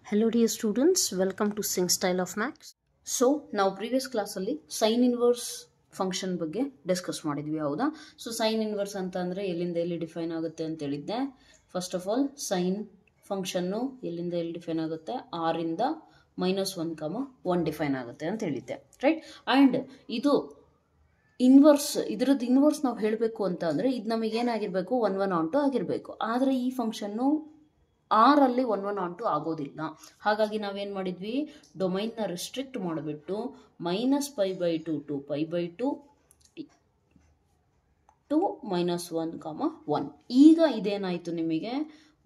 Hello dear students, welcome to Sing Style of Maths. So ನಾವು previous ಕ್ಲಾಸಲ್ಲಿ sine inverse function ಬಗ್ಗೆ discuss ಮಾಡಿದ್ವಿ ಹೌದಾ. ಸೊ ಸೈನ್ ಇನ್ವರ್ಸ್ ಅಂತ ಅಂದರೆ ಎಲ್ಲಿಂದ ಎಲ್ಲಿ ಡಿಫೈನ್ ಆಗುತ್ತೆ ಅಂತ ಹೇಳಿದ್ದೆ. ಫಸ್ಟ್ ಆಫ್ ಆಲ್ ಸೈನ್ ಫಂಕ್ಷನ್ನು ಎಲ್ಲಿಂದ ಎಲ್ಲಿ ಡಿಫೈನ್ ಆಗುತ್ತೆ, ಆರಿಂದ -1, 1 ಡಿಫೈನ್ ಆಗುತ್ತೆ ಅಂತ ಹೇಳಿದ್ದೆ, ರೈಟ್. ಆ್ಯಂಡ್ ಇದು ಇನ್ವರ್ಸ್, ಇದರದ್ದು ಇನ್ವರ್ಸ್ ನಾವು ಹೇಳಬೇಕು ಅಂತ ಅಂದರೆ ಇದು ನಮಗೇನಾಗಿರಬೇಕು, 1 1 on 2 ಆಗಿರಬೇಕು. ಆದರೆ ಈ ಫಂಕ್ಷನ್ನು ಆರಲ್ಲಿ 1 1 on 2 ಆಗೋದಿಲ್ಲ. ಹಾಗಾಗಿ ನಾವೇನು ಮಾಡಿದ್ವಿ, ಡೊಮೈನ್ನ ರಿಸ್ಟ್ರಿಕ್ಟ್ ಮಾಡಿಬಿಟ್ಟು -π/2 to π/2 to -1, 1. ಈಗ ಇದೇನಾಯಿತು ನಿಮಗೆ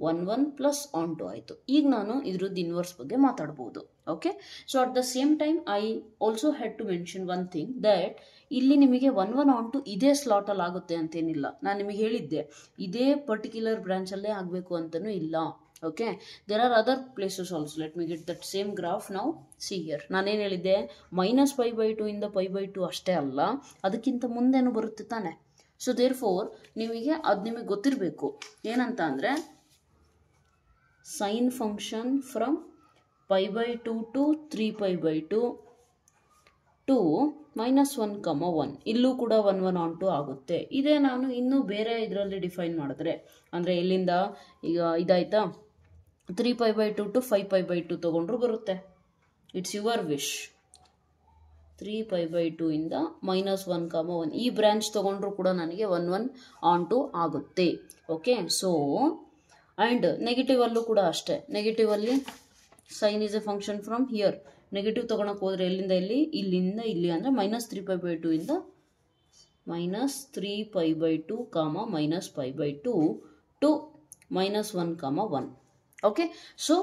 1 1 + on 2 ಆಯಿತು. ಈಗ ನಾನು ಇದ್ರದ್ದು ಇನ್ವರ್ಸ್ ಬಗ್ಗೆ ಮಾತಾಡ್ಬೋದು. Okay. So at the same time I also had to mention one thing that ಇಲ್ಲಿ ನಿಮಗೆ 1 1 on 2 ಇದೇ ಸ್ಲಾಟಲ್ಲಿ ಆಗುತ್ತೆ ಅಂತೇನಿಲ್ಲ. ನಾನು ನಿಮಗೆ ಹೇಳಿದ್ದೆ ಇದೇ ಪರ್ಟಿಕ್ಯುಲರ್ ಬ್ರಾಂಚಲ್ಲೇ ಆಗಬೇಕು ಅಂತಲೂ ಇಲ್ಲ. Okay, there are other places also. Let me get that same graph ನಾವು ಸಿ ಹಿಯರ್. ನಾನೇನು ಹೇಳಿದ್ದೆ, -π/2 ಇಂದ π/2 ಅಷ್ಟೇ ಅಲ್ಲ, ಅದಕ್ಕಿಂತ ಮುಂದೇನು ಬರುತ್ತೆ ತಾನೆ. ಸೊ ದೇರ್ ಫೋರ್ ನಿಮಗೆ ಗೊತ್ತಿರಬೇಕು ಏನಂತ ಅಂದರೆ sine function from π/2 to 3π/2 to -1, 1 ಇಲ್ಲೂ ಕೂಡ 1 1 on 2 ಆಗುತ್ತೆ. ಇದೇ ನಾನು ಇನ್ನೂ ಬೇರೆ ಇದರಲ್ಲಿ ಡಿಫೈನ್ ಮಾಡಿದ್ರೆ ಅಂದರೆ ಎಲ್ಲಿಂದ ಈಗ ಇದಾಯ್ತಾ, 3π/2 to 5π/2 ತೊಗೊಂಡ್ರು ಬರುತ್ತೆ. It's your wish. 3π/2 ಇಂದ -1, 1 ಈ ಬ್ರಾಂಚ್ ತೊಗೊಂಡ್ರು ಕೂಡ ನನಗೆ 1 1 on 2 ಆಗುತ್ತೆ. ಓಕೆ. ಸೊ ಆ್ಯಂಡ್ ನೆಗೆಟಿವಲ್ಲೂ ಕೂಡ ಅಷ್ಟೇ. ನೆಗೆಟಿವಲ್ಲಿ sine is a function from here. Negative ತೊಗೊಳಕ್ಕೆ ಹೋದರೆ ಎಲ್ಲಿಂದ ಇಲ್ಲಿ, ಇಲ್ಲಿಂದ ಇಲ್ಲಿ ಅಂದರೆ -3π/2 ಇಂದ -3π/2, -π/2 ಟು -1, 1. ಓಕೆ. ಸೊ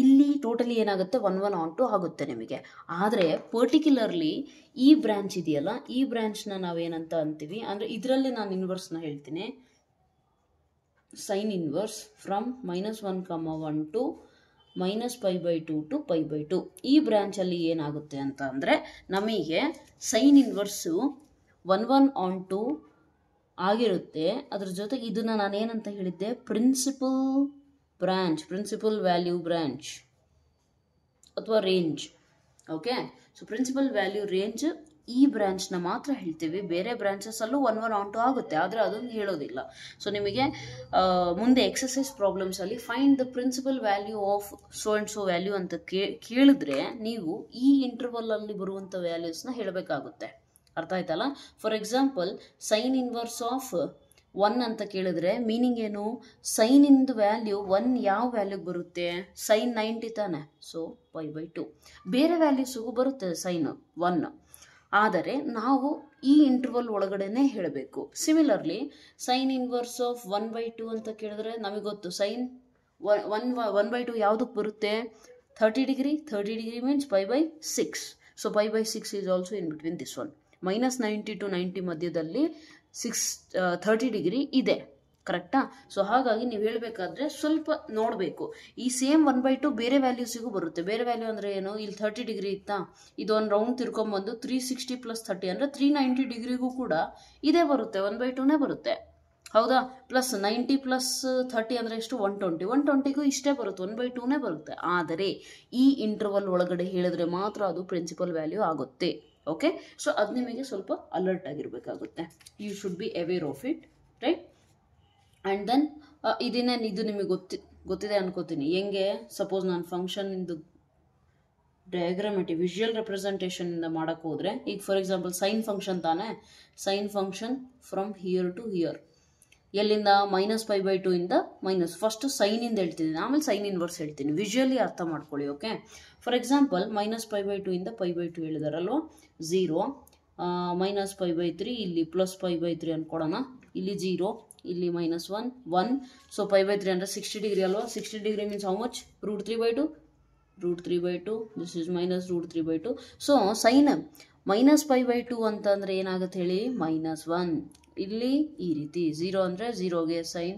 ಇಲ್ಲಿ ಟೋಟಲಿ ಏನಾಗುತ್ತೆ, 1 1 on 2 ಆಗುತ್ತೆ ನಿಮಗೆ. ಆದರೆ ಪರ್ಟಿಕ್ಯುಲರ್ಲಿ ಈ ಬ್ರಾಂಚ್ ಇದೆಯಲ್ಲ, ಈ ಬ್ರಾಂಚ್ನ ನಾವೇನಂತ ಅಂತೀವಿ ಅಂದರೆ ಇದರಲ್ಲಿ ನಾನು ಇನ್ವರ್ಸ್ನ ಹೇಳ್ತೀನಿ. Sine inverse from -1, 1 to -π/2 to π/2 ಈ ಬ್ರಾಂಚಲ್ಲಿ ಏನಾಗುತ್ತೆ ಅಂತ ಅಂದರೆ ನಮಗೆ ಸೈನ್ ಇನ್ವರ್ಸು 1 1 on 2 ಆಗಿರುತ್ತೆ. ಅದ್ರ ಜೊತೆಗೆ ಇದನ್ನು ನಾನೇನಂತ ಹೇಳಿದ್ದೆ, ಪ್ರಿನ್ಸಿಪಲ್ ವ್ಯಾಲ್ಯೂ ಬ್ರಾಂಚ್ ಅಥವಾ range. Okay. So principal value range ಈ ಬ್ರಾಂಚ್ನ ಮಾತ್ರ ಹೇಳ್ತೀವಿ. ಬೇರೆ ಬ್ರಾಂಚಸ್ಸಲ್ಲೂ 1 1 on 2 ಆಗುತ್ತೆ, ಆದರೆ ಅದನ್ನು ಹೇಳೋದಿಲ್ಲ. ಸೊ ನಿಮಗೆ ಮುಂದೆ ಎಕ್ಸಸೈಸ್ ಪ್ರಾಬ್ಲಮ್ಸಲ್ಲಿ find the principal value of so and so value ಅಂತ ಕೇಳಿದ್ರೆ ನೀವು ಈ ಇಂಟರ್ವಲಲ್ಲಿ ಬರುವಂಥ ವ್ಯಾಲ್ಯೂಸ್ನ ಹೇಳಬೇಕಾಗುತ್ತೆ. ಅರ್ಥ ಆಯ್ತಲ್ಲ. For example sign inverse of 1 ಅಂತ ಕೇಳಿದ್ರೆ ಮೀನಿಂಗ್ ಏನು, ಸೈನ್ ಇಂದು ವ್ಯಾಲ್ಯೂ 1 ಯಾವ ವ್ಯಾಲ್ಯೂಗೆ ಬರುತ್ತೆ, ಸೈನ್ 90 ತಾನೆ. ಸೊ π/2 ಬೇರೆ ವ್ಯಾಲ್ಯೂಸಿಗೂ ಬರುತ್ತೆ ಸೈನ್ 1, ಆದರೆ ನಾವು ಈ ಇಂಟರ್ವಲ್ ಒಳಗಡೆನೆ ಹೇಳಬೇಕು. ಸಿಮಿಲರ್ಲಿ ಸೈನ್ ಇನ್ವರ್ಸ್ ಆಫ್ 1/2 ಅಂತ ಕೇಳಿದ್ರೆ ನಮಗೆ ಗೊತ್ತು ಸೈನ್ 1/2 ಯಾವುದಕ್ಕೆ ಬರುತ್ತೆ, 30 degree. 30 degree means π/6. So π/6 is also in between this one. -90 to 90 ಮಧ್ಯದಲ್ಲಿ 30 ಡಿಗ್ರಿ ಇದೆ, ಕರೆಕ್ಟಾ. ಸೊ ಹಾಗಾಗಿ ನೀವು ಹೇಳಬೇಕಾದ್ರೆ ಸ್ವಲ್ಪ ನೋಡಬೇಕು. ಈ ಸೇಮ್ 1/2 ಬೇರೆ ವ್ಯಾಲ್ಯೂಸಿಗೂ ಬರುತ್ತೆ. ಬೇರೆ ವ್ಯಾಲ್ಯೂ ಅಂದರೆ ಏನು, ಇಲ್ಲಿ 30 ಡಿಗ್ರಿ ಇತ್ತಾ, ಇದೊಂದು ರೌಂಡ್ ತಿರ್ಕೊಂಬಂದು 360 + 30 ಅಂದರೆ 390 ಡಿಗ್ರಿಗೂ ಕೂಡ ಇದೇ ಬರುತ್ತೆ, 1/2ನೇ ಬರುತ್ತೆ, ಹೌದಾ. ಪ್ಲಸ್ 90 + 30 ಅಂದರೆ ಎಷ್ಟು, 120. 120ಗೂ ಇಷ್ಟೇ ಬರುತ್ತೆ, 1/2ನೇ ಬರುತ್ತೆ. ಆದರೆ ಈ ಇಂಟರ್ವಲ್ ಒಳಗಡೆ ಹೇಳಿದ್ರೆ ಮಾತ್ರ ಅದು ಪ್ರಿನ್ಸಿಪಲ್ ವ್ಯಾಲ್ಯೂ ಆಗುತ್ತೆ. ಓಕೆ. ಸೊ ಅದು ನಿಮಗೆ ಸ್ವಲ್ಪ ಅಲರ್ಟ್ ಆಗಿರಬೇಕಾಗುತ್ತೆ. You should be aware of it, right. And then ಇದು ನಿಮಗೆ ಗೊತ್ತಿದೆ ಅನ್ಕೋತೀನಿ. ಹೆಂಗೆ, ಸಪೋಸ್ ನಾನು ಫಂಕ್ಷನ್ ಇಂದು ಡಯಾಗ್ರಾಮೆಟಿಕ್ ವಿಜುವಲ್ ರೆಪ್ರೆಸೆಂಟೇಷನಿಂದ ಮಾಡೋಕ್ಕೆ ಹೋದರೆ, ಈಗ ಫಾರ್ ಎಕ್ಸಾಂಪಲ್ ಸೈನ್ ಫಂಕ್ಷನ್ ತಾನೇ, sine function from here to here ಎಲ್ಲಿಂದ -π/2 ಇಂದ ಫಸ್ಟ್ ಸೈನಿಂದ ಹೇಳ್ತಿದ್ದೀನಿ, ಆಮೇಲೆ ಸೈನ್ ಇನ್ವರ್ಸ್ ಹೇಳ್ತೀನಿ. ವಿಜುವಲಿ ಅರ್ಥ ಮಾಡ್ಕೊಳ್ಳಿ. ಓಕೆ. ಫಾರ್ ಎಕ್ಸಾಂಪಲ್ -π/2 ಇಂದ π/2 ಹೇಳಿದಾರಲ್ವ, 0, -π/3 ಇಲ್ಲಿ +π/3 ಅನ್ಕೊಡೋಣ, ಇಲ್ಲಿ 0, ಇಲ್ಲಿ -1, 1. ಸೊ π/3 ಅಂದರೆ 60 ಡಿಗ್ರಿ ಅಲ್ವಾ. 60 degree means how much, √3/2. This is -√3/2. So sine -π/2 ಅಂತಂದರೆ ಏನಾಗುತ್ತೆ ಹೇಳಿ, -1. ಇಲ್ಲಿ ಈ ರೀತಿ 0 ಅಂದರೆ 0ಗೆ ಸೈನ್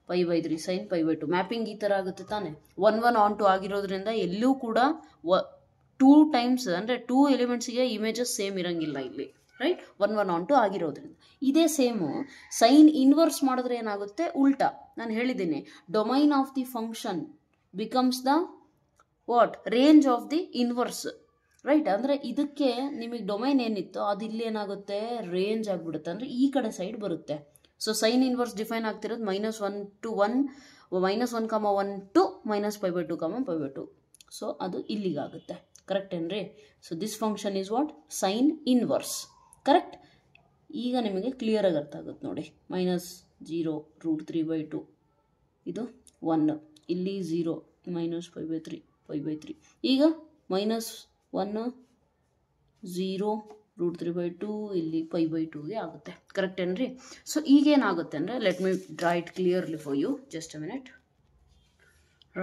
π/3, ಸೈನ್ π/2 ಮ್ಯಾಪಿಂಗ್ ಈ ಥರ ಆಗುತ್ತೆ ತಾನೆ. 1 1 on 2 ಆಗಿರೋದ್ರಿಂದ ಎಲ್ಲೂ ಕೂಡ 2 ಟೈಮ್ಸ್ ಅಂದರೆ 2 ಎಲಿಮೆಂಟ್ಸಿಗೆ ಇಮೇಜಸ್ ಸೇಮ್ ಇರಂಗಿಲ್ಲ ಇಲ್ಲಿ, ರೈಟ್. 1 1 on 2 ಆಗಿರೋದ್ರಿಂದ ಇದೇ ಸೇಮು ಸೈನ್ ಇನ್ವರ್ಸ್ ಮಾಡಿದ್ರೆ ಏನಾಗುತ್ತೆ, ಉಲ್ಟಾ. ನಾನು ಹೇಳಿದ್ದೀನಿ domain of the function becomes the what range of the inverse, right. ಅಂದರೆ ಇದಕ್ಕೆ ನಿಮಗೆ ಡೊಮೈನ್ ಏನಿತ್ತು ಅದು ಇಲ್ಲಿ ಏನಾಗುತ್ತೆ ರೇಂಜ್ ಆಗಿಬಿಡುತ್ತೆ, ಅಂದರೆ ಈ ಕಡೆ ಸೈಡ್ ಬರುತ್ತೆ. ಸೊ ಸೈನ್ ಇನ್ವರ್ಸ್ ಡಿಫೈನ್ ಆಗ್ತಿರೋದು -1 to 1 -1, 1 to -π/2, π/2. ಸೊ ಅದು ಇಲ್ಲಿಗಾಗುತ್ತೆ, ಕರೆಕ್ಟ್ ಏನ್ರಿ? So this function is what sine inverse, correct. ಈಗ ನಿಮಗೆ ಕ್ಲಿಯರಾಗಿ ಅರ್ಥ ಆಗುತ್ತೆ ನೋಡಿ. -0 √3/2 ಇದು 1, ಇಲ್ಲಿ 0 -π/3 π/3. ಈಗ -1 0 √3/2 ಇಲ್ಲಿ π/2ಗೆ ಆಗುತ್ತೆ, ಕರೆಕ್ಟ್ ಏನ್ರಿ? ಸೊ ಈಗೇನಾಗುತ್ತೆ ಅಂದರೆ let me draw it clearly for you, just a minute.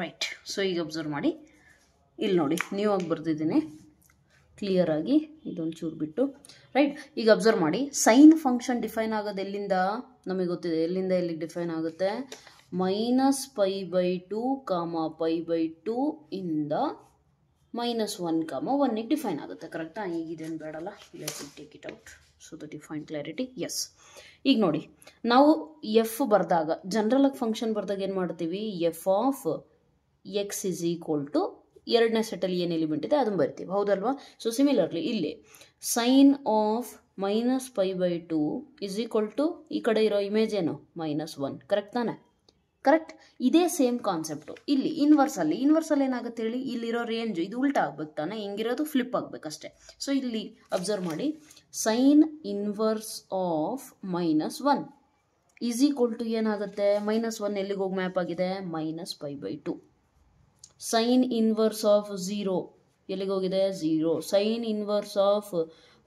Right. So ಈಗ ಅಬ್ಸರ್ವ್ ಮಾಡಿ, ಇಲ್ಲಿ ನೋಡಿ ನೀವು ಆಗಿ ಬರ್ತಿದ್ದೀನಿ ಕ್ಲಿಯರಾಗಿ, ಇದೊಂದು ಚೂರು ಬಿಟ್ಟು, ರೈಟ್. ಈಗ ಅಬ್ಸರ್ವ್ ಮಾಡಿ, ಸೈನ್ ಫಂಕ್ಷನ್ ಡಿಫೈನ್ ಆಗೋದು ಎಲ್ಲಿಂದ ನಮಗೆ ಗೊತ್ತಿದೆ, ಎಲ್ಲಿಂದ ಎಲ್ಲಿಗೆ ಡಿಫೈನ್ ಆಗುತ್ತೆ, -π/2, π/2 ಇಂದ -1, 1ಗೆ ಡಿಫೈನ್ ಆಗುತ್ತೆ, ಕರೆಕ್ಟಾ? ಈಗ ಇದೇನು ಬೇಡಲ್ಲ, let me take it out so that you find clarity. Yes. ಈಗ ನೋಡಿ, ನಾವು ಎಫ್ ಬರೆದಾಗ, ಜನರಲಾಗಿ ಫಂಕ್ಷನ್ ಬರೆದಾಗ ಏನು ಮಾಡ್ತೀವಿ, f of x is equal to ಎರಡನೇ ಸೆಟ್ಟಲ್ಲಿ ಏನು ಎಲಿಮೆಂಟ್ ಇದೆ ಅದನ್ನು ಬರ್ತೀವಿ, ಹೌದಲ್ವಾ? ಸೊ ಸಿಮಿಲರ್ಲಿ ಇಲ್ಲಿ sine of -π/2 is equal to ಈ ಕಡೆ ಇರೋ ಇಮೇಜ್ ಏನು -1, ಕರೆಕ್ಟ್ ತಾನೆ? ಕರೆಕ್ಟ್. ಇದೇ ಸೇಮ್ ಕಾನ್ಸೆಪ್ಟು ಇಲ್ಲಿ ಇನ್ವರ್ಸಲ್ಲಿ ಏನಾಗುತ್ತೆ ಹೇಳಿ, ಇಲ್ಲಿರೋ ರೇಂಜ್ ಇದು ಉಲ್ಟಾ ಆಗ್ಬೇಕು ತಾನೆ, ಹಿಂಗಿರೋದು ಫ್ಲಿಪ್ ಆಗ್ಬೇಕಷ್ಟೆ. ಸೊ ಇಲ್ಲಿ ಅಬ್ಸರ್ವ್ ಮಾಡಿ, sine inverse of -1 is equal to ಏನಾಗುತ್ತೆ, -1 ಎಲ್ಲಿಗೆ ಹೋಗಿ ಮ್ಯಾಪ್ ಆಗಿದೆ, -π/2. ಸೈನ್ ಇನ್ವರ್ಸ್ ಆಫ್ 0 ಎಲ್ಲಿಗೆ ಹೋಗಿದೆ, 0. ಸೈನ್ ಇನ್ವರ್ಸ್ ಆಫ್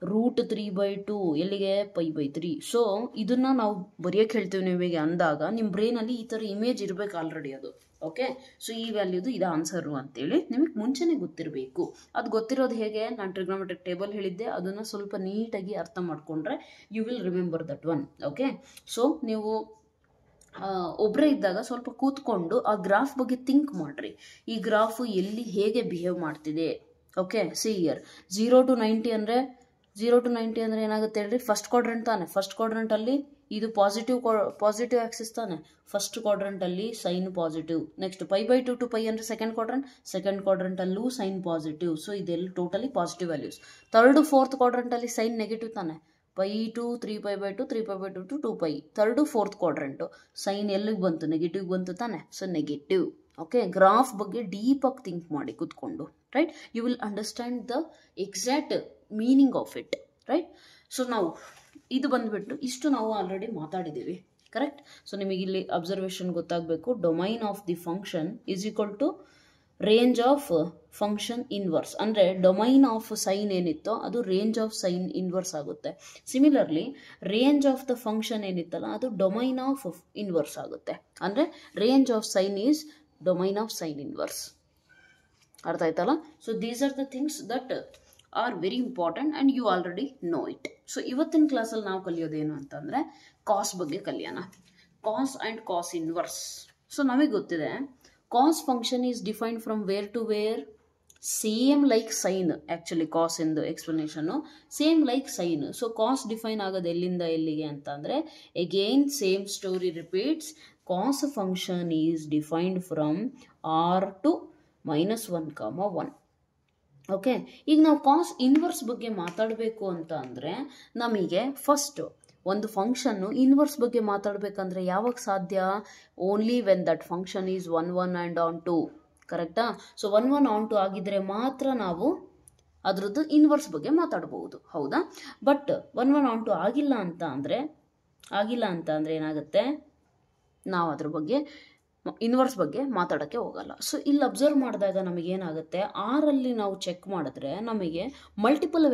√3/2 ಎಲ್ಲಿಗೆ, π/3. ಸೊ ಇದನ್ನ ನಾವು ಬರೆಯೋಕೆ ಹೇಳ್ತೀವಿ ನಿಮಗೆ ಅಂದಾಗ ನಿಮ್ಮ ಬ್ರೈನಲ್ಲಿ ಈ ಥರ ಇಮೇಜ್ ಇರಬೇಕು ಆಲ್ರೆಡಿ ಅದು, ಓಕೆ? ಸೊ ಈ ವ್ಯಾಲ್ಯೂದು ಇದು ಆನ್ಸರು ಅಂತೇಳಿ ನಿಮಗೆ ಮುಂಚೆನೇ ಗೊತ್ತಿರಬೇಕು. ಅದು ಗೊತ್ತಿರೋದು ಹೇಗೆ, ನಾನು ಟ್ರಿಗ್ನೋಮೆಟ್ರಿಕ್ ಟೇಬಲ್ ಹೇಳಿದ್ದೆ, ಅದನ್ನು ಸ್ವಲ್ಪ ನೀಟಾಗಿ ಅರ್ಥ ಮಾಡಿಕೊಂಡ್ರೆ you will remember that one, okay? So ನೀವು ಒಬ್ಬರೇ ಇದ್ದಾಗ ಸ್ವಲ್ಪ ಕೂತ್ಕೊಂಡು ಆ ಗ್ರಾಫ್ ಬಗ್ಗೆ ಥಿಂಕ್ ಮಾಡ್ರಿ, ಈ ಗ್ರಾಫು ಎಲ್ಲಿ ಹೇಗೆ ಬಿಹೇವ್ ಮಾಡ್ತಿದೆ, ಓಕೆ? ಸಿ ಇಯರ್ 0 to 90 ಅಂದರೆ ಏನಾಗುತ್ತೆ ಹೇಳ್ರಿ, ಫಸ್ಟ್ ಕ್ವಾಡ್ರೆಂಟ್ ತಾನೆ. ಫಸ್ಟ್ ಕ್ವಾಡ್ರೆಂಟಲ್ಲಿ ಇದು ಪಾಸಿಟಿವ್ ಆಕ್ಸಿಸ್ ತಾನೆ, ಫಸ್ಟ್ ಕ್ವಾಡ್ರೆಂಟಲ್ಲಿ ಸೈನ್ ಪಾಸಿಟಿವ್. ನೆಕ್ಸ್ಟ್ π/2 to π ಅಂದರೆ ಸೆಕೆಂಡ್ ಕ್ವಾಡ್ರೆಂಟಲ್ಲೂ ಸೈನ್ ಪಾಸಿಟಿವ್. ಸೊ ಇದೆಲ್ಲ totally positive values. Third fourth ಕ್ವಾಡ್ರೆಂಟಲ್ಲಿ ಸೈನ್ ನೆಗೆಟಿವ್ ತಾನೆ, π2 3π/2 3π/2 to 2π. Third fourth quadrant sine ಎಲ್ಲಿಗೆ ಬಂತು, ನೆಗೆಟಿವ್ ಬಂತು ತಾನೆ, ಸೊ ನೆಗೆಟಿವ್. ಓಕೆ, ಗ್ರಾಫ್ ಬಗ್ಗೆ ಡೀಪಾಗಿ ಥಿಂಕ್ ಮಾಡಿ ಕೂತ್ಕೊಂಡು, right? You will understand the exact meaning of it, right? So ನಾವು ಇದು ಬಂದುಬಿಟ್ಟು ಇಷ್ಟು ನಾವು ಆಲ್ರೆಡಿ ಮಾತಾಡಿದ್ದೀವಿ, ಕರೆಕ್ಟ್? ಸೊ ನಿಮಗೆ ಇಲ್ಲಿ ಅಬ್ಸರ್ವೇಷನ್ ಗೊತ್ತಾಗಬೇಕು, domain of the function is equal to range of function inverse. ಅಂದರೆ ಡೊಮೈನ್ ಆಫ್ ಸೈನ್ ಏನಿತ್ತೋ ಅದು ರೇಂಜ್ ಆಫ್ ಸೈನ್ ಇನ್ವರ್ಸ್ ಆಗುತ್ತೆ. Similarly range of the function ಏನಿತ್ತಲ್ಲ ಅದು ಡೊಮೈನ್ ಆಫ್ ಇನ್ವರ್ಸ್ ಆಗುತ್ತೆ. ಅಂದರೆ range of sine is domain of sine inverse. ಅರ್ಥ ಆಯ್ತಲ್ಲ? So these are the things that are very important and you already know it. So ಇವತ್ತಿನ ಕ್ಲಾಸಲ್ಲಿ ನಾವು ಕಲಿಯೋದೇನು ಅಂತಂದರೆ ಕಾಸ್ ಬಗ್ಗೆ ಕಲಿಯೋಣ. Cos and cos inverse. So ನಮಗೆ ಗೊತ್ತಿದೆ cos function is defined from where to where? Same like sin. Actually cos in the explanation, no? Same like sin. So cos define ಆಗೋದು ಎಲ್ಲಿಂದ ಎಲ್ಲಿಗೆ ಅಂತ ಅಂದರೆ again same story repeats. Cos function is defined from r to -1, 1. Okay, ಈಗ ನಾವು cos inverse ಬಗ್ಗೆ ಮಾತಾಡಬೇಕು ಅಂತ ಅಂದರೆ ನಮಗೆ ಫಸ್ಟ್ ಒಂದು ಫಂಕ್ಷನ್ನು ಇನ್ವರ್ಸ್ ಬಗ್ಗೆ ಮಾತಾಡಬೇಕಂದ್ರೆ ಯಾವಾಗ ಸಾಧ್ಯ? Only when that function is 1, 1 and on 2, ಕರೆಕ್ಟಾ? ಸೊ 1, 1 ಆನ್ 2 ಆಗಿದ್ರೆ ಮಾತ್ರ ನಾವು ಅದರದ್ದು ಇನ್ವರ್ಸ್ ಬಗ್ಗೆ ಮಾತಾಡ್ಬೋದು, ಹೌದಾ? ಬಟ್ 1, 1 ಆನ್ 2 ಆಗಿಲ್ಲ ಅಂತ ಅಂದರೆ ಏನಾಗುತ್ತೆ, ನಾವು ಅದ್ರ ಬಗ್ಗೆ ಇನ್ವರ್ಸ್ ಬಗ್ಗೆ ಮಾತಾಡೋಕ್ಕೆ ಹೋಗಲ್ಲ. ಸೊ ಇಲ್ಲಿ ಅಬ್ಸರ್ವ್ ಮಾಡಿದಾಗ ನಮಗೇನಾಗುತ್ತೆ, ಆರಲ್ಲಿ ನಾವು ಚೆಕ್ ಮಾಡಿದ್ರೆ ನಮಗೆ ಮಲ್ಟಿಪಲ್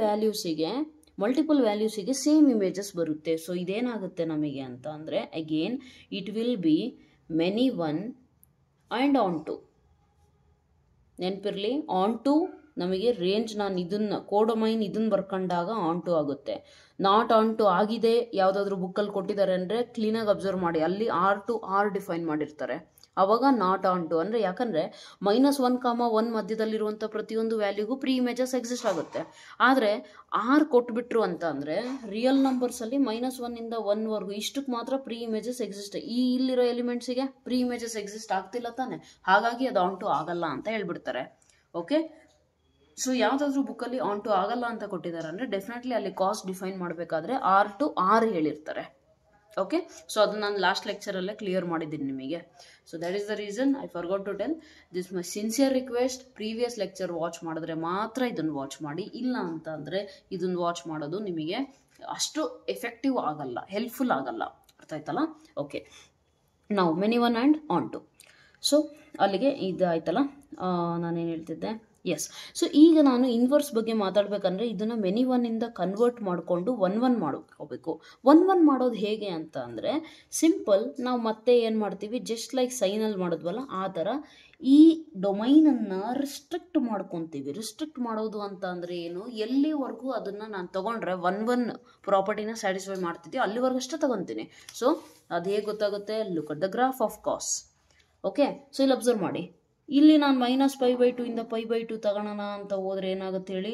ವ್ಯಾಲ್ಯೂಸಿಗೆ ಸೇಮ್ ಇಮೇಜಸ್ ಬರುತ್ತೆ. ಸೊ ಇದೇನಾಗುತ್ತೆ ನಮಗೆ ಅಂತ ಅಂದರೆ again it will be many 1 and on 2. ನೆನಪಿರಲಿ, ಆನ್ 2 ನಮಗೆ ರೇಂಜ್, ನಾನು ಇದನ್ನು ಕೋಡೊಮೈನ್ ಇದನ್ನು ಬರ್ಕೊಂಡಾಗ ಆನ್ 2 ಆಗುತ್ತೆ. ನಾಟ್ ಆನ್ 2 ಆಗಿದೆ ಯಾವುದಾದ್ರೂ ಬುಕ್ಕಲ್ಲಿ ಕೊಟ್ಟಿದ್ದಾರೆ ಅಂದರೆ ಕ್ಲೀನಾಗಿ ಅಬ್ಸರ್ವ್ ಮಾಡಿ, ಅಲ್ಲಿ R to R ಡಿಫೈನ್ ಮಾಡಿರ್ತಾರೆ. ಅವಾಗ ನಾಟ್ ಆನ್ ಟು ಅಂದರೆ ಯಾಕಂದರೆ -1, 1 ಮಧ್ಯದಲ್ಲಿರುವಂಥ ಪ್ರತಿಯೊಂದು ವ್ಯಾಲ್ಯೂಗೂ ಪ್ರೀ ಇಮೇಜಸ್ ಎಕ್ಸಿಸ್ಟ್ ಆಗುತ್ತೆ. ಆದರೆ ಆರ್ ಕೊಟ್ಬಿಟ್ರು ಅಂತ ಅಂದರೆ ರಿಯಲ್ ನಂಬರ್ಸಲ್ಲಿ -1 ಇಂದ 1ವರೆಗೂ ಇಷ್ಟಕ್ಕೆ ಮಾತ್ರ ಪ್ರೀ ಇಮೇಜಸ್ ಎಕ್ಸಿಸ್ಟ್. ಇಲ್ಲಿರೋ ಎಲಿಮೆಂಟ್ಸಿಗೆ ಪ್ರೀ ಇಮೇಜಸ್ ಎಕ್ಸಿಸ್ಟ್ ಆಗ್ತಿಲ್ಲ ತಾನೆ, ಹಾಗಾಗಿ ಅದು ಆನ್ ಟು ಆಗಲ್ಲ ಅಂತ ಹೇಳ್ಬಿಡ್ತಾರೆ. ಓಕೆ, ಸೊ ಯಾವುದಾದ್ರೂ ಬುಕ್ಕಲ್ಲಿ ಆನ್ ಟು ಆಗಲ್ಲ ಅಂತ ಕೊಟ್ಟಿದ್ದಾರೆ ಅಂದರೆ ಡೆಫಿನೆಟ್ಲಿ ಅಲ್ಲಿ ಕಾಸ್ಟ್ ಡಿಫೈನ್ ಮಾಡಬೇಕಾದ್ರೆ R to R ಹೇಳಿರ್ತಾರೆ. ಓಕೆ, ಸೊ ಅದನ್ನ ನಾನು ಲಾಸ್ಟ್ ಲೆಕ್ಚರಲ್ಲೇ ಕ್ಲಿಯರ್ ಮಾಡಿದ್ದೀನಿ ನಿಮಗೆ. So that is the reason I forgot to tell this my sincere request. Previous lecture watch ಮಾಡಿದ್ರೆ ಮಾತ್ರ ಇದನ್ನು ವಾಚ್ ಮಾಡಿ, ಇಲ್ಲ ಅಂತ ಅಂದರೆ ಇದನ್ನು ವಾಚ್ ಮಾಡೋದು ನಿಮಗೆ ಅಷ್ಟು ಎಫೆಕ್ಟಿವ್ ಆಗಲ್ಲ, ಹೆಲ್ಪ್ಫುಲ್ ಆಗಲ್ಲ. ಅರ್ಥ ಆಯ್ತಲ್ಲ? ಓಕೆ, ನಾವು many one and onto. So ಅಲ್ಲಿಗೆ ಇದು ಆಯ್ತಲ್ಲ, ನಾನೇನು ಹೇಳ್ತಿದ್ದೆ? ಎಸ್. ಸೊ ಈಗ ನಾನು ಇನ್ವರ್ಸ್ ಬಗ್ಗೆ ಮಾತಾಡಬೇಕಂದ್ರೆ ಇದನ್ನು ಮೆನಿ ಒನ್ನಿಂದ ಕನ್ವರ್ಟ್ ಮಾಡಿಕೊಂಡು 1 ಮಾಡ್ಕೋಬೇಕು. 1 ಮಾಡೋದು ಹೇಗೆ ಅಂತ ಅಂದರೆ ಸಿಂಪಲ್, ನಾವು ಮತ್ತೆ ಏನು ಮಾಡ್ತೀವಿ, ಜಸ್ಟ್ ಲೈಕ್ ಸೈನಲ್ಲಿ ಮಾಡಿದ್ವಲ್ಲ ಆ ಥರ ಈ ಡೊಮೈನನ್ನು ರಿಸ್ಟ್ರಿಕ್ಟ್ ಮಾಡ್ಕೊತೀವಿ. ರಿಸ್ಟ್ರಿಕ್ಟ್ ಮಾಡೋದು ಅಂತ ಅಂದರೆ ಏನು, ಎಲ್ಲಿವರೆಗೂ ಅದನ್ನು ನಾನು ತೊಗೊಂಡ್ರೆ 1 ಪ್ರಾಪರ್ಟಿನ ಸ್ಯಾಟಿಸ್ಫೈ ಮಾಡ್ತಿದ್ದೆ ಅಲ್ಲಿವರೆಗೂ ಅಷ್ಟೇ ತೊಗೊತೀನಿ. ಸೊ ಅದು ಹೇಗೆ ಗೊತ್ತಾಗುತ್ತೆ? Look at the graph of cos. Okay, so ಇಲ್ಲಿ ಅಬ್ಸರ್ವ್ ಮಾಡಿ, ಇಲ್ಲಿ ನಾನು -π/2 ಇಂದ π/2 ತಗೋಣ ಅಂತ ಹೋದ್ರೆ ಏನಾಗುತ್ತೆ ಹೇಳಿ?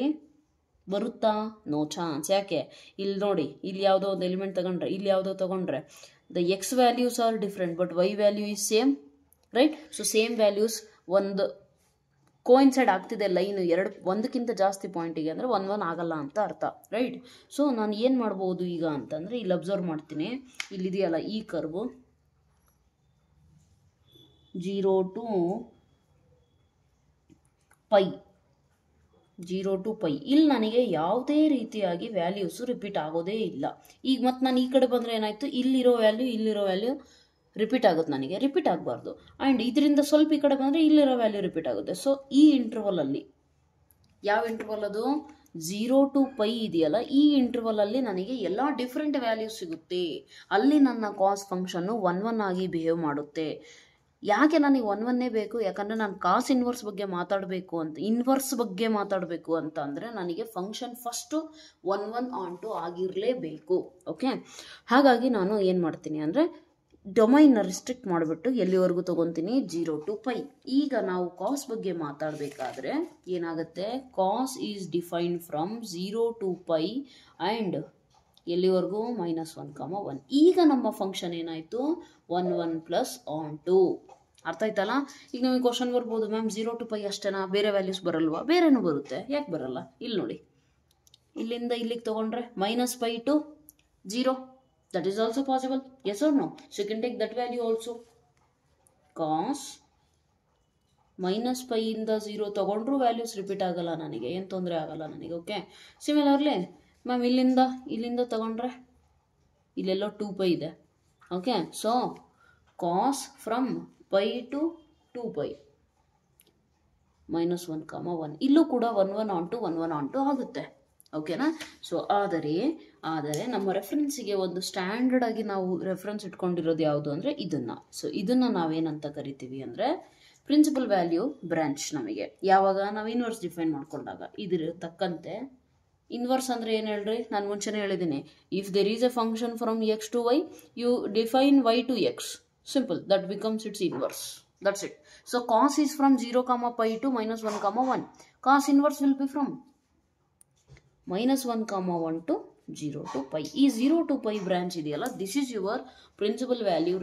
ಬರುತ್ತಾ? No chance. ಯಾಕೆ? ಇಲ್ಲಿ ನೋಡಿ, ಇಲ್ಲಿ ಯಾವುದೋ ಒಂದು ಎಲಿಮೆಂಟ್ ತಗೊಂಡ್ರೆ, ಇಲ್ಲಿ ಯಾವುದೋ ತಗೊಂಡ್ರೆ the X values are different but why value is same, right? So same values ಒಂದು ಕೋಇನ್ಸೈಡ್ ಆಗ್ತಿದೆ ಲೈನ್ ಒಂದಕ್ಕಿಂತ ಜಾಸ್ತಿ ಪಾಯಿಂಟಿಗೆ ಅಂದರೆ 1 ಆಗಲ್ಲ ಅಂತ ಅರ್ಥ, ರೈಟ್? ಸೊ ನಾನು ಏನು ಮಾಡ್ಬೋದು ಈಗ ಅಂತಂದರೆ ಇಲ್ಲಿ ಅಬ್ಸರ್ವ್ ಮಾಡ್ತೀನಿ, ಇಲ್ಲಿದೆಯಲ್ಲ ಈ ಕರ್ವು 0 to π, ಇಲ್ಲಿ ನನಗೆ ಯಾವುದೇ ರೀತಿಯಾಗಿ ವ್ಯಾಲ್ಯೂಸು ರಿಪೀಟ್ ಆಗೋದೇ ಇಲ್ಲ. ಈಗ ಮತ್ತೆ ನಾನು ಈ ಕಡೆ ಬಂದರೆ ಏನಾಯಿತು, ಇಲ್ಲಿರೋ ವ್ಯಾಲ್ಯೂ ರಿಪೀಟ್ ಆಗುತ್ತೆ, ನನಗೆ ರಿಪೀಟ್ ಆಗಬಾರ್ದು. ಆ್ಯಂಡ್ ಇದರಿಂದ ಸ್ವಲ್ಪ ಈ ಕಡೆ ಬಂದರೆ ಇಲ್ಲಿರೋ ವ್ಯಾಲ್ಯೂ ರಿಪೀಟ್ ಆಗುತ್ತೆ. ಸೊ ಈ ಇಂಟರ್ವಲಲ್ಲಿ, ಯಾವ ಇಂಟರ್ವಲ್ ಅದು? 0 to π ಇದೆಯಲ್ಲ, ಈ ಇಂಟರ್ವಲಲ್ಲಿ ನನಗೆ ಎಲ್ಲ ಡಿಫ್ರೆಂಟ್ ವ್ಯಾಲ್ಯೂಸ್ ಸಿಗುತ್ತೆ. ಅಲ್ಲಿ ನನ್ನ ಕಾಸ್ ಫಂಕ್ಷನ್ನು 1 ಆಗಿ ಬಿಹೇವ್ ಮಾಡುತ್ತೆ. ಯಾಕೆ ನನಗೆ 1 ಬೇಕು? ಯಾಕಂದರೆ ನಾನು ಕಾಸ್ ಇನ್ವರ್ಸ್ ಬಗ್ಗೆ ಮಾತಾಡಬೇಕು ಅಂತ ಅಂದರೆ ನನಗೆ ಫಂಕ್ಷನ್ ಫಸ್ಟು 1 ಆನ್ ಟು ಆಗಿರಲೇಬೇಕು. ಓಕೆ, ಹಾಗಾಗಿ ನಾನು ಏನು ಮಾಡ್ತೀನಿ ಅಂದರೆ ಡೊಮೈನ್ನ ರಿಸ್ಟ್ರಿಕ್ಟ್ ಮಾಡಿಬಿಟ್ಟು ಎಲ್ಲಿವರೆಗೂ ತೊಗೊತೀನಿ? 0 to π. ಈಗ ನಾವು ಕಾಸ್ ಬಗ್ಗೆ ಮಾತಾಡಬೇಕಾದ್ರೆ ಏನಾಗುತ್ತೆ? Cos is defined from 0 to π and ಎಲ್ಲಿವರೆಗೂ? -1, 1. ಈಗ ನಮ್ಮ ಫಂಕ್ಷನ್ ಏನಾಯಿತು? 1 ಪ್ಲಸ್ ಆನ್ ಟು. ಅರ್ಥ ಆಯ್ತಲ್ಲ? ಈಗ ನಮಗೆ ಕ್ವಶನ್ ಬರ್ಬೋದು, ಮ್ಯಾಮ್ 0 to π ಅಷ್ಟೇನಾ, ಬೇರೆ ವ್ಯಾಲ್ಯೂಸ್ ಬರಲ್ವಾ? ಬೇರೆನೂ ಬರುತ್ತೆ. ಯಾಕೆ ಬರಲ್ಲ? ಇಲ್ಲಿ ನೋಡಿ, ಇಲ್ಲಿಂದ ಇಲ್ಲಿಗೆ ತೊಗೊಂಡ್ರೆ -π to 0, that is also possible. Yes or no? So you can take that value also. Cos -π ಇಂದ 0 ತೊಗೊಂಡ್ರೂ ವ್ಯಾಲ್ಯೂಸ್ ರಿಪೀಟ್ ಆಗಲ್ಲ ನನಗೆ, ಏನು ತೊಂದರೆ ಆಗಲ್ಲ ನನಗೆ. ಓಕೆ, ಸಿಮಿಲರ್ಲಿ ಮ್ಯಾಮ್ ಇಲ್ಲಿಂದ ತಗೊಂಡ್ರೆ ಇಲ್ಲೆಲ್ಲೋ 2π ಇದೆ. Okay, so cos from π to 2π -1, 1. ಇಲ್ಲೂ ಕೂಡ 1 ಆನ್ ಟು ಆಗುತ್ತೆ. ಓಕೆನಾ? ಸೊ ಆದರೆ ನಮ್ಮ ರೆಫರೆನ್ಸಿಗೆ ಒಂದು ಸ್ಟ್ಯಾಂಡರ್ಡ್ ಆಗಿ ನಾವು ರೆಫರೆನ್ಸ್ ಇಟ್ಕೊಂಡಿರೋದು ಯಾವುದು ಅಂದರೆ ಇದನ್ನು. ಸೊ ಇದನ್ನು ನಾವೇನಂತ ಕರಿತೀವಿ ಅಂದರೆ ಪ್ರಿನ್ಸಿಪಲ್ ವ್ಯಾಲ್ಯೂ ಬ್ರಾಂಚ್. ನಮಗೆ ಯಾವಾಗ ನಾವು ಇನ್ವರ್ಸ್ ಡಿಫೈನ್ ಮಾಡ್ಕೊಂಡಾಗ ಇದ್ರ ತಕ್ಕಂತೆ ಇನ್ವರ್ಸ್ ಅಂದರೆ ಏನು ಹೇಳ್ರಿ? ನಾನು ಮುಂಚೆನೇ ಹೇಳಿದ್ದೀನಿ, if there is a function from x to y, you define y to x. Simple, that becomes its inverse. That's it. So cos is from 0, π to -1, 1. Cos inverse will be from -1, 1 to 0 to π. ಈ 0 to π branch ಇದೆಯಲ್ಲ, this is your principal value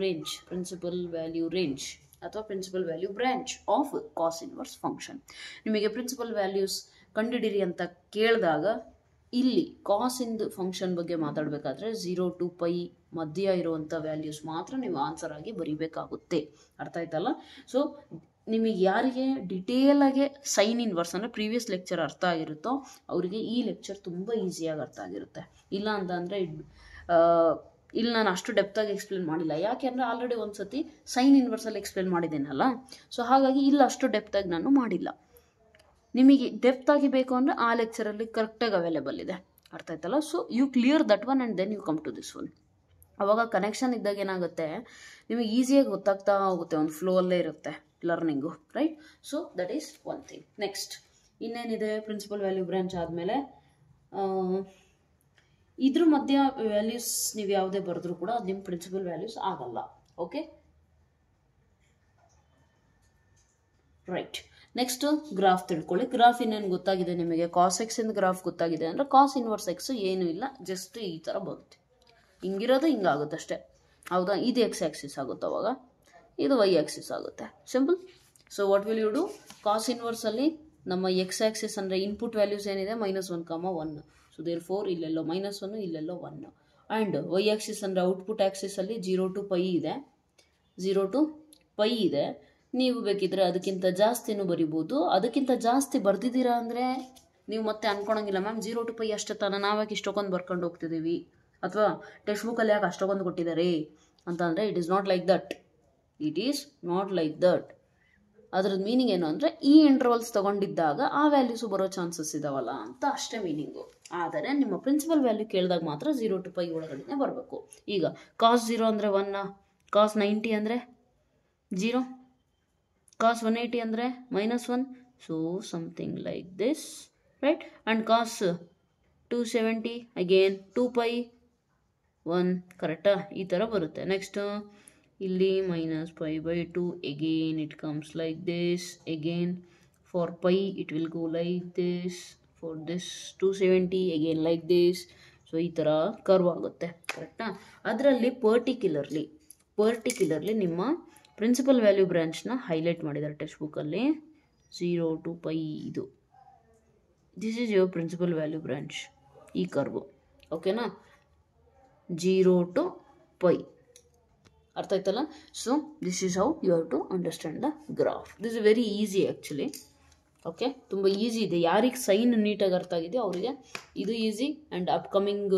range ಅಥವಾ principal value branch of cos inverse function. ನಿಮಗೆ principal values ಕಂಡುಹಿಡಿರಿ ಅಂತ ಕೇಳಿದಾಗ ಇಲ್ಲಿ ಕಾಸ್ ಇಂದು function ಬಗ್ಗೆ ಮಾತಾಡಬೇಕಾದ್ರೆ 0 to π ಮಧ್ಯ ಇರುವಂಥ ವ್ಯಾಲ್ಯೂಸ್ ಮಾತ್ರ ನೀವು ಆನ್ಸರ್ ಆಗಿ ಬರೀಬೇಕಾಗುತ್ತೆ. ಅರ್ಥ ಆಯ್ತಲ್ಲ? ಸೊ ನಿಮಗೆ ಯಾರಿಗೆ ಡಿಟೇಲಾಗಿ ಸೈನ್ ಇನ್ವರ್ಸ್ ಅಂದರೆ ಪ್ರೀವಿಯಸ್ ಲೆಕ್ಚರ್ ಅರ್ಥ ಆಗಿರುತ್ತೋ ಅವರಿಗೆ ಈ ಲೆಕ್ಚರ್ ತುಂಬ ಈಸಿಯಾಗಿ ಅರ್ಥ ಆಗಿರುತ್ತೆ. ಇಲ್ಲ ಅಂತ ಅಂದರೆ ಇಲ್ಲಿ ನಾನು ಅಷ್ಟು ಡೆಪ್ತಾಗಿ ಎಕ್ಸ್ಪ್ಲೇನ್ ಮಾಡಿಲ್ಲ, ಯಾಕೆ ಅಂದರೆ ಆಲ್ರೆಡಿ ಒಂದು ಸತಿ ಸೈನ್ ಇನ್ವರ್ಸಲ್ಲಿ ಎಕ್ಸ್ಪ್ಲೇನ್ ಮಾಡಿದ್ದೇನಲ್ಲ. ಸೊ ಹಾಗಾಗಿ ಇಲ್ಲಿ ಅಷ್ಟು ಡೆಪ್ತಾಗಿ ನಾನು ಮಾಡಿಲ್ಲ. ನಿಮಗೆ ಡೆಪ್ತಾಗಿ ಬೇಕು ಅಂದರೆ ಆ ಲೆಕ್ಚರಲ್ಲಿ ಕರೆಕ್ಟಾಗಿ ಅವೈಲೇಬಲ್ ಇದೆ. ಅರ್ಥ ಆಯ್ತಲ್ಲ? So you clear that one and then you come to this one. ಅವಾಗ ಕನೆಕ್ಷನ್ ಇದ್ದಾಗ ಏನಾಗುತ್ತೆ, ನಿಮಗೆ ಈಸಿಯಾಗಿ ಗೊತ್ತಾಗ್ತಾ ಹೋಗುತ್ತೆ, ಒಂದು ಫ್ಲೋ ಅಲ್ಲೇ ಇರುತ್ತೆ learning, right? So that is one thing. Next ಇನ್ನೇನಿದೆ? ಪ್ರಿನ್ಸಿಪಲ್ ವ್ಯಾಲ್ಯೂ ಬ್ರಾಂಚ್ ಆದಮೇಲೆ ಇದ್ರ ಮಧ್ಯ ವ್ಯಾಲ್ಯೂಸ್ ನೀವು ಯಾವುದೇ ಬರೆದ್ರೂ ಕೂಡ ಅದು ನಿಮ್ಮ ಪ್ರಿನ್ಸಿಪಲ್ ವ್ಯಾಲ್ಯೂಸ್ ಆಗಲ್ಲ. Okay, right. ನೆಕ್ಸ್ಟ್ ಗ್ರಾಫ್ ತಿಳ್ಕೊಳ್ಳಿ. ಗ್ರಾಫ್ ಇನ್ನೇನು ಗೊತ್ತಾಗಿದೆ ನಿಮಗೆ, ಕಾಸ್ ಎಕ್ಸ್ ಇಂದ ಗ್ರಾಫ್ ಗೊತ್ತಾಗಿದೆ ಅಂದರೆ ಕಾಸ್ ಇನ್ವರ್ಸ್ ಎಕ್ಸ್ ಏನೂ ಇಲ್ಲ, ಜಸ್ಟ್ ಈ ಥರ ಬರುತ್ತೆ. ಹಿಂಗಿರೋದು ಹಿಂಗಾಗುತ್ತೆ ಅಷ್ಟೇ, ಹೌದಾ. ಇದು ಎಕ್ಸ್ ಆಕ್ಸಿಸ್ ಆಗುತ್ತೆ, ಅವಾಗ ಇದು ವೈ ಆಕ್ಸಿಸ್ ಆಗುತ್ತೆ. Simple. So what will you do, cos ಇನ್ವರ್ಸಲ್ಲಿ ನಮ್ಮ ಎಕ್ಸ್ ಆಕ್ಸಿಸ್ ಅಂದರೆ ಇನ್ಪುಟ್ ವ್ಯಾಲ್ಯೂಸ್ ಏನಿದೆ -1, 1. ಸೊ ದೇರ್ ಫೋರ್ ಇಲ್ಲೆಲ್ಲೋ -1, ಇಲ್ಲೆಲ್ಲೋ 1. ಆ್ಯಂಡ್ ವೈ ಆಕ್ಸಿಸ್ ಅಂದರೆ ಔಟ್ಪುಟ್ ಆಕ್ಸಿಸಲ್ಲಿ 0 to π ಇದೆ, 0 to π ಇದೆ. ನೀವು ಬೇಕಿದ್ರೆ ಅದಕ್ಕಿಂತ ಜಾಸ್ತಿನೂ ಬರಿಬೋದು. ಅದಕ್ಕಿಂತ ಜಾಸ್ತಿ ಬರ್ದಿದ್ದೀರಾ ಅಂದರೆ ನೀವು ಮತ್ತೆ ಅನ್ಕೊಳಂಗಿಲ್ಲ ಮ್ಯಾಮ್ 0 to π ಅಷ್ಟೇ ತಾನ, ನಾವ್ಯಾಕೆ ಇಷ್ಟೊಂದು ಬರ್ಕೊಂಡು ಹೋಗ್ತಿದ್ದೀವಿ, ಅಥವಾ ಟೆಕ್ಸ್ಟ್ ಬುಕ್ಕಲ್ಲಿ ಯಾಕೆ ಅಷ್ಟೊಂದು ಕೊಟ್ಟಿದ್ದಾರೆ ಅಂತ ಅಂದರೆ it is not like that. It is not like that. ಅದ್ರದ್ದು ಮೀನಿಂಗ್ ಏನು ಅಂದರೆ ಈ ಇಂಟರ್ವಲ್ಸ್ ತೊಗೊಂಡಿದ್ದಾಗ ಆ ವ್ಯಾಲ್ಯೂಸು ಬರೋ ಚಾನ್ಸಸ್ ಇದಾವಲ್ಲ ಅಂತ ಅಷ್ಟೇ ಮೀನಿಂಗು. ಆದರೆ ನಿಮ್ಮ ಪ್ರಿನ್ಸಿಪಲ್ ವ್ಯಾಲ್ಯೂ ಕೇಳಿದಾಗ ಮಾತ್ರ 0 to π ಒಳಗಡೆ ಬರಬೇಕು. ಈಗ ಕಾಸ್ 0 ಅಂದರೆ 1, ಕಾಸ್ 90 ಅಂದರೆ 0, ಕಾಸ್ 180 ಅಂದರೆ -1. So something like this, right. And cos 270 again 2π 1, ಕರೆಕ್ಟಾ, ಈ ಥರ ಬರುತ್ತೆ. ನೆಕ್ಸ್ಟ್ ಇಲ್ಲಿ -π/2 again it comes like this. Again for π it will go like this, for this 270 again like this. So ಈ ಥರ ಕರ್ವ್ ಆಗುತ್ತೆ, ಕರೆಕ್ಟಾ. ಅದರಲ್ಲಿ ಪರ್ಟಿಕ್ಯುಲರ್ಲಿ ನಿಮ್ಮ ಪ್ರಿನ್ಸಿಪಲ್ ವ್ಯಾಲ್ಯೂ ಬ್ರಾಂಚ್ನ ಹೈಲೈಟ್ ಮಾಡಿದ್ದಾರೆ ಟೆಕ್ಸ್ಟ್ ಬುಕ್ಕಲ್ಲಿ. 0 to π ಇದು, this is your principal value branch, ಈ ಕರ್ವು, ಓಕೆನಾ. 0 to π ಅರ್ಥ ಆಯ್ತಲ್ಲ. So this is how you have to understand the graph. This is very easy actually, okay. ತುಂಬ ಈಸಿ ಇದೆ. ಯಾರಿಗೆ ಸೈನ್ ನೀಟಾಗಿ ಅರ್ಥ ಆಗಿದೆಯೋ ಅವರಿಗೆ ಇದು ಈಸಿ, ಆ್ಯಂಡ್ ಅಪ್ಕಮಿಂಗ್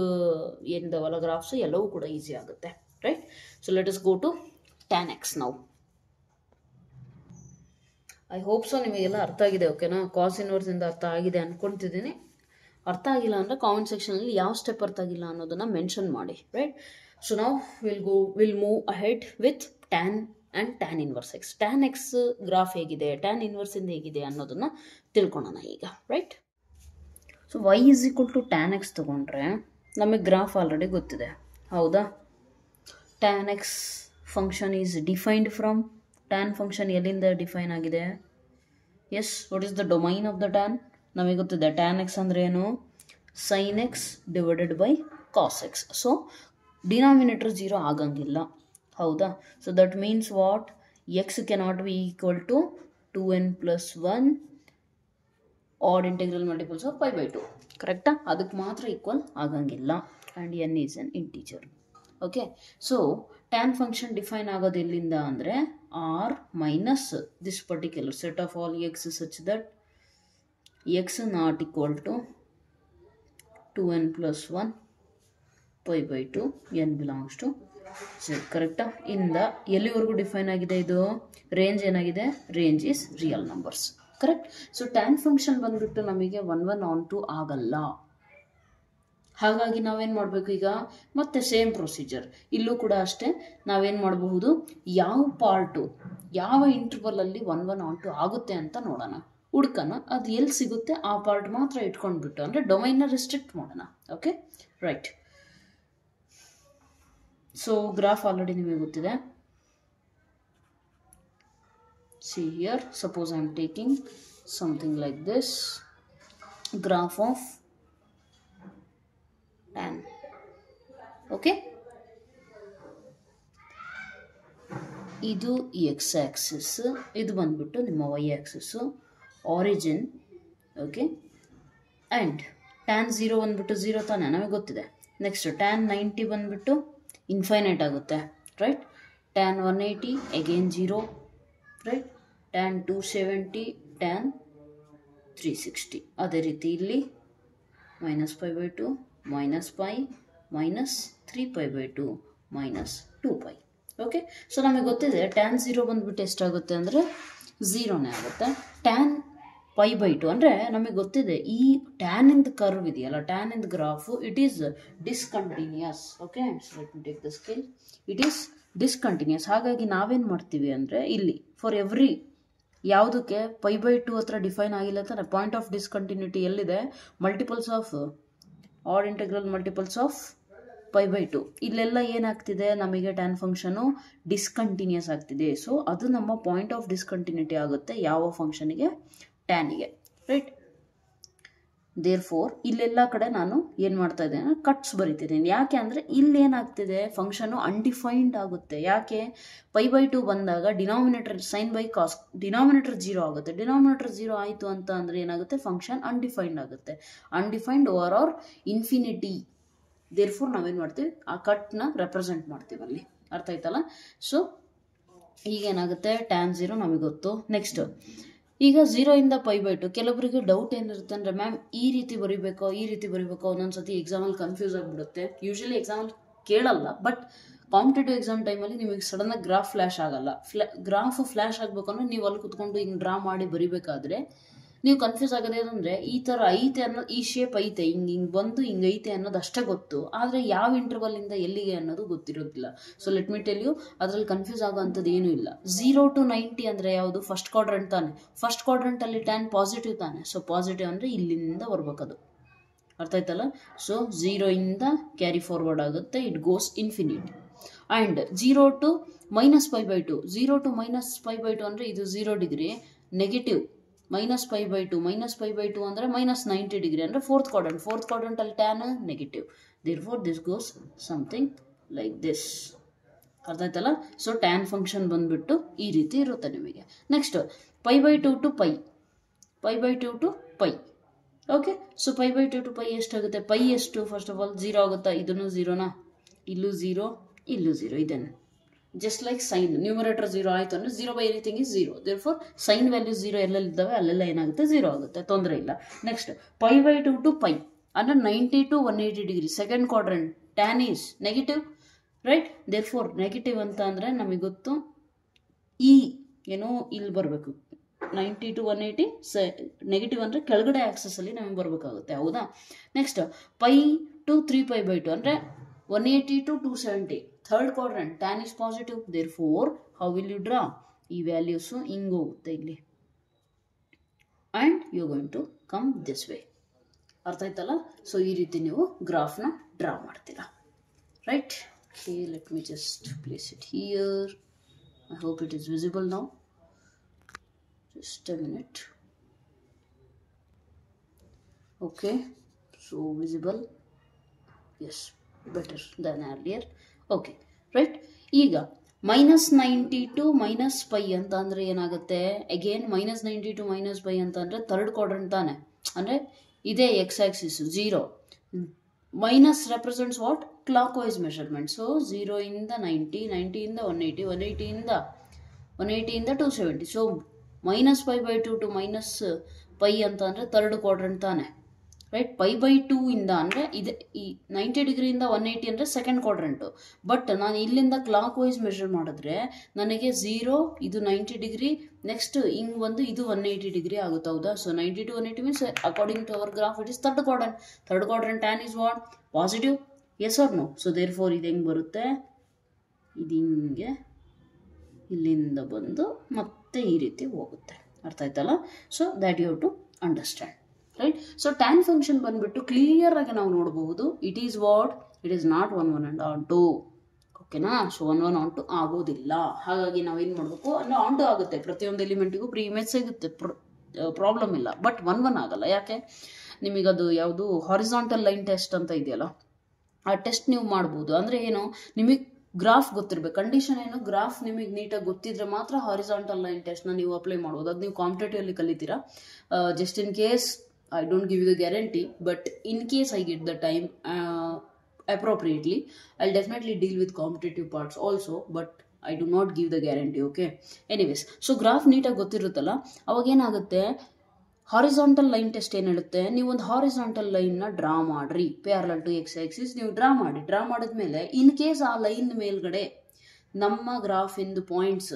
ಏನಿದಾವಲ್ಲ ಗ್ರಾಫ್ಸು ಎಲ್ಲವೂ ಕೂಡ ಈಸಿ ಆಗುತ್ತೆ, right. So let us go to tan x now. I hope so ನಿಮಗೆಲ್ಲ ಅರ್ಥ ಆಗಿದೆ, ಓಕೆನಾ. ಕಾಸ್ ಇನ್ವರ್ಸಿಂದ ಅರ್ಥ ಆಗಿದೆ ಅಂದ್ಕೊಳ್ತಿದ್ದೀನಿ. ಅರ್ಥ ಆಗಿಲ್ಲ ಅಂದರೆ ಕಾಮೆಂಟ್ ಸೆಕ್ಷನಲ್ಲಿ ಯಾವ ಸ್ಟೆಪ್ ಅರ್ಥ ಆಗಿಲ್ಲ ಅನ್ನೋದನ್ನು ಮೆನ್ಷನ್ ಮಾಡಿ, ರೈಟ್. ಸೊ ನಾವು will move ahead with tan and tan inverse X. Tan X graph ಹೇಗಿದೆ, ಟ್ಯಾನ್ ಇನ್ವರ್ಸಿಂದ ಹೇಗಿದೆ ಅನ್ನೋದನ್ನು ತಿಳ್ಕೊಳ್ಳೋಣ ಈಗ, right. So y = tan x ತೊಗೊಂಡ್ರೆ ನಮಗೆ ಗ್ರಾಫ್ ಆಲ್ರೆಡಿ ಗೊತ್ತಿದೆ, ಹೌದಾ. tan x function is defined from, tan function ಎಲ್ಲಿಂದ ಡಿಫೈನ್ ಆಗಿದೆ. Yes, what is the domain of the tan, ನಮಗೆ ಗೊತ್ತಿದೆ. ಟ್ಯಾನ್ ಎಕ್ಸ್ ಅಂದರೆ ಏನು, sin x / cos x. So denominator 0 ಆಗಂಗಿಲ್ಲ, ಹೌದಾ. So that means what, X cannot be equal to 2n + 1 odd integral multiples of π/2, ಕರೆಕ್ಟಾ. ಅದಕ್ಕೆ ಮಾತ್ರ ಈಕ್ವಲ್ ಆಗಂಗಿಲ್ಲ. And n is an integer, okay. So tan function define ಆಗೋದು ಎಲ್ಲಿಂದ ಅಂದರೆ R minus this particular set of all X such that X not equal to 2n + 1 π/2 n belongs to z, ಕರೆಕ್ಟಾ. ಇಂದ ಎಲ್ಲಿವರೆಗೂ ಡಿಫೈನ್ ಆಗಿದೆ ಇದು, range ಏನಾಗಿದೆ, range is real numbers, correct. So tan function ಬಂದ್ಬಿಟ್ಟು ನಮಗೆ 1, 1 on 2 ಆಗಲ್ಲ. ಹಾಗಾಗಿ ನಾವೇನು ಮಾಡಬೇಕು ಈಗ, ಮತ್ತೆ ಸೇಮ್ ಪ್ರೊಸೀಜರ್ ಇಲ್ಲೂ ಕೂಡ ಅಷ್ಟೇ. ನಾವೇನು ಮಾಡಬಹುದು, ಯಾವ ಪಾರ್ಟು ಯಾವ ಇಂಟರ್ವಲಲ್ಲಿ 1, 1 on 2 ಆಗುತ್ತೆ ಅಂತ ನೋಡೋಣ, ಹುಡ್ಕೋಣ. ಅದು ಎಲ್ಲಿ ಸಿಗುತ್ತೆ ಆ ಪಾರ್ಟ್ ಮಾತ್ರ ಇಟ್ಕೊಂಡ್ಬಿಟ್ಟು, ಅಂದರೆ ಡೊಮೈನ್ನ ರೆಸ್ಟ್ರಿಕ್ಟ್ ಮಾಡೋಣ, okay, right. So graph already ನಿಮಗೆ ಗೊತ್ತಿದೆ. See here, suppose I am taking something like this, graph of tan, okay. ಇದು x axis, ಇದು ಬಂದ್ಬಿಟ್ಟು ನಿಮ್ಮ y axis, origin, okay. and tan 0 ಬಂದ್ಬಿಟ್ಟು 0 ತಾನೇ ನಮಗೆ ಗೊತ್ತಿದೆ. ನೆಕ್ಸ್ಟ್ tan 90 ಬಂದ್ಬಿಟ್ಟು ಇನ್ಫೈನೈಟ್ ಆಗುತ್ತೆ, right. tan 180 again 0, right. tan 270, tan 360. ಅದೇ ರೀತಿ ಇಲ್ಲಿ -π/2 -π -3π/2 -2π, ಓಕೆ. ಸೊ ನಮಗೆ ಗೊತ್ತಿದೆ tan 0 ಬಂದ್ಬಿಟ್ಟು ಎಷ್ಟಾಗುತ್ತೆ ಅಂದರೆ 0ನೇ ಆಗುತ್ತೆ. tan π/2 ಅಂದರೆ ನಮಗೆ ಗೊತ್ತಿದೆ ಈ ಟ್ಯಾನ್ ಇಂದ ಕರ್ವ್ ಇದೆಯಲ್ಲ, ಟ್ಯಾನ್ ಇಂದ graph it is discontinuous, okay. So let me take the scale, it is discontinuous. ಹಾಗಾಗಿ ನಾವೇನು ಮಾಡ್ತೀವಿ ಅಂದರೆ ಇಲ್ಲಿ ಫಾರ್ ಎವ್ರಿ ಯಾವುದಕ್ಕೆ π/2 ಹತ್ರ ಡಿಫೈನ್ ಆಗಿಲ್ಲ ತಾನೆ, ಪಾಯಿಂಟ್ ಆಫ್ ಡಿಸ್ಕಂಟಿನ್ಯೂಟಿ ಎಲ್ಲಿದೆ, multiples of odd integral multiples of π/2 ಇಲ್ಲೆಲ್ಲ ಏನಾಗ್ತಿದೆ ನಮಗೆ ಟ್ಯಾನ್ ಫಂಕ್ಷನು ಡಿಸ್ಕಂಟಿನ್ಯೂಸ್ ಆಗ್ತಿದೆ. ಸೊ ಅದು ನಮ್ಮ ಪಾಯಿಂಟ್ ಆಫ್ ಡಿಸ್ಕಂಟಿನ್ಯೂಟಿ ಆಗುತ್ತೆ ಯಾವ ಫಂಕ್ಷನ್ಗೆ, ಟ್ಯಾನಿಗೆ, ರೈಟ್. ದೇರ್ಫೋರ್ ಇಲ್ಲೆಲ್ಲ ಕಡೆ ನಾನು ಏನು ಮಾಡ್ತಾ ಇದ್ದೇನೆ, ಕಟ್ಸ್ ಬರಿತಿದ್ದೀನಿ. ಯಾಕೆ ಅಂದರೆ ಇಲ್ಲಿ ಏನಾಗ್ತಿದೆ, ಫಂಕ್ಷನು ಅನ್ಡಿಫೈನ್ಡ್ ಆಗುತ್ತೆ. ಯಾಕೆ, π/2 ಬಂದಾಗ denominator sine by cos, denominator 0 ಆಗುತ್ತೆ. ಡಿನಾಮಿನೇಟರ್ 0 ಆಯಿತು ಅಂತ ಅಂದರೆ ಏನಾಗುತ್ತೆ, ಫಂಕ್ಷನ್ ಅನ್ಡಿಫೈನ್ಡ್ ಆಗುತ್ತೆ. Undefined over or infinity. Therefore ನಾವೇನು ಮಾಡ್ತೀವಿ, ಆ ಕಟ್ನ ರೆಪ್ರೆಸೆಂಟ್ ಮಾಡ್ತೀವಿ ಅಲ್ಲಿ. ಅರ್ಥ ಆಯ್ತಲ್ಲ. ಸೊ ಈಗೇನಾಗುತ್ತೆ, ಟ್ಯಾನ್ 0 ನಮಗೆ ಗೊತ್ತು. ನೆಕ್ಸ್ಟ್ ಈಗ 0 ಇಂದ π/2 ಕೆಲವರಿಗೆ ಡೌಟ್ ಏನಿರುತ್ತೆ ಅಂದರೆ, ಮ್ಯಾಮ್ ಈ ರೀತಿ ಬರೀಬೇಕೋ ಈ ರೀತಿ ಬರೀಬೇಕೋ, ಒಂದೊಂದ್ಸತಿ ಎಕ್ಸಾಮಲ್ಲಿ ಕನ್ಫ್ಯೂಸ್ ಆಗಿಬಿಡುತ್ತೆ. ಯೂಶಲಿ ಎಕ್ಸಾಮಲ್ಲಿ ಕೇಳಲ್ಲ, ಬಟ್ ಕಾಂಪಿಟೇಟಿವ್ ಎಕ್ಸಾಮ್ ಟೈಮಲ್ಲಿ ನಿಮಗೆ ಸಡನ್ನಾಗಿ ಗ್ರಾಫ್ ಫ್ಲ್ಯಾಶ್ ಆಗಲ್ಲ. ಗ್ರಾಫ್ ಫ್ಲ್ಯಾಶ್ ಆಗಬೇಕು ಅಂದರೆ ನೀವು ಅಲ್ಲಿ ಕುತ್ಕೊಂಡು ಹಿಂಗೆ ಡ್ರಾ ಮಾಡಿ ಬರೀಬೇಕಾದ್ರೆ ನೀವು ಕನ್ಫ್ಯೂಸ್ ಆಗೋದು ಏನಂದರೆ, ಈ ಥರ ಐತೆ ಅನ್ನೋದು, ಈ ಶೇಪ್ ಐತೆ, ಹಿಂಗೆ ಬಂದು ಹಿಂಗೆ ಐತೆ ಅನ್ನೋದು ಅಷ್ಟೇ ಗೊತ್ತು, ಆದರೆ ಯಾವ ಇಂಟರ್ವಲಿಂದ ಎಲ್ಲಿಗೆ ಅನ್ನೋದು ಗೊತ್ತಿರೋದಿಲ್ಲ. So let me tell you, ಅದರಲ್ಲಿ ಕನ್ಫ್ಯೂಸ್ ಆಗೋ ಅಂಥದ್ದು ಏನೂ ಇಲ್ಲ. 0 to 90 ಅಂದರೆ ಯಾವುದು, ಫಸ್ಟ್ ಕ್ವಾಡ್ರೆಂಟ್ ತಾನೆ. ಫಸ್ಟ್ ಕ್ವಾಡ್ರೆಂಟಲ್ಲಿ ಟ್ಯಾನ್ ಪಾಸಿಟಿವ್ ತಾನೆ. ಸೊ ಪಾಸಿಟಿವ್ ಅಂದರೆ ಇಲ್ಲಿಂದ ಬರ್ಬೇಕದು. ಅರ್ಥ ಆಯ್ತಲ್ಲ. ಸೊ 0 ಇಂದ ಕ್ಯಾರಿ ಫಾರ್ವರ್ಡ್ ಆಗುತ್ತೆ, it goes infinity. And 0 to -π/2, 0 to -π/2 ಅಂದರೆ ಇದು 0 ಡಿಗ್ರಿ, ನೆಗೆಟಿವ್. -π/2 ಅಂದರೆ -90 ಡಿಗ್ರಿ ಅಂದರೆ ಫೋರ್ತ್ ಕ್ವಾಡ್ರೆಂಟಲ್ಲಿ tan negative. Therefore this goes something like this. ಅರ್ಥ ಆಯ್ತಲ್ಲ. ಸೊ ಟ್ಯಾನ್ ಫಂಕ್ಷನ್ ಬಂದ್ಬಿಟ್ಟು ಈ ರೀತಿ ಇರುತ್ತೆ ನಿಮಗೆ. Next π/2 to π, π/2 to π. Okay. So π/2 to π ಎಷ್ಟಾಗುತ್ತೆ, π ಎಷ್ಟು, ಫಸ್ಟ್ ಆಫ್ ಆಲ್ 0 ಆಗುತ್ತಾ, ಇದನ್ನು 0ನಾ, ಇಲ್ಲೂ 0, ಇಲ್ಲೂ 0. ಇದನ್ನು ಜಸ್ಟ್ ಲೈಕ್ ಸೈನ್, ನ್ಯೂಮರೇಟರ್ 0 ಆಯಿತು ಅಂದರೆ 0 by anything is 0. Therefore sign value 0 ಎಲ್ಲೆಲ್ಲಿದ್ದಾವೆ ಅಲ್ಲೆಲ್ಲ ಏನಾಗುತ್ತೆ, 0 ಆಗುತ್ತೆ, ತೊಂದರೆ ಇಲ್ಲ. ನೆಕ್ಸ್ಟ್ π/2 to π ಅಂದರೆ 90 to 180 degree, second quadrant, tan is negative, right. Therefore negative ಅಂತ ಅಂದರೆ ನಮಗೆ ಗೊತ್ತು, ಈ ಏನೋ ಇಲ್ಲಿ ಬರಬೇಕು, 90 to 180 ನೆಗೆಟಿವ್ ಅಂದರೆ ಕೆಳಗಡೆ ಆಕ್ಸಸ್ಸಲ್ಲಿ ನಮಗೆ ಬರಬೇಕಾಗುತ್ತೆ, ಹೌದಾ. ನೆಕ್ಸ್ಟ್ π to 3π/2 ಅಂದರೆ 180 to 270, third quadrant, tan is positive. Therefore how will you draw, ಈ ವ್ಯಾಲ್ಯೂಸು ಹಿಂಗೆ ಹೋಗುತ್ತೆ ಇಲ್ಲಿ, and you going to come this way. ಅರ್ಥ ಆಯ್ತಲ್ಲ. ಸೊ ಈ ರೀತಿ ನೀವು ಗ್ರಾಫ್ನ ಡ್ರಾ ಮಾಡ್ತೀರಾ, right. Okay, let me just place it here. I hope it is visible now. Just a minute. Okay, so visible. Yes, better than earlier. Okay, right. ಈಗ -90 to -π ಅಂತ ಅಂದರೆ ಏನಾಗುತ್ತೆ, ಅಗೇನ್ -90 to -π ಅಂತ ಅಂದರೆ ಥರ್ಡ್ ಕ್ವಾಡ್ರೆಂಟ್ ತಾನೆ. ಅಂದರೆ ಇದೇ X axis 0, minus represents what, clockwise measurement. So 0 ಇಂದ 90, 90 ಇಂದ 180, 180 ಇಂದ 270. ಸೊ -π/2 to -π ಅಂತ ಅಂದರೆ ಥರ್ಡ್ ಕ್ವಾಡ್ರೆಂಟ್ ತಾನೆ, ರೈಟ್. π/2 ಇಂದ ಅಂದರೆ ಇದೆ ಈ 90 ಡಿಗ್ರಿಯಿಂದ 180 ಅಂದರೆ ಸೆಕೆಂಡ್ ಕ್ವಾಡ್ರೆಂಟು. ಬಟ್ ನಾನು ಇಲ್ಲಿಂದ ಕ್ಲಾಕ್ ವೈಸ್ ಮೆಷರ್ ಮಾಡಿದ್ರೆ ನನಗೆ 0, ಇದು 90 ಡಿಗ್ರಿ, ನೆಕ್ಸ್ಟ್ ಹಿಂಗೆ ಬಂದು ಇದು 180 ಡಿಗ್ರಿ ಆಗುತ್ತೆ, ಹೌದಾ. So 90 to 180 means according to our graph it is third quadrant. Third quadrant tan is what, positive, yes or no. So therefore ಇದು ಹೆಂಗೆ ಬರುತ್ತೆ, ಇದು ಹಿಂಗೆ ಇಲ್ಲಿಂದ ಬಂದು ಮತ್ತೆ ಈ ರೀತಿ ಹೋಗುತ್ತೆ. ಅರ್ಥ ಆಯ್ತಲ್ಲ. So that you have to understand, right. So tan function ಬಂದ್ಬಿಟ್ಟು ಕ್ಲಿಯರ್ ಆಗಿ ನಾವು ನೋಡಬಹುದು, it is what, it is not 1 1 and on 2. ಓಕೆನಾ. ಸೊ 1 1 on 2 ಆಗೋದಿಲ್ಲ. ಹಾಗಾಗಿ ನಾವೇನು ಮಾಡಬೇಕು ಅಂದರೆ on 2 ಆಗುತ್ತೆ, ಪ್ರತಿಯೊಂದು ಎಲಿಮೆಂಟಿಗೂ ಪ್ರೀ ಇಮೇಜ್ ಸಿಗುತ್ತೆ, ಪ್ರಾಬ್ಲಮ್ ಇಲ್ಲ. ಬಟ್ 1 1 ಆಗಲ್ಲ. ಯಾಕೆ, ನಿಮಗದು ಯಾವುದು ಹಾರಿಸಾಂಟಲ್ ಲೈನ್ ಟೆಸ್ಟ್ ಅಂತ ಇದೆಯಲ್ಲ, ಆ ಟೆಸ್ಟ್ ನೀವು ಮಾಡ್ಬೋದು. ಅಂದರೆ ಏನು, ನಿಮಗೆ ಗ್ರಾಫ್ ಗೊತ್ತಿರಬೇಕು. ಕಂಡೀಷನ್ ಏನು, ಗ್ರಾಫ್ ನಿಮಗೆ ನೀಟಾಗಿ ಗೊತ್ತಿದ್ರೆ ಮಾತ್ರ ಹಾರಿಸಾಂಟಲ್ ಲೈನ್ ಟೆಸ್ಟ್ನ ನೀವು ಅಪ್ಲೈ ಮಾಡ್ಬೋದು. ಅದು ನೀವು ಕಾಂಪಿಟೇಟಿವಲ್ಲಿ ಕಲಿತೀರಾ. Just in case I don't give you the guarantee, but in case I get the time appropriately, I'll definitely deal with competitive parts also, but I do not give the guarantee, okay. Anyways, so graph ನೀಟಾಗಿ ಗೊತ್ತಿರುತ್ತಲ್ಲ, ಅವಾಗ ಏನಾಗುತ್ತೆ, horizontal line test ಏನು ಹೇಳುತ್ತೆ, ನೀವು ಒಂದು horizontal ಲೈನ್ನ draw ಮಾಡ್ರಿ, parallel to X axis ನೀವು ಡ್ರಾ ಮಾಡಿದ್ಮೇಲೆ ಇನ್ ಕೇಸ್ ಆ ಲೈನ್ ಮೇಲ್ಗಡೆ ನಮ್ಮ ಗ್ರಾಫಿಂದು ಪಾಯಿಂಟ್ಸ್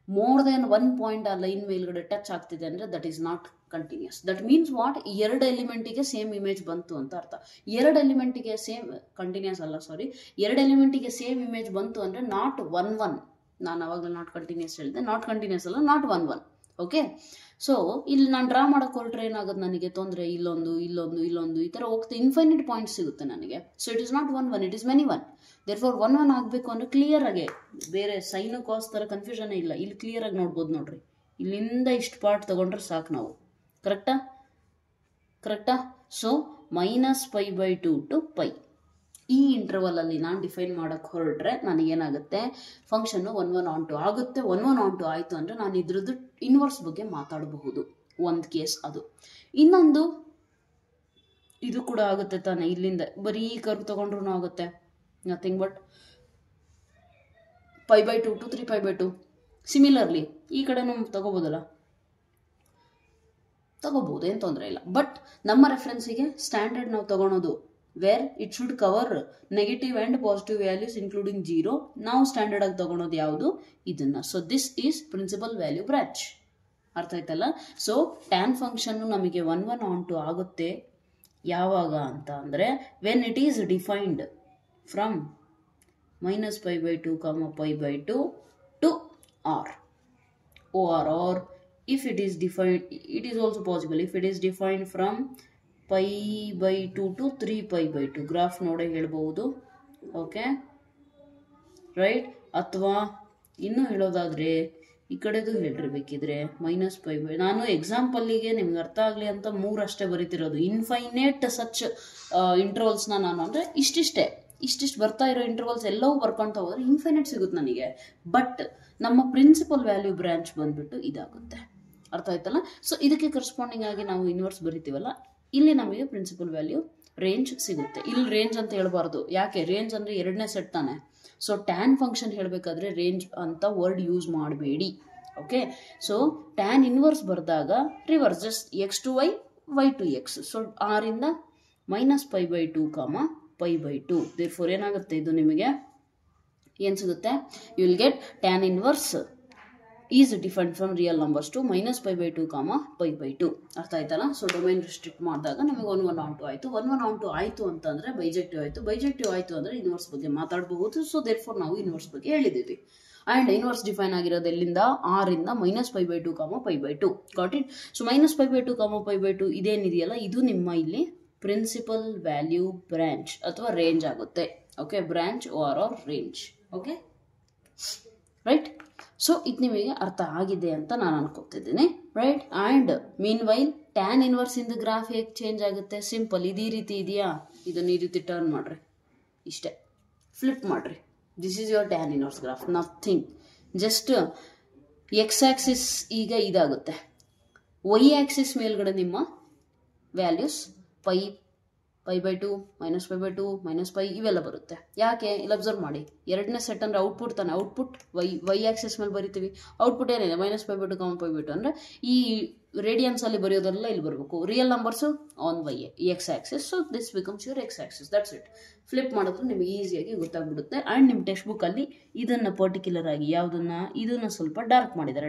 ಮೋರ್ ದೆನ್ 1 ಪಾಯಿಂಟ್ ಆ ಲೈನ್ ಮೇಲ್ಗಡೆ ಟಚ್ ಆಗ್ತಿದೆ ಅಂದರೆ that is not continuous. That means what, 2 ಎಲಿಮೆಂಟಿಗೆ ಸೇಮ್ ಇಮೇಜ್ ಬಂತು ಅಂತ ಅರ್ಥ. 2 ಎಲಿಮೆಂಟಿಗೆ ಸೇಮ್, ಕಂಟಿನ್ಯೂಸ್ ಅಲ್ಲ ಸಾರಿ, 2 ಎಲಿಮೆಂಟಿಗೆ ಸೇಮ್ ಇಮೇಜ್ ಬಂತು ಅಂದರೆ ನಾಟ್ 1 1. ನಾನು ಅವಾಗಲೇ ನಾಟ್ ಕಂಟಿನ್ಯೂಸ್ ಹೇಳಿದೆ, ನಾಟ್ ಕಂಟಿನ್ಯೂಸ್ ಅಲ್ಲ, ನಾಟ್ 1 1. ಓಕೆ. ಸೊ ಇಲ್ಲಿ ನಾನು ಡ್ರಾ ಮಾಡಕ್ಕೆ ಹೊರಟ್ರೆ ಏನಾಗುತ್ತೆ, ನನಗೆ ತೊಂದರೆ ಇಲ್ಲೊಂದು ಇಲ್ಲೊಂದು ಇಲ್ಲೊಂದು ಈ ಥರ ಹೋಗ್ತಾ ಇನ್ಫೈನೈಟ್ ಪಾಯಿಂಟ್ ಸಿಗುತ್ತೆ ನನಗೆ. So it is not one, it is many one. Therefore one ಆಗಬೇಕು ಅಂದರೆ ಕ್ಲಿಯರ್ ಆಗಿ, ಬೇರೆ ಸೈನು ಕಾಸ್ ಥರ ಕನ್ಫ್ಯೂಷನ್ ಇಲ್ಲ, ಇಲ್ಲಿ ಕ್ಲಿಯರ್ ಆಗಿ ನೋಡ್ಬೋದು ನೋಡ್ರಿ. ಇಲ್ಲಿಂದ ಇಷ್ಟು ಪಾರ್ಟ್ ತಗೊಂಡ್ರೆ ಸಾಕು ನಾವು. ಕರೆಕ್ಟಾ? ಸೊ -π/2 ಟು π ಈ ಇಂಟರ್ವಲ್ ಅಲ್ಲಿ ನಾನು ಡಿಫೈನ್ ಮಾಡಕ್ಕೆ ಹೊರಟ್ರೆ ನನಗೇನಾಗುತ್ತೆ, ಫಂಕ್ಷನ್ನು 1/1 ಆಗುತ್ತೆ. 1/1 ಆಯಿತು ಅಂದರೆ ನಾನು ಇದ್ರದ್ದು ಇನ್ವರ್ಸ್ ಬಗ್ಗೆ ಮಾತಾಡಬಹುದು, ಒಂದು ಕೇಸ್ ಅದು. ಇನ್ನೊಂದು ಇದು ಕೂಡ ಆಗುತ್ತೆ ತಾನೆ, ಇಲ್ಲಿಂದ ಬರೀ ಕರ್ವ್ ತಗೊಂಡ್ರೂ ಆಗುತ್ತೆ, ನಥಿಂಗ್ ಬಟ್ π/2 ಟು 3π/2. ಸಿಮಿಲರ್ಲಿ ಈ ಕಡೆನೂ ತಗೋಬೋದಲ್ಲ, ತಗೋಬಹುದು, ಏನು ತೊಂದರೆ ಇಲ್ಲ. ಬಟ್ ನಮ್ಮ ರೆಫರೆನ್ಸಿಗೆ ಸ್ಟ್ಯಾಂಡರ್ಡ್ ನಾವು ತಗೊಳೋದು where it should cover negative and positive values including 0. ನಾವು ಸ್ಟ್ಯಾಂಡರ್ಡ್ ಆಗಿ ತಗೊಳೋದು ಯಾವುದು, ಇದನ್ನ. So this is principal value branch. ಅರ್ಥ ಆಯ್ತಲ್ಲ? ಸೊ ಟ್ಯಾನ್ ಫಂಕ್ಷನ್ ನಮಗೆ 1/1 ಆಗುತ್ತೆ ಯಾವಾಗ ಅಂತ ಅಂದರೆ when it is defined from -π/2, π/2 to r, or if it is defined, it is also possible if it is defined from π/2 to 3π/2. Graph ನೋಡೇ ಹೇಳ್ಬಹುದು. Okay right. ಅಥವಾ ಇನ್ನೂ ಹೇಳೋದಾದ್ರೆ ಈ ಕಡೆದು ಹೇಳ್ರಿ ಬೇಕಿದ್ರೆ -π/, ನಾನು ಎಕ್ಸಾಂಪಲ್ಲಿಗೆ ನಿಮ್ಗೆ ಅರ್ಥ ಆಗಲಿ ಅಂತ 3 ಅಷ್ಟೇ ಬರೀತಿರೋದು. ಇನ್ಫೈನೇಟ್ ಸಚ್ ಇಂಟರ್ವಲ್ಸ್ನ ನಾನು ಅಂದರೆ ಇಷ್ಟಿಷ್ಟು ಬರ್ತಾ ಇರೋ ಇಂಟರ್ವಲ್ಸ್ ಎಲ್ಲವೂ ಬರ್ಕೊಳ್ತಾ ಹೋದ್ರೆ ಇನ್ಫೈನೈಟ್ ಸಿಗುತ್ತೆ ನನಗೆ. ಬಟ್ ನಮ್ಮ ಪ್ರಿನ್ಸಿಪಲ್ ವ್ಯಾಲ್ಯೂ ಬ್ರಾಂಚ್ ಬಂದ್ಬಿಟ್ಟು ಇದಾಗುತ್ತೆ. ಅರ್ಥ ಆಯ್ತಲ್ಲ? ಸೊ ಇದಕ್ಕೆ ಕರೆಸ್ಪಾಂಡಿಂಗ್ ಆಗಿ ನಾವು ಇನ್ವರ್ಸ್ ಬರಿತೀವಲ್ಲ, ಇಲ್ಲಿ ನಮಗೆ ಪ್ರಿನ್ಸಿಪಲ್ ವ್ಯಾಲ್ಯೂ ರೇಂಜ್ ಸಿಗುತ್ತೆ. ಇಲ್ಲಿ ರೇಂಜ್ ಅಂತ ಹೇಳ್ಬಾರ್ದು, ಯಾಕೆ? ರೇಂಜ್ ಅಂದರೆ 2ನೇ ಸೆಟ್ ತಾನೆ. ಸೊ ಟ್ಯಾನ್ ಫಂಕ್ಷನ್ ಹೇಳಬೇಕಾದ್ರೆ ರೇಂಜ್ ಅಂತ ವರ್ಡ್ ಯೂಸ್ ಮಾಡಬೇಡಿ. ಓಕೆ. ಸೊ ಟ್ಯಾನ್ ಇನ್ವರ್ಸ್ ಬರೆದಾಗ reverse, just x to y, y to x. So r ಇಂದ -π/2, π/2. ದೇರ್ಫೋರ್ ಏನಾಗುತ್ತೆ, ಇದು ನಿಮಗೆ ಏನು ಸಿಗುತ್ತೆ, you will get tan inverse is defined from real numbers to -π/2, π/2. ಅರ್ಥ ಆಯ್ತಲ್ಲ? ಸೊ ಡೊಮೈನ್ ರಿಸ್ಟ್ರಿಕ್ಟ್ ಮಾಡಿದಾಗ ನಮಗೆ 1/1 ಆಯಿತು. 1/1 ಆಯಿತು ಅಂತಂದರೆ ಬೈಜೆಕ್ಟಿವ್ ಆಯಿತು. ಬೈಜೆಕ್ಟಿವ್ ಆಯಿತು ಅಂದರೆ ಇನ್ವರ್ಸ್ ಬಗ್ಗೆ ಮಾತಾಡಬಹುದು. ಸೊ ದೇರ್ಫೋರ್ ನಾವು ಇನ್ವರ್ಸ್ ಬಗ್ಗೆ ಹೇಳಿದ್ದೀವಿ. ಆ್ಯಂಡ್ ಇನ್ವರ್ಸ್ ಡಿಫೈನ್ ಆಗಿರೋದು ಎಲ್ಲಿಂದ, r ಇಂದ -π/2, π/2. Got it? ಸೊ -π/2, π/2 ಇದೇನಿದೆಯಲ್ಲ, ಇದು ನಿಮ್ಮ ಇಲ್ಲಿ ಪ್ರಿನ್ಸಿಪಲ್ ವ್ಯಾಲ್ಯೂ ಬ್ರಾಂಚ್ ಅಥವಾ ರೇಂಜ್ ಆಗುತ್ತೆ. Okay, branch or range. Okay right. So ಇದು ನಿಮಗೆ ಅರ್ಥ ಆಗಿದೆ ಅಂತ ನಾನು ಅನ್ಕೋತಿದ್ದೀನಿ, right. And meanwhile tan inverse ಇಂದ ಗ್ರಾಫ್ ಹೇಗೆ ಚೇಂಜ್ ಆಗುತ್ತೆ, ಸಿಂಪಲ್. ಇದು ಈ ರೀತಿ ಇದೆಯಾ, ಇದನ್ನು ಈ ರೀತಿ ಟರ್ನ್ ಮಾಡ್ರಿ, ಇಷ್ಟೇ, ಫ್ಲಿಪ್ ಮಾಡ್ರಿ. This is your tan inverse graph, nothing. Just X Axis ಈಗ ಇದಾಗುತ್ತೆ, ವೈ ಆಕ್ಸಿಸ್ ಮೇಲ್ಗಡೆ ನಿಮ್ಮ ವ್ಯಾಲ್ಯೂಸ್ π/2, -π/2, -π ಇವೆಲ್ಲ ಬರುತ್ತೆ. ಯಾಕೆ? ಇಲ್ಲಿ ಅಬ್ಸರ್ವ್ ಮಾಡಿ, 2ನೇ ಸೆಟ್ ಅಂದರೆ ಔಟ್ಪುಟ್ ತಾನೆ. ಔಟ್ಪುಟ್ ವೈ ಆಕ್ಸಿಸ್ ಮೇಲೆ ಬರಿತೀವಿ. ಔಟ್ಪುಟ್ ಏನಿದೆ, -π/2, π/2 ಅಂದರೆ ಈ ರೇಡಿಯನ್ಸ್ ಅಲ್ಲಿ ಬರೆಯೋದೆಲ್ಲ ಇಲ್ಲಿ ಬರಬೇಕು. Real numbers on Y X axis. So this becomes your X axis. That's it. Flip ಮಾಡಿದ್ರೆ ನಿಮಗೆ ಈಸಿಯಾಗಿ ಗೊತ್ತಾಗ್ಬಿಡುತ್ತೆ. ಆ್ಯಂಡ್ ನಿಮ್ಮ ಟೆಕ್ಸ್ಟ್ ಬುಕ್ಕಲ್ಲಿ ಇದನ್ನು ಪರ್ಟಿಕ್ಯುಲರ್ ಆಗಿ ಇದನ್ನು ಸ್ವಲ್ಪ ಡಾರ್ಕ್ ಮಾಡಿದ್ದಾರೆ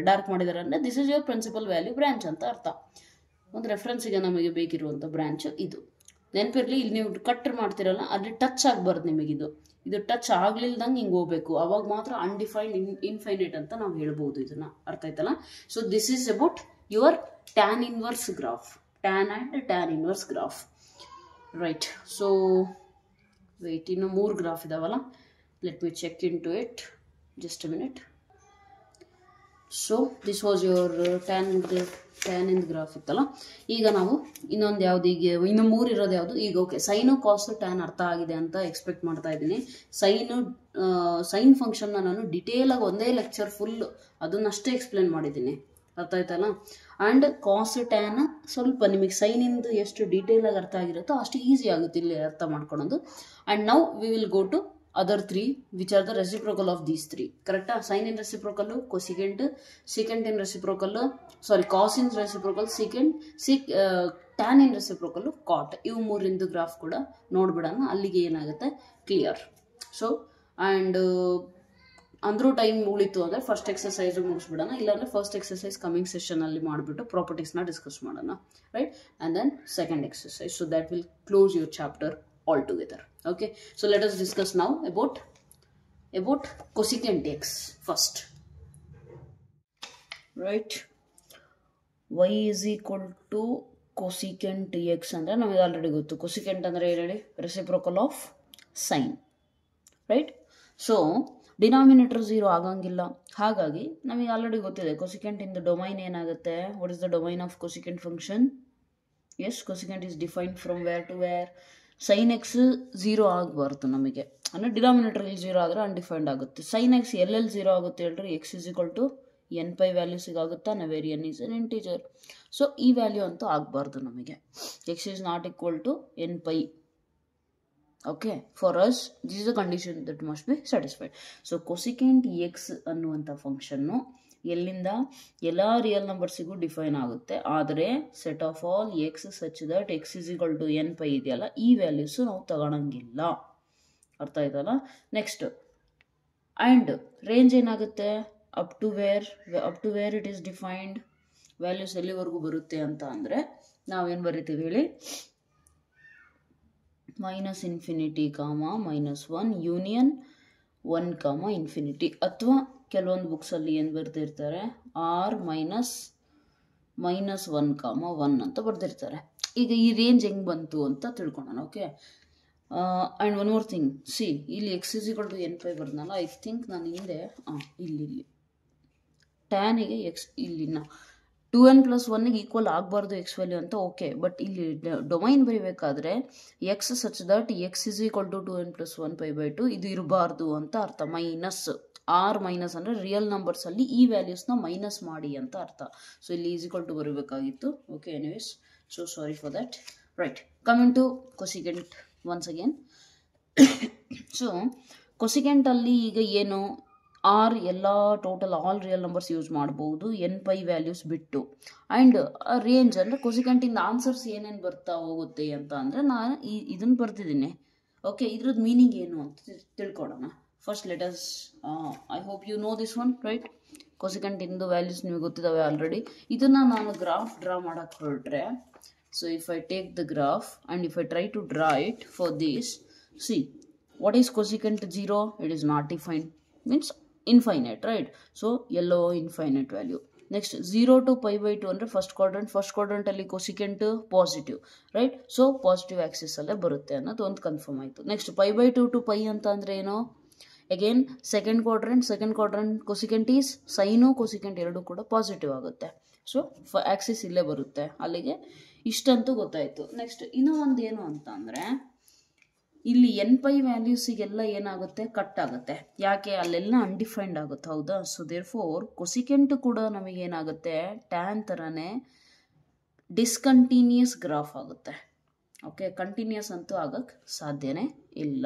ಅಂದರೆ this is your principal value branch ಅಂತ ಅರ್ಥ. ಒಂದು ರೆಫರೆನ್ಸಿಗೆ ನಮಗೆ ಬೇಕಿರುವಂಥ ಬ್ರಾಂಚ್ ಇದು. ನೆನಪಿರಲಿ, ಇಲ್ಲಿ ನೀವು ಕಟ್ ಮಾಡ್ತಿರಲ್ಲ, ಅಲ್ಲಿ ಟಚ್ ಆಗಬಾರ್ದು ನಿಮಗಿದು. ಇದು ಟಚ್ ಆಗ್ಲಿಲ್ದಂಗೆ ಹಿಂಗೆ ಹೋಗ್ಬೇಕು, ಅವಾಗ ಮಾತ್ರ ಅನ್ಡಿಫೈನ್ಡ್ ಇನ್ಫೈನೈಟ್ ಅಂತ ನಾವು ಹೇಳ್ಬೋದು ಇದನ್ನ. ಅರ್ಥ ಆಯ್ತಲ್ಲ? So this is about your tan inverse graph, tan and tan inverse graph, right. So wait, ಇನ್ನು 3 ಗ್ರಾಫ್ ಇದಾವಲ್ಲ, let me check into it, just a minute. So this was your tan in graph ಇತ್ತಲ್ಲ. ಈಗ ನಾವು ಇನ್ನೊಂದು ಯಾವುದು, ಈಗ ಇನ್ನು 3 ಇರೋದು ಯಾವುದು ಈಗ? ಓಕೆ, ಸೈನು ಕಾಸು ಟ್ಯಾನ್ ಅರ್ಥ ಆಗಿದೆ ಅಂತ ಎಕ್ಸ್ಪೆಕ್ಟ್ ಮಾಡ್ತಾ ಇದ್ದೀನಿ. ಸೈನ್ ಫಂಕ್ಷನ್ನ ನಾನು ಡಿಟೇಲಾಗಿ ಒಂದೇ ಲೆಕ್ಚರ್ ಫುಲ್ ಅದನ್ನಷ್ಟೇ ಎಕ್ಸ್ಪ್ಲೇನ್ ಮಾಡಿದ್ದೀನಿ. ಅರ್ಥ ಆಯ್ತಲ್ಲ? ಆ್ಯಂಡ್ ಕಾಸ್ ಟ್ಯಾನ್ ಸ್ವಲ್ಪ ನಿಮಗೆ ಸೈನಿಂದು ಎಷ್ಟು ಡೀಟೇಲಾಗಿ ಅರ್ಥ ಆಗಿರುತ್ತೋ ಅಷ್ಟು ಈಸಿ ಆಗುತ್ತೆ ಇಲ್ಲಿ ಅರ್ಥ ಮಾಡ್ಕೊಳೋದು. And now we will go to other 3 which are the reciprocal of these 3. correct? Sin in reciprocal, cosecant, secant in reciprocal, sorry, cos in reciprocal, tan in reciprocal, cot. ಇವು 3 ಗ್ರಾಫ್ ಕೂಡ ನೋಡ್ಬಿಡೋಣ, ಅಲ್ಲಿಗೆ ಏನಾಗುತ್ತೆ clear. So and ಅಂದ್ರೂ time ಉಳಿತು ಅಂದರೆ first exercise ಮುಗಿಸ್ಬಿಡೋಣ, ಇಲ್ಲಾಂದರೆ first exercise coming ಸೆಷನಲ್ಲಿ ಮಾಡಿಬಿಟ್ಟು ಪ್ರಾಪರ್ಟೀಸ್ನ ಡಿಸ್ಕಸ್ ಮಾಡೋಣ, right. And then second exercise. So that will close your chapter all together. Okay, so let us discuss now about cosecant x first, right? y is equal to cosecant x ಅಂದರೆ ನಮಗೆ already ಗೊತ್ತು. Cosecant ಅಂದರೆ ಏನು ಹೇಳಿ? Reciprocal of sine, right? So denominator 0 ಆಗಂಗಿಲ್ಲ. ಹಾಗಾಗಿ ನಮಗೆ already ಗೊತ್ತಿದೆ ಕೊಸಿಕೆಂಟ್ ಇನ್ ದ ಡೊಮೈನ್ ಏನಾಗುತ್ತೆ. What is the domain of cosecant function? Yes, cosecant is defined from where to where. Sine X 0 ಆಗಬಾರ್ದು ನಮಗೆ, ಅಂದರೆ ಡಿನಾಮಿನೇಟರ್ಗೆ 0 ಆದರೆ ಅನ್ಡಿಫೈನ್ಡ್ ಆಗುತ್ತೆ. ಸೈನ್ ಎಕ್ಸ್ ಎಲ್ಲೆಲ್ಲಿ 0 ಆಗುತ್ತೆ ಹೇಳ್ರಿ? X is equal to N pi ವ್ಯಾಲ್ಯೂಸಿಗೆ ಆಗುತ್ತಾ? Where N is an integer. So ಈ ವ್ಯಾಲ್ಯೂ ಅಂತೂ ಆಗಬಾರ್ದು ನಮಗೆ. X is not equal to N pi. Okay, for us this is a condition that must be satisfied. So cosecant X ಅನ್ನುವಂಥ ಫಂಕ್ಷನ್ನು ಎಲ್ಲಿಂದ ಎಲ್ಲ ರಿಯಲ್ ನಂಬರ್ಸಿಗೂ ಡಿಫೈನ್ ಆಗುತ್ತೆ. ಆದರೆ set of all X such that X is equal to N pi ಇದೆಯಲ್ಲ, ಈ values ನಾವು ತಗೊಳಂಗಿಲ್ಲ. ಅರ್ಥ ಆಯ್ತಲ್ಲ? ನೆಕ್ಸ್ಟ್, ಆ್ಯಂಡ್ ರೇಂಜ್ ಏನಾಗುತ್ತೆ? Up to where it is defined. Values ಎಲ್ಲಿವರೆಗೂ ಬರುತ್ತೆ ಅಂತ ಅಂದರೆ ನಾವೇನು ಬರಿತೀವಿ ಹೇಳಿ? -∞, -1 ಯೂನಿಯನ್ 1, ಇನ್ಫಿನಿಟಿ. ಅಥವಾ ಕೆಲವೊಂದು ಬುಕ್ಸಲ್ಲಿ ಏನು ಬರ್ದಿರ್ತಾರೆ? R -1, ಅಂತ ಬರ್ದಿರ್ತಾರೆ. ಈಗ ಈ ರೇಂಜ್ ಹೆಂಗೆ ಬಂತು ಅಂತ ತಿಳ್ಕೊಳ್ಳೋಣ. Okay, and one more thing, see ಇಲ್ಲಿ X is equal to N pi ಬರ್ದನಲ್ಲ, ಐ ಥಿಂಕ್ ನಾನು ಹಿಂದೆ ಇಲ್ಲಿ ಟ್ಯಾನಿಗೆ ಎಕ್ಸ್ ಇಲ್ಲಿನ 2n+1 ಈಕ್ವಲ್ ಆಗಬಾರ್ದು ಎಕ್ಸ್ ವ್ಯಾಲ್ಯೂ ಅಂತ. ಓಕೆ, ಬಟ್ ಇಲ್ಲಿ ಡೊಮೈನ್ ಬರೀಬೇಕಾದ್ರೆ X such that X is equal to 2n+1 π/2 ಇದು ಇರಬಾರ್ದು ಅಂತ ಅರ್ಥ. ಮೈನಸ್ ಆರ್ ಮೈನಸ್ ಅಂದರೆ ರಿಯಲ್ ನಂಬರ್ಸಲ್ಲಿ ಈ ವ್ಯಾಲ್ಯೂಸ್ನ ಮೈನಸ್ ಮಾಡಿ ಅಂತ ಅರ್ಥ. ಸೊ ಇಲ್ಲಿ ಈಸ್ ಈಕ್ವಲ್ ಟು ಬರಬೇಕಾಗಿತ್ತು. Okay, anyways, so sorry for that. Right, coming to cosecant once again. So ಕೊಸಿಕೆಂಟಲ್ಲಿ ಈಗ ಏನು? ಆರ್ ಎಲ್ಲ total all real numbers use ಮಾಡ್ಬೋದು, ಎನ್ ಪೈ ವ್ಯಾಲ್ಯೂಸ್ ಬಿಟ್ಟು. ಆ್ಯಂಡ್ ರೇಂಜ್ ಅಂದರೆ ಕೊಸಿಕೆಂಟಿಂದ ಆನ್ಸರ್ಸ್ ಏನೇನು ಬರ್ತಾ ಹೋಗುತ್ತೆ ಅಂತ ಅಂದರೆ ನಾನು ಇದನ್ನು ಬರ್ತಿದ್ದೀನಿ. ಓಕೆ, ಇದ್ರದ್ದು ಮೀನಿಂಗ್ ಏನು ಅಂತ ತಿಳ್ಕೊಳ್ಳೋಣ. First let us, I hope you know this one, right? ಕೊಸಿಕೆಂಟಿಂದು ವ್ಯಾಲ್ಯೂಸ್ ನಿಮಗೆ ಗೊತ್ತಿದ್ದಾವೆ ಆಲ್ರೆಡಿ. ಇದನ್ನು ನಾನು ಗ್ರಾಫ್ ಡ್ರಾ ಮಾಡೋಕ್ಕೆ ಹೊರಟ್ರೆ, so if I take the graph and if I try to draw it for this, see what is cosecant 0? It is not defined, means infinite, right? So yellow infinite value. Next 0 to π/2 ಅಂದ್ರೆ first quadrant ಅಲ್ಲಿ cosecant positive, right? So positive Axis ಅಲ್ಲೇ ಬರುತ್ತೆ ಅನ್ನೋದು ಒಂದು confirm ಆಯಿತು. Next π/2 to π ಅಂತ ಅಂದರೆ ಏನು? Again second quadrant cosecant is sine cosecant ಎರಡೂ ಕೂಡ ಪಾಸಿಟಿವ್ ಆಗುತ್ತೆ. ಸೊ ಆಕ್ಸಿಸ್ ಇಲ್ಲೇ ಬರುತ್ತೆ. ಅಲ್ಲಿಗೆ ಇಷ್ಟಂತೂ ಗೊತ್ತಾಯಿತು. ನೆಕ್ಸ್ಟ್ ಇನ್ನೂ ಒಂದು ಏನು ಅಂತ ಅಂದರೆ, ಇಲ್ಲಿ ಎನ್ ಪೈ ವ್ಯಾಲ್ಯೂಸಿಗೆಲ್ಲ ಏನಾಗುತ್ತೆ? ಕಟ್ ಆಗುತ್ತೆ. ಯಾಕೆ? ಅಲ್ಲೆಲ್ಲ ಅನ್ಡಿಫೈನ್ಡ್ ಆಗುತ್ತೆ, ಹೌದಾ? ಸೊ ದೇರ್ ಫೋರ್ ಕೊಸಿಕೆಂಟ್ ಕೂಡ ನಮಗೇನಾಗುತ್ತೆ? ಟ್ಯಾನ್ ಥರನೇ ಡಿಸ್ಕಂಟಿನ್ಯೂಸ್ ಗ್ರಾಫ್ ಆಗುತ್ತೆ. ಓಕೆ, ಕಂಟಿನ್ಯೂಸ್ ಅಂತೂ ಆಗಕ್ಕೆ ಸಾಧ್ಯನೇ ಇಲ್ಲ.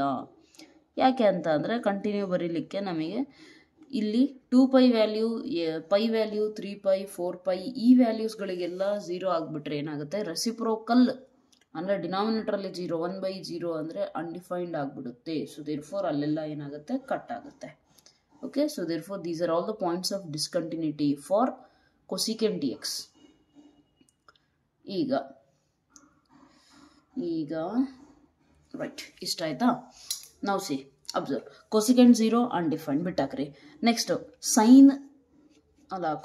ಯಾಕೆ ಅಂತ ಅಂದರೆ ಕಂಟಿನ್ಯೂ ಬರೀಲಿಕ್ಕೆ ನಮಗೆ ಇಲ್ಲಿ 2π ವ್ಯಾಲ್ಯೂ, ಪೈ ವ್ಯಾಲ್ಯೂ 3π 4π ಈ ವ್ಯಾಲ್ಯೂಸ್ಗಳಿಗೆಲ್ಲ 0 ಆಗಿಬಿಟ್ರೆ ಏನಾಗುತ್ತೆ? ರೆಸಿಪ್ರೋಕಲ್ ಅಂದರೆ ಡಿನಾಮಿನೇಟರಲ್ಲಿ 0 1/0 ಅಂದರೆ ಅನ್ಡಿಫೈನ್ಡ್ ಆಗಿಬಿಡುತ್ತೆ. ಸೊ ದೇರ್ ಫೋರ್ ಅಲ್ಲೆಲ್ಲ ಏನಾಗುತ್ತೆ? ಕಟ್ ಆಗುತ್ತೆ. Okay, so therefore these are all the points of discontinuity for cosecant X. ಈಗ ರೈಟ್, ಇಷ್ಟ ಆಯ್ತಾ? ನಾವು ಸಿ ಅಬ್ಸರ್ವ್, ಕೊಸಿಕೆಂಟ್ 0 ಅನ್ಡಿಫೈನ್ಡ್ ಬಿಟ್ಟಾಕ್ರಿ. ನೆಕ್ಸ್ಟ್ ಸೈನ್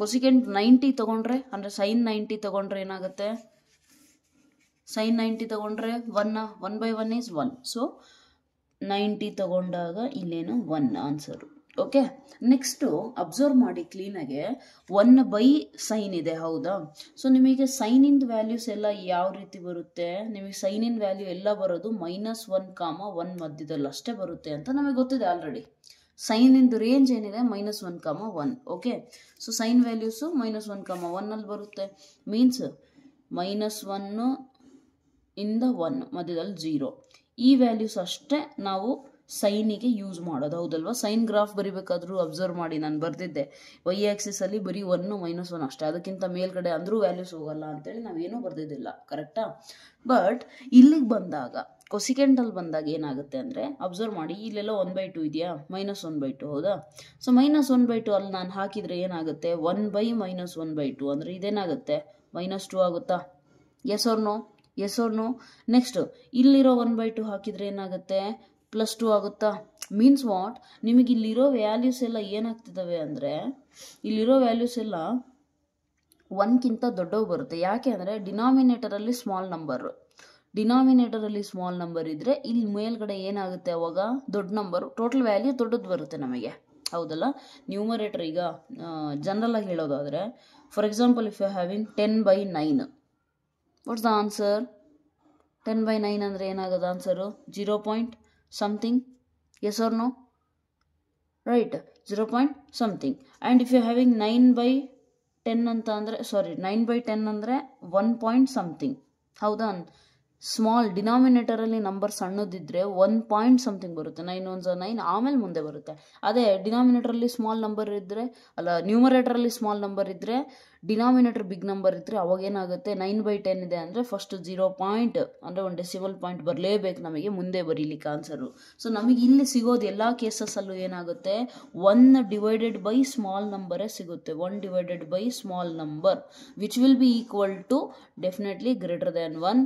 ಕೊಸಿಕೆಂಟ್ 90 ತಗೊಂಡ್ರೆ, ಅಂದರೆ ಸೈನ್ 90 ತಗೊಂಡ್ರೆ ಏನಾಗುತ್ತೆ? ಸೈನ್ 90 ತಗೊಂಡ್ರೆ 1/1 ಈಸ್ 1. ಸೊ 90 ತಗೊಂಡಾಗ ಇಲ್ಲೇನು 1 ಆನ್ಸರು. ಓಕೆ, ನೆಕ್ಸ್ಟು ಅಬ್ಸರ್ವ್ ಮಾಡಿ ಕ್ಲೀನಾಗೆ 1/sin ಇದೆ, ಹೌದಾ? ಸೊ ನಿಮಗೆ ಸೈನಿಂದ ವ್ಯಾಲ್ಯೂಸ್ ಎಲ್ಲ ಯಾವ ರೀತಿ ಬರುತ್ತೆ? ನಿಮಗೆ ಸೈನಿನ ವ್ಯಾಲ್ಯೂ ಎಲ್ಲ ಬರೋದು -1, 1 ಮಧ್ಯದಲ್ಲಿ ಅಷ್ಟೇ ಬರುತ್ತೆ ಅಂತ ನಮಗೆ ಗೊತ್ತಿದೆ ಆಲ್ರೆಡಿ. ಸೈನಿಂದು ರೇಂಜ್ ಏನಿದೆ? -1, 1. ಓಕೆ, ಸೊ ಸೈನ್ ವ್ಯಾಲ್ಯೂಸು -1, 1 ಅಲ್ಲಿ ಬರುತ್ತೆ. ಮೀನ್ಸ್ -1 ಇಂದ 1 ಮಧ್ಯದಲ್ಲಿ 0 ಈ ವ್ಯಾಲ್ಯೂಸ್ ಅಷ್ಟೇ ನಾವು ಸೈನಿಗೆ ಯೂಸ್ ಮಾಡೋದು, ಹೌದಲ್ವಾ? ಸೈನ್ ಗ್ರಾಫ್ ಬರಿಬೇಕಾದ್ರೂ ಅಬ್ಸರ್ವ್ ಮಾಡಿ, ನಾನು ಬರ್ದಿದ್ದೆ ವೈ ಆಕ್ಸಿಸಲ್ಲಿ ಬರೀ 1, -1 ಅಷ್ಟೇ, ಅದಕ್ಕಿಂತ ಮೇಲ್ಗಡೆ ಅಂದರೂ ವ್ಯಾಲ್ಯೂಸ್ ಹೋಗಲ್ಲ ಅಂತೇಳಿ ನಾವೇನೂ ಬರ್ದಿದ್ದಿಲ್ಲ, ಕರೆಕ್ಟಾ? ಬಟ್ ಇಲ್ಲಿಗೆ ಬಂದಾಗ ಕೊಸಿಕೆಂಟಲ್ಲಿ ಬಂದಾಗ ಏನಾಗುತ್ತೆ ಅಂದರೆ ಅಬ್ಸರ್ವ್ ಮಾಡಿ, ಇಲ್ಲೆಲ್ಲ 1/2 ಇದೆಯಾ? -1/2, ಹೌದಾ? ಸೊ -1/2 ಅಲ್ಲಿ ನಾನು ಹಾಕಿದರೆ ಏನಾಗುತ್ತೆ? 1/-1/2 ಅಂದರೆ ಇದೇನಾಗುತ್ತೆ? -2 ಆಗುತ್ತಾ? S or no? ನೆಕ್ಸ್ಟ್ ಇಲ್ಲಿರೋ 1/2 ಹಾಕಿದರೆ ಏನಾಗುತ್ತೆ? +2 ಆಗುತ್ತಾ? Means what? ನಿಮಗೆ ಇಲ್ಲಿರೋ ವ್ಯಾಲ್ಯೂಸ್ ಎಲ್ಲ ಏನಾಗ್ತಿದ್ದಾವೆ ಅಂದರೆ, ಇಲ್ಲಿರೋ ವ್ಯಾಲ್ಯೂಸ್ ಎಲ್ಲ 1ಕ್ಕಿಂತ ದೊಡ್ಡವು ಬರುತ್ತೆ. ಯಾಕೆ ಅಂದರೆ ಡಿನಾಮಿನೇಟರಲ್ಲಿ ಸ್ಮಾಲ್ ನಂಬರ್ ಇದ್ದರೆ ಇಲ್ಲಿ ಮೇಲ್ಗಡೆ ಏನಾಗುತ್ತೆ ಅವಾಗ ದೊಡ್ಡ ನಂಬರು, ಟೋಟಲ್ ವ್ಯಾಲ್ಯೂ ದೊಡ್ಡದು ಬರುತ್ತೆ ನಮಗೆ, ಹೌದಲ್ಲ. ನ್ಯೂಮರೇಟರ್ ಈಗ ಜನರಲ್ ಆಗಿ ಹೇಳೋದಾದರೆ, for example if you having 10/9, what's the answer? 10/9 ಅಂದರೆ ಏನಾಗೋದು answer? 0 point something, yes or no? Right, 0 something. And if you having 9/10 ಅಂತ ಅಂದರೆ, 9/10 ಅಂದರೆ 1 something, ಹೌದಾ? ಸ್ಮಾಲ್ ಡಿನಾಮಿನೇಟರಲ್ಲಿ ನಂಬರ್ ಸಣ್ಣದಿದ್ದರೆ 1 something ಬರುತ್ತೆ, 9 1s 9, ಆಮೇಲೆ ಮುಂದೆ ಬರುತ್ತೆ. ಅದೇ ಡಿನಾಮಿನೇಟರಲ್ಲಿ ಸ್ಮಾಲ್ ನಂಬರ್ ಇದ್ದರೆ, ನ್ಯೂಮರೇಟರಲ್ಲಿ ಸ್ಮಾಲ್ ನಂಬರ್ ಇದ್ದರೆ, ಡಿನಾಮಿನೇಟರ್ ಬಿಗ್ ನಂಬರ್ ಇದ್ದರೆ ಅವಾಗ ಏನಾಗುತ್ತೆ? 9/10 ಇದೆ ಅಂದರೆ ಫಸ್ಟ್ 0 ಪಾಯಿಂಟ್ ಅಂದರೆ 1 ಡೆಸಿಮಲ್ ಪಾಯಿಂಟ್ ಬರಲೇಬೇಕು ನಮಗೆ ಮುಂದೆ ಬರೀಲಿಕ್ಕೆ ಆನ್ಸರು. ಸೊ ನಮಗೆ ಇಲ್ಲಿ ಸಿಗೋದು ಎಲ್ಲ ಕೇಸಸ್ಸಲ್ಲೂ ಏನಾಗುತ್ತೆ? 1 ಡಿವೈಡೆಡ್ ಬೈ ಸ್ಮಾಲ್ ನಂಬರೇ ಸಿಗುತ್ತೆ. 1 divided by small number which will be equal to definitely greater than 1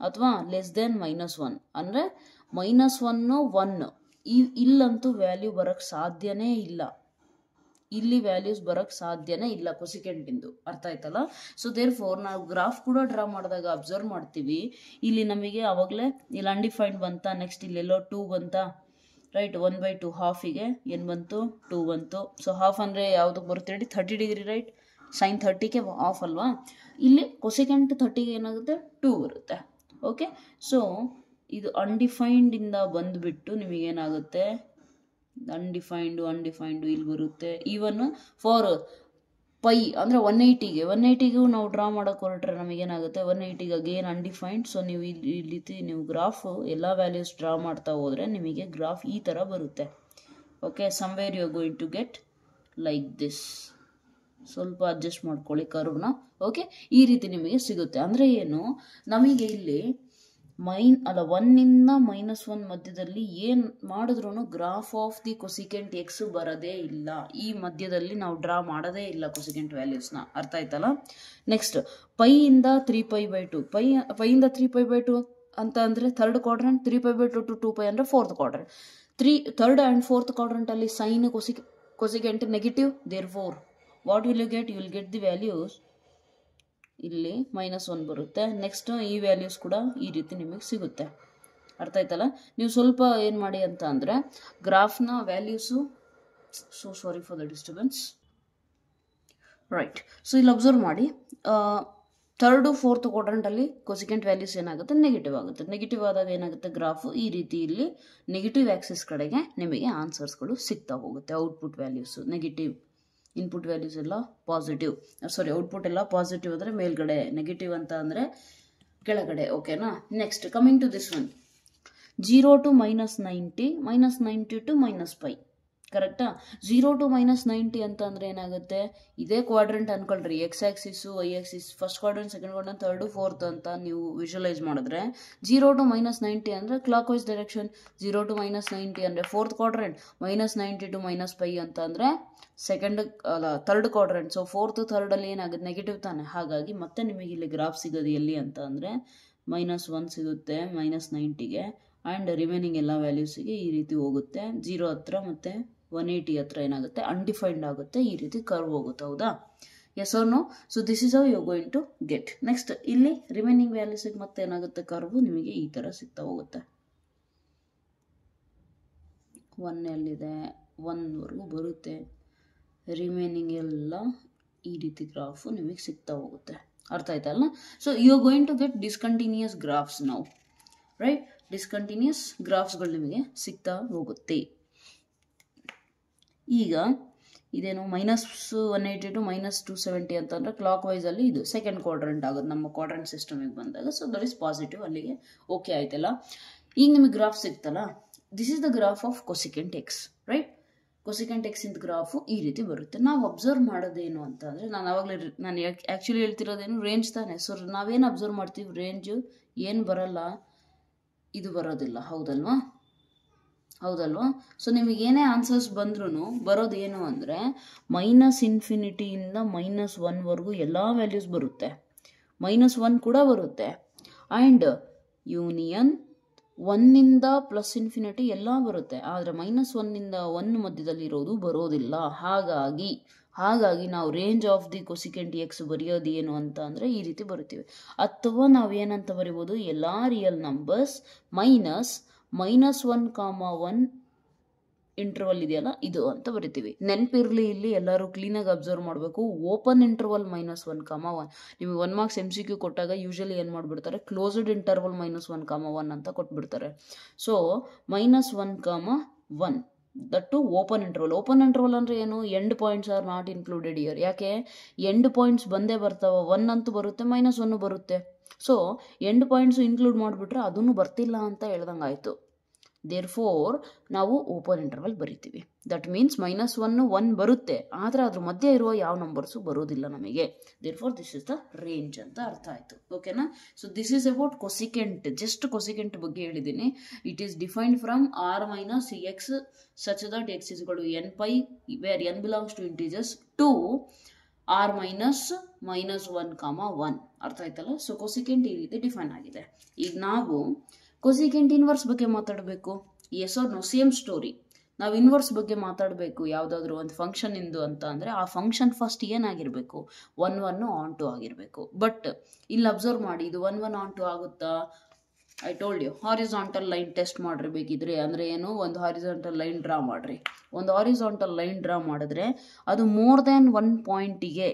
ಅಥವಾ ಲೆಸ್ ದೆನ್ -1. ಅಂದರೆ -1 1 ಇಲ್ಲಂತೂ ವ್ಯಾಲ್ಯೂ ಬರೋಕ್ಕೆ ಸಾಧ್ಯನೇ ಇಲ್ಲ. ಇಲ್ಲಿ ವ್ಯಾಲ್ಯೂಸ್ ಬರೋಕ್ಕೆ ಸಾಧ್ಯನೇ ಇಲ್ಲ ಕೊಸಿಕೆಂಟಿಂದು, ಅರ್ಥ ಆಯ್ತಲ್ಲ. ಸೊ ದೇರ್ ಫೋರ್ ನಾವು ಗ್ರಾಫ್ ಕೂಡ ಡ್ರಾ ಮಾಡಿದಾಗ ಅಬ್ಸರ್ವ್ ಮಾಡ್ತೀವಿ, ಇಲ್ಲಿ ನಮಗೆ ಆವಾಗಲೇ ಇಲ್ಲಿ ಅನ್ಡಿಫೈನ್ಡ್ ಬಂತ, ನೆಕ್ಸ್ಟ್ ಇಲ್ಲೆಲ್ಲೋ 2 ಬಂತ, ರೈಟ್. 1/2 ಹಾಫಿಗೆ ಏನು ಬಂತು? 2 ಬಂತು. ಸೊ ಹಾಫ್ ಅಂದರೆ ಯಾವುದಕ್ಕೆ ಬರುತ್ತೆ ಹೇಳಿ? 30 ಡಿಗ್ರಿ, ರೈಟ್. ಸೈನ್ 30ಗೆ ಆಫ್ ಅಲ್ವಾ? ಇಲ್ಲಿ ಕೊಸಿಕೆಂಟ್ 30ಗೆ ಏನಾಗುತ್ತೆ? 2 ಬರುತ್ತೆ. ಓಕೆ, ಸೊ ಇದು ಅನ್ಡಿಫೈನ್ಡಿಂದ ಬಂದುಬಿಟ್ಟು ನಿಮಗೇನಾಗುತ್ತೆ? ಅನ್ಡಿಫೈನ್ಡು ಇಲ್ಲಿ ಬರುತ್ತೆ. ಈವನ್ ಫಾರ್ ಪೈ ಅಂದರೆ 180ಗೆ ನಾವು ಡ್ರಾ ಮಾಡೋಕೆ ಹೊರಟ್ರೆ ನಮಗೇನಾಗುತ್ತೆ? 180ಗೆ ಅಗೇನ್ ಅನ್ಡಿಫೈನ್ಡ್. ಸೊ ನೀವು ಈ ರೀತಿ ನೀವು ಗ್ರಾಫ್ ಎಲ್ಲ ವ್ಯಾಲ್ಯೂಸ್ ಡ್ರಾ ಮಾಡ್ತಾ ಹೋದರೆ ನಿಮಗೆ ಗ್ರಾಫ್ ಈ ಥರ ಬರುತ್ತೆ. Okay, somewhere you are going to get like this. ಸ್ವಲ್ಪ ಅಡ್ಜಸ್ಟ್ ಮಾಡ್ಕೊಳ್ಳಿ ಕರ್ವ್ನ. ಓಕೆ, ಈ ರೀತಿ ನಿಮಗೆ ಸಿಗುತ್ತೆ. ಅಂದರೆ ಏನು? ನಮಗೆ ಇಲ್ಲಿ 1ಇಂದ -1 ಮಧ್ಯದಲ್ಲಿ ಏನು ಮಾಡಿದ್ರೂ graph of the cosecant X ಬರೋದೇ ಇಲ್ಲ. ಈ ಮಧ್ಯದಲ್ಲಿ ನಾವು ಡ್ರಾ ಮಾಡೋದೇ ಇಲ್ಲ ಕೊಸಿಕೆಂಟ್ ವ್ಯಾಲ್ಯೂಸ್ನ, ಅರ್ಥ ಆಯ್ತಲ್ಲ. ನೆಕ್ಸ್ಟ್ ಪೈಯಿಂದ 3π/2, ಪೈಯಿಂದ 3π/2 ಅಂತ ಅಂದರೆ ಥರ್ಡ್ ಕ್ವಾಡ್ರೆಂಟ್, 3π/2 to 2π ಅಂದರೆ fourth quadrant. Third and fourth ಕ್ವಾಡ್ರೆಂಟಲ್ಲಿ sine cosecant negative, therefore what will you get? You will get the values ಇಲ್ಲಿ -1 ಬರುತ್ತೆ. ನೆಕ್ಸ್ಟ್ ಈ ವ್ಯಾಲ್ಯೂಸ್ ಕೂಡ ಈ ರೀತಿ ನಿಮಗೆ ಸಿಗುತ್ತೆ, ಅರ್ಥ ಆಯ್ತಲ್ಲ. ನೀವು ಸ್ವಲ್ಪ ಏನು ಮಾಡಿ ಅಂತ ಅಂದರೆ ಗ್ರಾಫ್ನ values, so sorry for the disturbance, right. So ಇಲ್ಲಿ ಅಬ್ಸರ್ವ್ ಮಾಡಿ, ಥರ್ಡು ಫೋರ್ತ್ ಕ್ವಾಡ್ರೆಂಟಲ್ಲಿ ಕೊಸಿಕೆಂಟ್ ವ್ಯಾಲ್ಯೂಸ್ ಏನಾಗುತ್ತೆ? ನೆಗೆಟಿವ್ ಆಗುತ್ತೆ. ನೆಗೆಟಿವ್ ಆದಾಗ ಏನಾಗುತ್ತೆ? ಗ್ರಾಫು ಈ ರೀತಿ ಇಲ್ಲಿ ನೆಗೆಟಿವ್ ಆ್ಯಕ್ಸಿಸ್ ಕಡೆಗೆ ನಿಮಗೆ ಆನ್ಸರ್ಸ್ಗಳು ಸಿಗ್ತಾ ಹೋಗುತ್ತೆ. Output values negative, input values ಎಲ್ಲ ಪಾಸಿಟಿವ್, ಔಟ್ಪುಟ್ ಎಲ್ಲ ಪಾಸಿಟಿವ್ ಅಂದರೆ ಮೇಲ್ಗಡೆ, ನೆಗೆಟಿವ್ ಅಂತ ಅಂದರೆ ಕೆಳಗಡೆ. ಓಕೆನಾ? Next coming to this one, 0 to -90, -90 to -π, ಕರೆಕ್ಟಾ? 0 to -90 ಅಂತ ಅಂದರೆ ಏನಾಗುತ್ತೆ? ಇದೇ ಕ್ವಾಡ್ರೆಂಟ್ ಅನ್ಕೊಳ್ರಿ, x axis y axis, first quadrant, second quadrant, third fourth ಅಂತ ನೀವು ವಿಜುವಲೈಸ್ ಮಾಡಿದ್ರೆ 0 to -90 ಅಂದರೆ ಕ್ಲಾಕ್ ವೈಸ್ ಡೈರೆಕ್ಷನ್, 0 to -90 ಅಂದರೆ ಫೋರ್ತ್ ಕ್ವಾಡ್ರೆಂಟ್, -90 to -π ಅಂತ ಅಂದರೆ ಥರ್ಡ್ ಕ್ವಾಡ್ರೆಂಟ್. ಸೊ ಫೋರ್ತ್ ಥರ್ಡಲ್ಲಿ ಏನಾಗುತ್ತೆ? ನೆಗೆಟಿವ್ ತಾನೆ. ಹಾಗಾಗಿ ಮತ್ತೆ ನಿಮಗೆ ಇಲ್ಲಿ ಗ್ರಾಫ್ ಸಿಗೋದು ಎಲ್ಲಿ ಅಂತ ಅಂದರೆ -1 ಸಿಗುತ್ತೆ -90ಗೆ, ಆ್ಯಂಡ್ ರಿಮೈನಿಂಗ್ ಎಲ್ಲ ವ್ಯಾಲ್ಯೂಸಿಗೆ ಈ ರೀತಿ ಹೋಗುತ್ತೆ. 0 ಹತ್ರ ಮತ್ತು 180 ಹತ್ರ ಏನಾಗುತ್ತೆ? ಅನ್ಡಿಫೈನ್ಡ್ ಆಗುತ್ತೆ, ಈ ರೀತಿ ಕರ್ವ್ ಹೋಗುತ್ತೆ, ಹೌದಾ? Yes or no? So this is how you are going to get. Next ಇಲ್ಲಿ ರಿಮೈನಿಂಗ್ ವ್ಯಾಲ್ಯೂಸಿಗೆ ಮತ್ತೆ ಏನಾಗುತ್ತೆ? ಕರ್ವು ನಿಮಗೆ ಈ ಥರ ಸಿಗ್ತಾ ಹೋಗುತ್ತೆ. 1 ಎಲ್ಲಿದೆ? 1ವರೆಗೂ ಬರುತ್ತೆ. ರಿಮೈನಿಂಗ್ ಎಲ್ಲ ಈ ರೀತಿ ಗ್ರಾಫು ನಿಮಗೆ ಸಿಗ್ತಾ ಹೋಗುತ್ತೆ, ಅರ್ಥ ಆಯ್ತಲ್ಲ. So you are going to get discontinuous graphs now, right. Discontinuous ಗ್ರಾಫ್ಸ್ಗಳು ನಿಮಗೆ ಸಿಗ್ತಾ ಹೋಗುತ್ತೆ. ಈಗ ಇದೇನು -180 to -270 ಅಂತಂದರೆ ಕ್ಲಾಕ್ ವೈಸಲ್ಲಿ ಇದು ಸೆಕೆಂಡ್ ಕ್ವಾಡ್ರೆಂಟ್ ಆಗೋದು ನಮ್ಮ ಕ್ವಾಡ್ರೆಂಟ್ ಸಿಸ್ಟಮಿಗೆ ಬಂದಾಗ. ಸೊ ದಟ್ ಇಸ್ ಪಾಸಿಟಿವ್, ಅಲ್ಲಿಗೆ ಓಕೆ ಆಯ್ತಲ್ಲ. ಈಗ ನಿಮಗೆ ಗ್ರಾಫ್ ಸಿಗ್ತಲ್ಲ, this is the graph of cosecant x, right. Cosecant ಎಕ್ಸಿಂದ ಗ್ರಾಫು ಈ ರೀತಿ ಬರುತ್ತೆ. ನಾವು ಅಬ್ಸರ್ವ್ ಮಾಡೋದೇನು ಅಂತ ಅಂದರೆ, ನಾನು ಆ್ಯಕ್ಚುಲಿ ಹೇಳ್ತಿರೋದೇನು ರೇಂಜ್ ತಾನೆ. ಸೊ ನಾವೇನು ಅಬ್ಸರ್ವ್ ಮಾಡ್ತೀವಿ? ರೇಂಜು ಏನು ಬರಲ್ಲ, ಇದು ಬರೋದಿಲ್ಲ, ಹೌದಲ್ವಾ? ಸೊ ನಿಮಗೇನೇ ಆನ್ಸರ್ಸ್ ಬಂದ್ರೂ ಬರೋದೇನು ಅಂದರೆ -∞ಇಂದ -1ವರೆಗೂ ಎಲ್ಲ ವ್ಯಾಲ್ಯೂಸ್ ಬರುತ್ತೆ, -1 ಕೂಡ ಬರುತ್ತೆ, ಆ್ಯಂಡ್ ಯೂನಿಯನ್ 1ಇಂದ +∞ ಎಲ್ಲ ಬರುತ್ತೆ. ಆದರೆ -1ಇಂದ 1 ಮಧ್ಯದಲ್ಲಿರೋದು ಬರೋದಿಲ್ಲ. ಹಾಗಾಗಿ ಹಾಗಾಗಿ ನಾವು range of the cosecant X ಬರೆಯೋದು ಏನು ಅಂತ ಅಂದರೆ ಈ ರೀತಿ ಬರಿತೀವಿ. ಅಥವಾ ನಾವು ಏನಂತ ಬರಿಬೋದು, ಎಲ್ಲ ರಿಯಲ್ ನಂಬರ್ಸ್ -1, ಇಂಟರ್ವಲ್ ಇದೆಯಲ್ಲ ಇದು ಅಂತ ಬರಿತೀವಿ. ನೆನಪಿರಲಿ, ಇಲ್ಲಿ ಎಲ್ಲರೂ ಕ್ಲೀನಾಗಿ ಅಬ್ಸರ್ವ್ ಮಾಡಬೇಕು. ಓಪನ್ ಇಂಟರ್ವಲ್ -1, ನಿಮಗೆ 1 ಮಾರ್ಕ್ಸ್ MCQ ಕೊಟ್ಟಾಗ ಯೂಶಲಿ ಏನು ಮಾಡಿಬಿಡ್ತಾರೆ, ಕ್ಲೋಸ್ಡ್ ಇಂಟರ್ವಲ್ -1, ಅಂತ ಕೊಟ್ಬಿಡ್ತಾರೆ. So -1, that to open interval. Open interval ಅಂದರೆ ಏನು, end points are not included here. ಯಾಕೆ, ಎಂಡ್ ಪಾಯಿಂಟ್ಸ್ ಬಂದೇ ಬರ್ತಾವ, 1 ಅಂತೂ ಬರುತ್ತೆ, -1 ಬರುತ್ತೆ. ಸೊ ಎಂಡ್ ಪಾಯಿಂಟ್ಸ್ ಇನ್ಕ್ಲೂಡ್ ಮಾಡಿಬಿಟ್ರೆ ಅದನ್ನು ಬರ್ತಿಲ್ಲ ಅಂತ ಹೇಳ್ದಂಗೆ ಆಯಿತು. ದೇರ್ಫೋರ್ ನಾವು ಓಪನ್ ಇಂಟರ್ವಲ್ ಬರಿತೀವಿ. ದಟ್ ಮೀನ್ಸ್ -1 ಬರುತ್ತೆ, ಆದರೆ ಅದ್ರ ಮಧ್ಯೆ ಇರುವ ಯಾವ ನಂಬರ್ಸು ಬರೋದಿಲ್ಲ ನಮಗೆ. Therefore this is the range ಅಂತ ಅರ್ಥ ಆಯಿತು. ಓಕೆನಾ? So this is about cosecant. Just cosecant ಬಗ್ಗೆ ಹೇಳಿದ್ದೀನಿ. It is defined from r - x such that x is equal to n pi where n belongs to integers to r -1, ಅರ್ಥ ಆಯ್ತಲ್ಲ? So cosecant ಈ ರೀತಿ ಡಿಫೈನ್ ಆಗಿದೆ. ಈಗ ನಾವು cosecant inverse ಬಗ್ಗೆ ಮಾತಾಡಬೇಕು. Yes or no, same story. ನಾವು ಇನ್ವರ್ಸ್ ಬಗ್ಗೆ ಮಾತಾಡಬೇಕು ಯಾವುದಾದ್ರೂ ಒಂದು ಫಂಕ್ಷನ್ ಇಂದು ಅಂತ ಅಂದರೆ ಆ ಫಂಕ್ಷನ್ ಫಸ್ಟ್ ಏನಾಗಿರಬೇಕು, 1 ಆನ್ ಟು ಆಗಿರಬೇಕು. ಬಟ್ ಇಲ್ಲಿ ಅಬ್ಸರ್ವ್ ಮಾಡಿ, ಇದು 1 ಆನ್ ಟು ಆಗುತ್ತಾ? I told you, horizontal line test ಮಾಡಿರ್ಬೇಕಿದ್ರೆ ಅಂದರೆ ಏನು, ಒಂದು ಹಾರಿಜಾಂಟಲ್ ಲೈನ್ ಡ್ರಾ ಮಾಡಿರಿ. ಒಂದು ಹಾರಿಜಾಂಟಲ್ ಲೈನ್ ಡ್ರಾ ಮಾಡಿದ್ರೆ ಅದು ಮೋರ್ ದ್ಯಾನ್ 1 ಪಾಯಿಂಟಿಗೆ,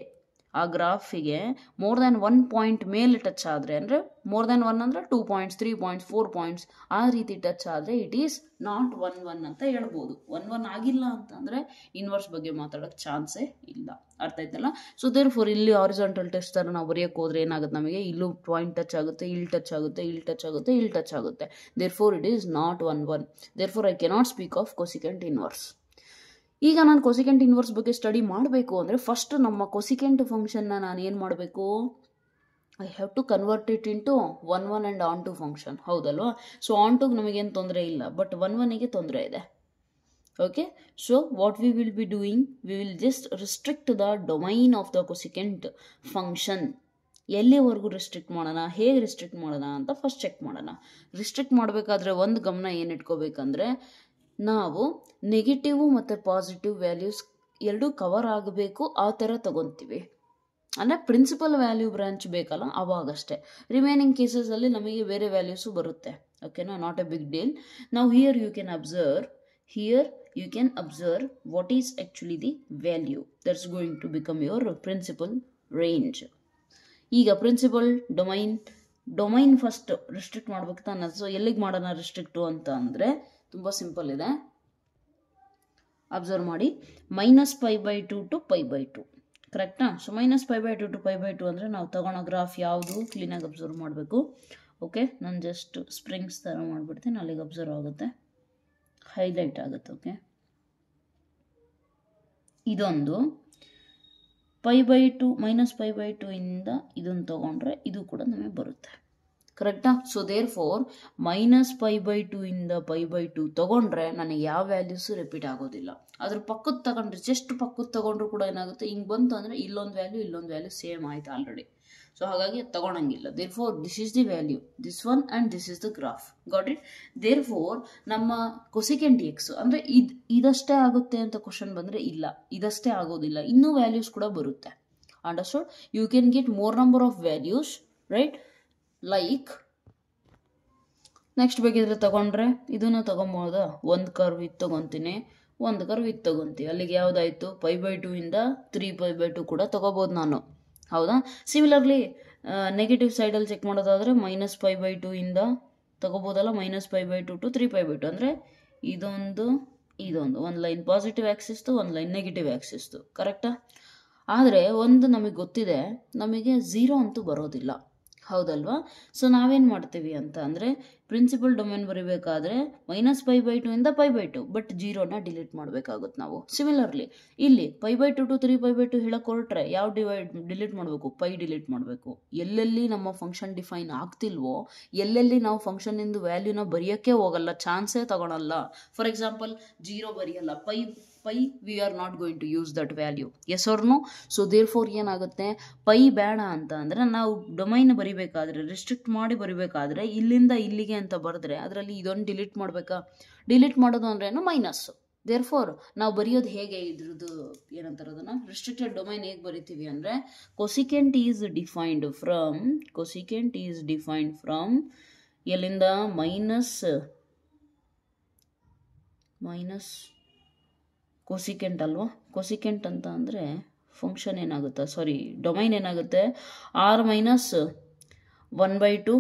ಆ ಗ್ರಾಫಿಗೆ ಮೋರ್ ದ್ಯಾನ್ 1 ಪಾಯಿಂಟ್ ಮೇಲೆ ಟಚ್ ಆದರೆ, ಅಂದರೆ ಮೋರ್ ದ್ಯಾನ್ 1 ಅಂದರೆ 2 ಪಾಯಿಂಟ್ಸ್ 3 ಪಾಯಿಂಟ್ಸ್ 4 ಪಾಯಿಂಟ್ಸ್ ಆ ರೀತಿ ಟಚ್ ಆದರೆ ಇಟ್ ಈಸ್ ನಾಟ್ 1 ಅಂತ ಹೇಳ್ಬೋದು. 1 ಆಗಿಲ್ಲ ಅಂತಂದರೆ ಇನ್ವರ್ಸ್ ಬಗ್ಗೆ ಮಾತಾಡೋಕ್ಕೆ ಚಾನ್ಸೇ ಇಲ್ಲ. ಅರ್ಥ ಆಯ್ತಲ್ಲ? ಸೊ ದೇರ್ಫೋರ್ ಇಲ್ಲಿ ಹಾರಿಜಾಂಟಲ್ ಟೆಸ್ಟ್ ಥರ ನಾವು ಬರೆಯೋಕ್ಕೆ ಹೋದ್ರೆ ಏನಾಗುತ್ತೆ, ನಮಗೆ ಇಲ್ಲೂ ಪಾಯಿಂಟ್ ಟಚ್ ಆಗುತ್ತೆ, ಇಲ್ಲಿ ಟಚ್ ಆಗುತ್ತೆ, ಇಲ್ಲಿ ಟಚ್ ಆಗುತ್ತೆ, ಇಲ್ಲಿ ಟಚ್ ಆಗುತ್ತೆ. Therefore it is not 1. Therefore I cannot speak of cosecant inverse. ಈಗ ನಾನು ಕೊಸಿಕೆಂಟ್ ಇನ್ವರ್ಸ್ ಬಗ್ಗೆ ಸ್ಟಡಿ ಮಾಡಬೇಕು ಅಂದರೆ ಫಸ್ಟ್ ನಮ್ಮ ಕೊಸಿಕೆಂಟ್ ಫಂಕ್ಷನ್ನ ನಾನು ಏನು ಮಾಡಬೇಕು, I have to convert it into 1 and onto function. ಹೌದಲ್ವಾ? ಸೊ ಆನ್ ಟುಗೆ ನಮಗೇನು ತೊಂದರೆ ಇಲ್ಲ, ಬಟ್ 1ಗೆ ತೊಂದರೆ ಇದೆ. Okay, so what we will be doing, we will just restrict the domain of the cosecant function. ಎಲ್ಲಿವರೆಗೂ ರಿಸ್ಟ್ರಿಕ್ಟ್ ಮಾಡೋಣ, ಹೇಗೆ ರಿಸ್ಟ್ರಿಕ್ಟ್ ಮಾಡೋಣ ಅಂತ ಫಸ್ಟ್ ಚೆಕ್ ಮಾಡೋಣ. ರಿಸ್ಟ್ರಿಕ್ಟ್ ಮಾಡಬೇಕಾದ್ರೆ ಒಂದು ಗಮನ ಏನು ಇಟ್ಕೋಬೇಕಂದ್ರೆ, ನಾವು ನೆಗೆಟಿವ್ ಮತ್ತು ಪಾಸಿಟಿವ್ ವ್ಯಾಲ್ಯೂಸ್ ಎರಡೂ ಕವರ್ ಆಗಬೇಕು ಆ ಥರ ತಗೊತೀವಿ. ಅಂದರೆ ಪ್ರಿನ್ಸಿಪಲ್ ವ್ಯಾಲ್ಯೂ ಬ್ರಾಂಚ್ ಬೇಕಲ್ಲ ಅವಾಗಷ್ಟೇ. ರಿಮೈನಿಂಗ್ ಕೇಸಸಲ್ಲಿ ನಮಗೆ ಬೇರೆ ವ್ಯಾಲ್ಯೂಸು ಬರುತ್ತೆ. ಓಕೆನಾ? Not a big deal. ನಾವು here you can observe what is actually the value that's going to become your principal range. ಈಗ ಪ್ರಿನ್ಸಿಪಲ್ ಡೊಮೈನ್ ಫಸ್ಟ್ ರಿಸ್ಟ್ರಿಕ್ಟ್ ಮಾಡ್ಬೇಕು ತಾನೆ. ಸೊ ಎಲ್ಲಿಗೆ ಮಾಡೋಣ ರಿಸ್ಟ್ರಿಕ್ಟು ಅಂತ ಅಂದರೆ ತುಂಬ ಸಿಂಪಲ್ ಇದೆ. ಅಬ್ಸರ್ವ್ ಮಾಡಿ, -π/2 to π/2, ಕರೆಕ್ಟಾ? ಸೊ -π/2 to π/2 ಅಂದರೆ ನಾವು ತಗೊಳ್ಳೋ ಗ್ರಾಫ್ ಯಾವುದು ಕ್ಲೀನಾಗಿ ಅಬ್ಸರ್ವ್ ಮಾಡಬೇಕು. ಓಕೆ, ನಾನು ಜಸ್ಟ್ ಸ್ಪ್ರಿಂಗ್ಸ್ ಥರ ಮಾಡಿಬಿಡ್ತೀನಿ, ಅಲ್ಲಿಗೆ ಅಬ್ಸರ್ವ್ ಆಗುತ್ತೆ, ಹೈಲೈಟ್ ಆಗುತ್ತೆ. ಓಕೆ, ಇದೊಂದು π/2 -π/2 ಇಂದ ಇದನ್ನು ತಗೊಂಡ್ರೆ ಇದು ಕೂಡ ನಮಗೆ ಬರುತ್ತೆ. ಕರೆಕ್ಟಾ? ಸೊ ದೇರ್ಫೋರ್ -π/2 ಇಂದ π/2 ತಗೊಂಡ್ರೆ ನನಗೆ ಯಾವ ವ್ಯಾಲ್ಯೂಸು ರಿಪೀಟ್ ಆಗೋದಿಲ್ಲ. ಅದ್ರ ಪಕ್ಕದ ತಗೊಂಡ್ರೆ, ಜಸ್ಟ್ ಪಕ್ಕದ ತಗೊಂಡ್ರು ಕೂಡ ಏನಾಗುತ್ತೆ, ಹಿಂಗೆ ಬಂತು ಅಂದರೆ ಇಲ್ಲೊಂದು ವ್ಯಾಲ್ಯೂ ಸೇಮ್ ಆಯ್ತು ಆಲ್ರೆಡಿ. ಸೊ ಹಾಗಾಗಿ ತಗೊಳಂಗಿಲ್ಲ. Therefore this is the value, this one and this is the graph. Got it? Therefore ನಮ್ಮ ಕೊಸಿಕೆಂಟ್ ಎಕ್ಸ್ ಅಂದರೆ ಇದಷ್ಟೇ ಆಗುತ್ತೆ ಅಂತ ಕ್ವಶನ್ ಬಂದರೆ ಇಲ್ಲ, ಇದಷ್ಟೇ ಆಗೋದಿಲ್ಲ, ಇನ್ನೂ ವ್ಯಾಲ್ಯೂಸ್ ಕೂಡ ಬರುತ್ತೆ. Understood? You can get more number of values, right? Like next ಬೇಕಿದ್ರೆ ತಗೊಂಡ್ರೆ ಇದನ್ನು ತಗೊಬೋದಾ, ಒಂದು ಕರ್ವ್ ಇದು ತಗೊತೀನಿ, ಒಂದು ಕರ್ವ್ ಇದು ತಗೊತೀವಿ. ಅಲ್ಲಿಗೆ ಯಾವುದಾಯಿತು, π/2 ಇಂದ 3π/2 ಕೂಡ ತಗೋಬೋದು ನಾನು. ಹೌದಾ? ಸಿಮಿಲರ್ಲಿ ನೆಗೆಟಿವ್ ಸೈಡಲ್ಲಿ ಚೆಕ್ ಮಾಡೋದಾದರೆ -π/2 ಇಂದ ತಗೋಬೋದಲ್ಲ, -π/2 to 3π/2 ಅಂದರೆ ಇದೊಂದು ಒಂದು ಲೈನ್ ಪಾಸಿಟಿವ್ ಆ್ಯಕ್ಸಿಸ್ತು, ಒಂದು ಲೈನ್ ನೆಗೆಟಿವ್ ಆ್ಯಕ್ಸಿಸ್ತು. ಕರೆಕ್ಟಾ? ಆದರೆ ಒಂದು ನಮಗೆ ಗೊತ್ತಿದೆ, ನಮಗೆ 0 ಅಂತೂ ಬರೋದಿಲ್ಲ. ಹೌದಲ್ವಾ? ಸೊ ನಾವೇನು ಮಾಡ್ತೀವಿ ಅಂತ ಅಂದರೆ, ಪ್ರಿನ್ಸಿಪಲ್ ಡೊಮೇನ್ ಬರೀಬೇಕಾದ್ರೆ -π/2 ಇಂದ π/2, ಬಟ್ 0ನ ಡಿಲೀಟ್ ಮಾಡಬೇಕಾಗುತ್ತೆ ನಾವು. ಸಿಮಿಲರ್ಲಿ ಇಲ್ಲಿ π/2 to 3π/2 ಹೇಳಕ್ಕೆ ಹೊರಟ್ರೆ ಯಾವ ಡಿಲೀಟ್ ಮಾಡಬೇಕು, π ಡಿಲೀಟ್ ಮಾಡಬೇಕು. ಎಲ್ಲೆಲ್ಲಿ ನಮ್ಮ ಫಂಕ್ಷನ್ ಡಿಫೈನ್ ಆಗ್ತಿಲ್ವೋ, ಎಲ್ಲೆಲ್ಲಿ ನಾವು ಫಂಕ್ಷನಿಂದು ವ್ಯಾಲ್ಯೂನ ಬರೆಯೋಕ್ಕೆ ಹೋಗಲ್ಲ, ಚಾನ್ಸೇ ತಗೊಳಲ್ಲ. ಫಾರ್ ಎಕ್ಸಾಂಪಲ್ 0 ಬರೆಯಲ್ಲ, pi we are not going to use that value. Yes or no? So therefore ಏನಾಗುತ್ತೆ, ಪೈ ಬೇಡ ಅಂತ ಅಂದರೆ ನಾವು ಡೊಮೈನ್ ಬರಿಬೇಕಾದ್ರೆ, ರಿಸ್ಟ್ರಿಕ್ಟ್ ಮಾಡಿ ಬರಿಬೇಕಾದ್ರೆ ಇಲ್ಲಿಂದ ಇಲ್ಲಿಗೆ ಅಂತ ಬರೆದ್ರೆ ಅದರಲ್ಲಿ ಇದೊಂದು ಡಿಲೀಟ್ ಮಾಡಬೇಕಾ? ಡಿಲೀಟ್ ಮಾಡೋದು ಅಂದ್ರೇನು, ಮೈನಸ್ಸು. ದೇರ್ಫೋರ್ ನಾವು ಬರೆಯೋದು ಹೇಗೆ ಇದ್ರದ್ದು ಏನಂತಾರೆ ಅದನ್ನು ರಿಸ್ಟ್ರಿಕ್ಟೆಡ್ ಡೊಮೈನ್ ಹೇಗೆ ಬರಿತೀವಿ ಅಂದರೆ ಕೊಸಿಕೆಂಟ್ ಈಸ್ ಡಿಫೈನ್ಡ್ ಫ್ರಮ್ ಎಲ್ಲಿಂದ ಮೈನಸ್ ಕೊಸಿಕೆಂಟ್ ಅಲ್ವಾ, ಕೊಸಿಕೆಂಟ್ ಅಂತ ಅಂದರೆ ಫಂಕ್ಷನ್ ಏನಾಗುತ್ತೆ, ಸಾರಿ ಡೊಮೈನ್ ಏನಾಗುತ್ತೆ, r minus 1/2,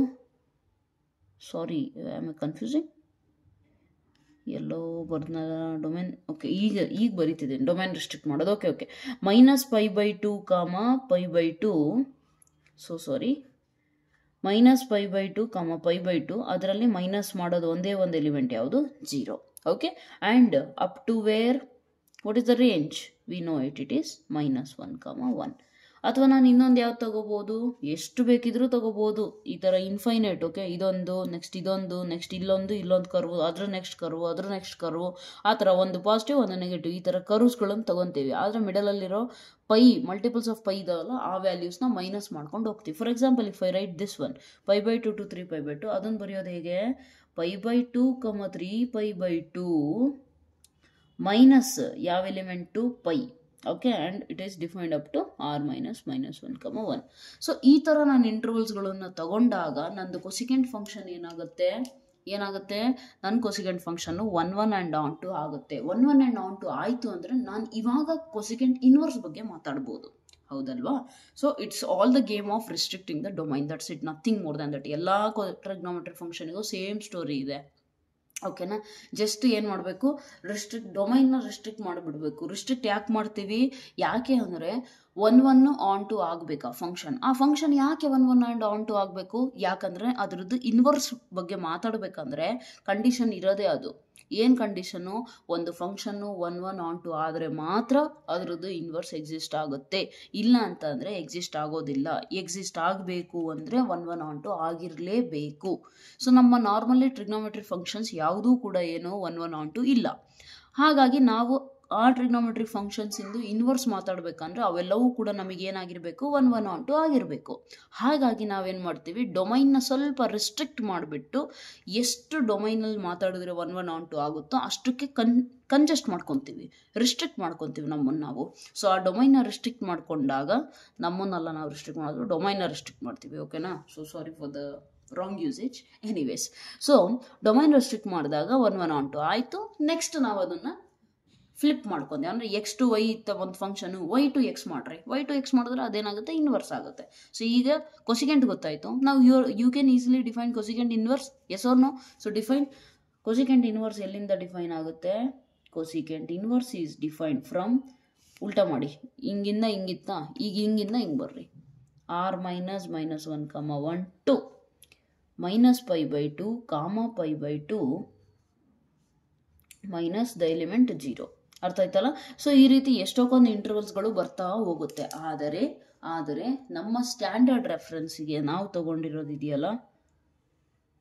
sorry I am confusing, ಎಲ್ಲೋ ಬರ್ನ ಡೊಮೈನ್, ಓಕೆ ಈಗ ಬರೀತಿದ್ದೀನಿ ಡೊಮೈನ್ ರಿಸ್ಟ್ರಿಕ್ಟ್ ಮಾಡೋದು, okay minus π/2 π/2, so sorry minus π/2 π/2, ಅದರಲ್ಲಿ ಮೈನಸ್ ಮಾಡೋದು ಒಂದೇ ಒಂದು ಎಲಿಮೆಂಟ್ ಯಾವುದು, 0. Okay, and up to where what is the range, we know it is -1, 1. ಅಥವಾ ನಾನು ಇನ್ನೊಂದು ಯಾವ್ದು ತಗೋಬೋದು, ಎಷ್ಟು ಬೇಕಿದ್ರೂ ತಗೋಬೋದು, ಈ ಥರ ಇನ್ಫೈನೈಟ್. ಓಕೆ, ಇದೊಂದು ನೆಕ್ಸ್ಟ್ ಇದೊಂದು ನೆಕ್ಸ್ಟ್ ಇಲ್ಲೊಂದು ಕರ್ವು, ಅದ್ರ ನೆಕ್ಸ್ಟ್ ಕರ್ವು, ಆ ಥರ ಒಂದು ಪಾಸಿಟಿವ್ ಒಂದು ನೆಗೆಟಿವ್, ಈ ಥರ ಕರ್ವ್ಸ್ಗಳನ್ನು ತಗೊತೀವಿ. ಆದರೆ ಮಿಡಲಲ್ಲಿರೋ ಮಲ್ಟಿಪಲ್ಸ್ ಆಫ್ ಪೈ ಇದಾವಲ್ಲ, ಆ ವ್ಯಾಲ್ಯೂಸ್ನ ಮೈನಸ್ ಮಾಡ್ಕೊಂಡು ಹೋಗ್ತೀವಿ. For example if I write this one π/2 to 3π/2, ಅದನ್ನು ಬರೆಯೋದು ಹೇಗೆ, π/2, 3π/2 ಮೈನಸ್ ಯಾವ element, pi. Okay, and it is defined up to r minus -1, 1. So ಈ ಥರ ನಾನು ಇಂಟರ್ವಲ್ಸ್ಗಳನ್ನು ತಗೊಂಡಾಗ ನಂದು ಕೊಸಿಕೆಂಟ್ ಫಂಕ್ಷನ್ ಏನಾಗುತ್ತೆ, ನನ್ನ ಕೊಸಿಕೆಂಟ್ ಫಂಕ್ಷನ್ನು 1, 1 ಆ್ಯಂಡ್ ಆನ್ ಟು ಆಗುತ್ತೆ. 1, 1 ಆ್ಯಂಡ್ ಆನ್ ಟು ಆಯಿತು ಅಂದರೆ ನಾನು ಇವಾಗ ಕೊಸಿಕೆಂಟ್ ಇನ್ವರ್ಸ್ ಬಗ್ಗೆ ಮಾತಾಡ್ಬೋದು, ಹೌದಲ್ವಾ. So it's all the game of restricting the domain, that's it, nothing more than that. ಎಲ್ಲ ಟ್ರಿಗ್ನೋಮೆಟ್ರಿಕ್ ಫಂಕ್ಷನಿಗೂ ಸೇಮ್ ಸ್ಟೋರಿ ಇದೆ. ಓಕೆನಾ, ಜಸ್ಟ್ ಏನು ಮಾಡಬೇಕು, ಡೊಮೈನ್ನ ರಿಸ್ಟ್ರಿಕ್ಟ್ ಮಾಡಿಬಿಡ್ಬೇಕು. ರಿಸ್ಟ್ರಿಕ್ಟ್ ಯಾಕೆ ಮಾಡ್ತೀವಿ, ಯಾಕೆ ಅಂದರೆ 1, 1 ಆನ್ ಟು ಆಗಬೇಕಾ ಆ ಫಂಕ್ಷನ್ ಯಾಕೆ 1, 1 ಆ್ಯಂಡ್ ಆನ್ ಟು ಆಗಬೇಕು, ಯಾಕಂದರೆ ಅದರದ್ದು ಇನ್ವರ್ಸ್ ಬಗ್ಗೆ ಮಾತಾಡಬೇಕಂದ್ರೆ ಕಂಡೀಷನ್ ಇರೋದೇ ಅದು. ಏನು ಕಂಡೀಷನ್ನು, ಒಂದು ಫಂಕ್ಷನ್ನು 1, 1 ಆನ್ ಟು ಆದರೆ ಮಾತ್ರ ಅದರದ್ದು ಇನ್ವರ್ಸ್ ಎಕ್ಸಿಸ್ಟ್ ಆಗುತ್ತೆ, ಇಲ್ಲ ಅಂತ ಅಂದರೆ ಎಕ್ಸಿಸ್ಟ್ ಆಗೋದಿಲ್ಲ. ಎಕ್ಸಿಸ್ಟ್ ಆಗಬೇಕು ಅಂದರೆ 1, 1 ಆನ್ ಟು ಆಗಿರಲೇಬೇಕು. ಸೊ ನಮ್ಮ ನಾರ್ಮಲಿ ಟ್ರಿಗ್ನೋಮೆಟ್ರಿಕ್ ಫಂಕ್ಷನ್ಸ್ ಯಾವುದೂ ಕೂಡ ಏನು 1, 1 ಆನ್ ಟು ಇಲ್ಲ. ಹಾಗಾಗಿ ನಾವು ಆ ಟ್ರಿಗ್ನೋಮೆಟ್ರಿಕ್ ಫಂಕ್ಷನ್ಸಿಂದು ಇನ್ವರ್ಸ್ ಮಾತಾಡಬೇಕಂದ್ರೆ ಅವೆಲ್ಲವೂ ಕೂಡ ನಮಗೇನಾಗಿರಬೇಕು, 1, 1 ಆನ್ ಟು ಆಗಿರಬೇಕು. ಹಾಗಾಗಿ ನಾವೇನು ಮಾಡ್ತೀವಿ, ಡೊಮೈನ್ನ ಸ್ವಲ್ಪ ರಿಸ್ಟ್ರಿಕ್ಟ್ ಮಾಡಿಬಿಟ್ಟು ಎಷ್ಟು ಡೊಮೈನಲ್ಲಿ ಮಾತಾಡಿದ್ರೆ 1, 1 ಆನ್ ಟು ಆಗುತ್ತೋ ಅಷ್ಟಕ್ಕೆ ಕಂಜೆಸ್ಟ್ ಮಾಡ್ಕೊತೀವಿ, ರಿಸ್ಟ್ರಿಕ್ಟ್ ಮಾಡ್ಕೊತೀವಿ ನಮ್ಮನ್ನು ನಾವು. ಸೊ ಆ ಡೊಮೈನ್ನ ರಿಸ್ಟ್ರಿಕ್ಟ್ ಮಾಡಿಕೊಂಡಾಗ ನಮ್ಮನ್ನೆಲ್ಲ ನಾವು ರಿಸ್ಟ್ರಿಕ್ಟ್ ಮಾಡಿದ್ರು ಡೊಮೈನ್ನ ರಿಸ್ಟ್ರಿಕ್ಟ್ ಮಾಡ್ತೀವಿ. ಓಕೆನಾ, so sorry for the wrong usage. Anyways, so domain restrict ಮಾಡಿದಾಗ 1, 1 ಆನ್ ಟು ಆಯಿತು. ನೆಕ್ಸ್ಟ್ ನಾವು ಅದನ್ನು ಫ್ಲಿಪ್ ಮಾಡ್ಕೊಂಡೆ, ಅಂದರೆ x to y ಇತ್ತ ಒಂದು ಫಂಕ್ಷನು y to x ಮಾಡ್ರಿ, y to x ಮಾಡಿದ್ರೆ ಅದೇನಾಗುತ್ತೆ, ಇನ್ವರ್ಸ್ ಆಗುತ್ತೆ. ಸೊ ಈಗ ಕೊಸಿಕೆಂಟ್ ಗೊತ್ತಾಯಿತು. ನಾವು you can easily define cosecant inverse, yes or no. So define cosecant inverse ಎಲ್ಲಿಂದ ಡಿಫೈನ್ ಆಗುತ್ತೆ, cosecant inverse is defined from, ಉಲ್ಟಾ ಮಾಡಿ, ಹಿಂಗಿಂದ ಹಿಂಗಿತ್ತಾ, ಈಗ ಹಿಂಗಿಂದ ಹಿಂಗೆ ಬರ್ರಿ, r minus -1, 1 2 minus π/2 π/2 minus the element 0. ಅರ್ಥ ಆಯ್ತಲ್ಲ. ಸೊ ಈ ರೀತಿ ಎಷ್ಟೊಂದು ಇಂಟರ್ವಲ್ಸ್ಗಳು ಬರ್ತಾ ಹೋಗುತ್ತೆ. ಆದರೆ ನಮ್ಮ ಸ್ಟ್ಯಾಂಡರ್ಡ್ ರೆಫರೆನ್ಸ್ಗೆ ನಾವು ತಗೊಂಡಿರೋದು ಇದೆಯಲ್ಲ,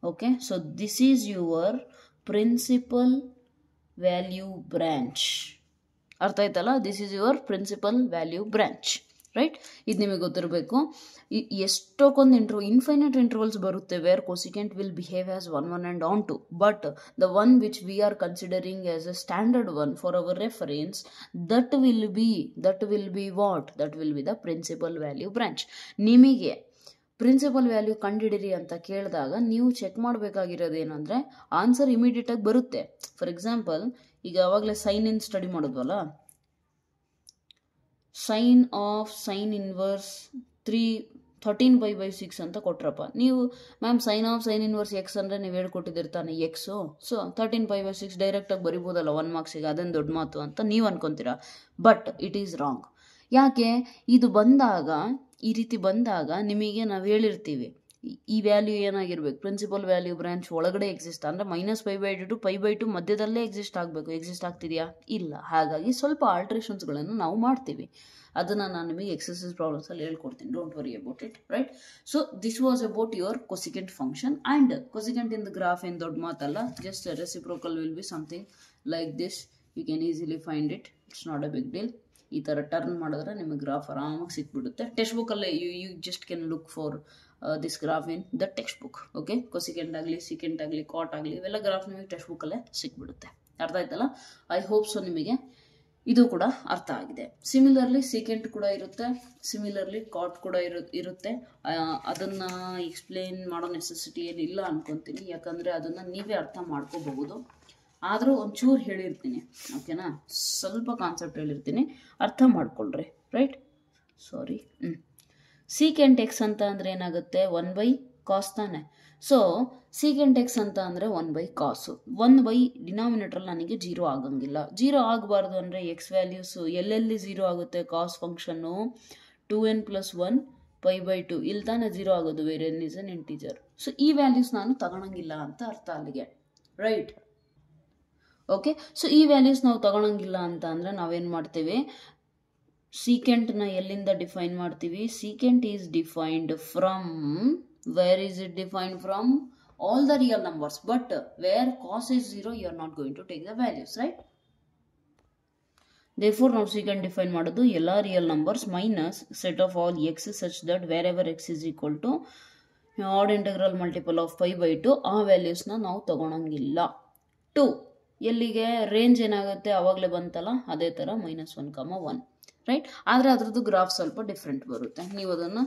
okay, so this is your principal value branch. ಅರ್ಥ ಆಯ್ತಲ್ಲ, this is your principal value branch, right. ಇದು ನಿಮಗೆ ಗೊತ್ತಿರಬೇಕು. ಎಷ್ಟೊಂದು ಇನ್ಫೈನೈಟ್ ಇಂಟರ್ವಲ್ಸ್ ಬರುತ್ತೆ where cosecant will behave as 1, 1 and onto, but the one which we are considering as a standard one for our reference, that will be what, that will be the principal value branch. ನಿಮಗೆ principal value ಕಂಡುಹಿಡಿರಿ ಅಂತ ಕೇಳಿದಾಗ ನೀವು check ಮಾಡಬೇಕಾಗಿರೋದು ಏನಂದರೆ answer ಇಮಿಡಿಯೇಟಾಗಿ ಬರುತ್ತೆ. For example, ಈಗ ಆವಾಗಲೇ ಸೈನ್ ಇನ್ ಸ್ಟಡಿ ಮಾಡೋದ್ವಲ್ಲ, ಸೈನ್ ಆಫ್ ಸೈನ್ ಇನ್ವರ್ಸ್ 13π/6 ಅಂತ ಕೊಟ್ರಪ್ಪ. ನೀವು ma'am sine of sine inverse x ಅಂದರೆ ನೀವು ಹೇಳ್ಕೊಟ್ಟಿದ್ದಿರ್ತಾನೆ ಎಕ್ಸು, ಸೊ 13π/6 ಡೈರೆಕ್ಟಾಗಿ ಬರಿಬೋದಲ್ಲ 1 ಮಾರ್ಕ್ಸಿಗೆ, ಅದನ್ನು ದೊಡ್ಡ ಮಾತು ಅಂತ ನೀವು ಅನ್ಕೊತೀರಾ. But it is wrong. ಯಾಕೆ, ಇದು ಬಂದಾಗ, ಈ ರೀತಿ ಬಂದಾಗ ನಿಮಗೆ ನಾವು ಹೇಳಿರ್ತೀವಿ ಈ ವ್ಯಾಲ್ಯೂ ಏನಾಗಿರ್ಬೇಕು, ಪ್ರಿನ್ಸಿಪಲ್ ವ್ಯಾಲ್ಯೂ ಬ್ರಾಂಚ್ ಒಳಗಡೆ ಎಕ್ಸಿಸ್ಟ್, ಅಂದರೆ -π/2 π/2 ಮಧ್ಯದಲ್ಲೇ ಎಕ್ಸಿಸ್ಟ್ ಆಗಬೇಕು. ಎಕ್ಸಿಸ್ಟ್ ಆಗ್ತಿದೆಯಾ, ಇಲ್ಲ. ಹಾಗಾಗಿ ಸ್ವಲ್ಪ ಆಲ್ಟ್ರೇಷನ್ಸ್ಗಳನ್ನು ನಾವು ಮಾಡ್ತೀವಿ. ಅದನ್ನು ನಾನು ನಿಮಗೆ ಎಕ್ಸರ್ಸೈಸ್ ಪ್ರಾಬ್ಲಮ್ಸಲ್ಲಿ ಹೇಳ್ಕೊಡ್ತೀನಿ, don't worry about it, right. So this was about your cosecant function. And cosecant in the graph ಏನು ದೊಡ್ಡ ಮಾತಲ್ಲ, just reciprocal will be something like this, you can easily find it, it's not a big deal. ಈ ಥರ turn ಮಾಡಿದ್ರೆ ನಿಮಗೆ graph ಆರಾಮಾಗಿ ಸಿಕ್ಬಿಡುತ್ತೆ. Text ಬುಕ್ಕಲ್ಲೇ you just can look for this graph in the text book. Okay, cosecant ಆಗಲಿ, secant ಆಗಲಿ, cot ಆಗಲಿ, ಇವೆಲ್ಲ ಗ್ರಾಫ್ ನಿಮಗೆ ಟೆಕ್ಸ್ಟ್ ಬುಕ್ಕಲ್ಲೇ ಸಿಕ್ಬಿಡುತ್ತೆ. ಅರ್ಥ ಆಯ್ತಲ್ಲ? ಐ ಹೋಪ್ ಸೊ ನಿಮಗೆ ಇದು ಕೂಡ ಅರ್ಥ ಆಗಿದೆ. ಸಿಮಿಲರ್ಲಿ ಸೀಕೆಂಟ್ ಕೂಡ ಇರುತ್ತೆ, ಸಿಮಿಲರ್ಲಿ ಕಾಟ್ ಕೂಡ ಇರುತ್ತೆ. ಅದನ್ನು ಎಕ್ಸ್ಪ್ಲೇನ್ ಮಾಡೋ ನೆಸೆಸಿಟಿ ಏನಿಲ್ಲ ಅನ್ಕೊತೀನಿ, ಯಾಕಂದರೆ ಅದನ್ನು ನೀವೇ ಅರ್ಥ ಮಾಡ್ಕೋಬಹುದು. ಆದರೂ ಒಂಚೂರು ಹೇಳಿರ್ತೀನಿ, ಓಕೆನಾ? ಸ್ವಲ್ಪ ಕಾನ್ಸೆಪ್ಟ್ ಹೇಳಿರ್ತೀನಿ, ಅರ್ಥ ಮಾಡ್ಕೊಳ್ರಿ. ರೈಟ್? ಸಾರಿ. ಸೀಕೆಂಟ್ ಎಕ್ಸ್ ಅಂತ ಅಂದರೆ ಏನಾಗುತ್ತೆ? 1/cos ತಾನೆ. ಸೊ ಸೀಕೆಂಟ್ ಎಕ್ಸ್ ಅಂತ ಅಂದರೆ 1/cos. 1 ಡಿನಾಮಿನೇಟ್ರಲ್ಲಿ ನನಗೆ 0 ಆಗಂಗಿಲ್ಲ. 0 ಆಗಬಾರ್ದು ಅಂದರೆ ಎಕ್ಸ್ ವ್ಯಾಲ್ಯೂಸು ಎಲ್ಲೆಲ್ಲಿ 0 ಆಗುತ್ತೆ? ಕಾಸ್ ಫಂಕ್ಷನ್ನು 2n + 1 π/2 ಇಲ್ಲಿ ತಾನೇ 0 ಆಗೋದು, where n is an integer. So ಈ ವ್ಯಾಲ್ಯೂಸ್ ನಾನು ತಗೊಳಂಗಿಲ್ಲ ಅಂತ ಅರ್ಥ ಅಲ್ಲಿಗೆ. ರೈಟ್? ಓಕೆ. ಸೊ ಈ ವ್ಯಾಲ್ಯೂಸ್ ನಾವು ತಗೊಳಂಗಿಲ್ಲ ಅಂತ ಅಂದರೆ ನಾವೇನು ಮಾಡ್ತೇವೆ? ಸೀಕೆಂಟ್ನ ಎಲ್ಲಿಂದ ಡಿಫೈನ್ ಮಾಡ್ತೀವಿ? Secant is defined from, where is it defined from? All the real numbers, but where cos is 0 you are not going to take the values, right? Therefore ನಾವು secant define ಮಾಡೋದು ಎಲ್ಲ real numbers minus set of all x such that wherever x is equal to odd integral multiple of π/2 ಆ ವ್ಯಾಲ್ಯೂಸ್ನ ನಾವು ತಗೊಳಂಗಿಲ್ಲ. 2 ಎಲ್ಲಿಗೆ? Range ಏನಾಗುತ್ತೆ ಆವಾಗಲೇ ಬಂತಲ್ಲ, ಅದೇ ಥರ -1, 1. ರೈಟ್? ಆದರೆ ಅದರದ್ದು ಗ್ರಾಫ್ ಸ್ವಲ್ಪ ಡಿಫ್ರೆಂಟ್ ಬರುತ್ತೆ. ನೀವು ಅದನ್ನು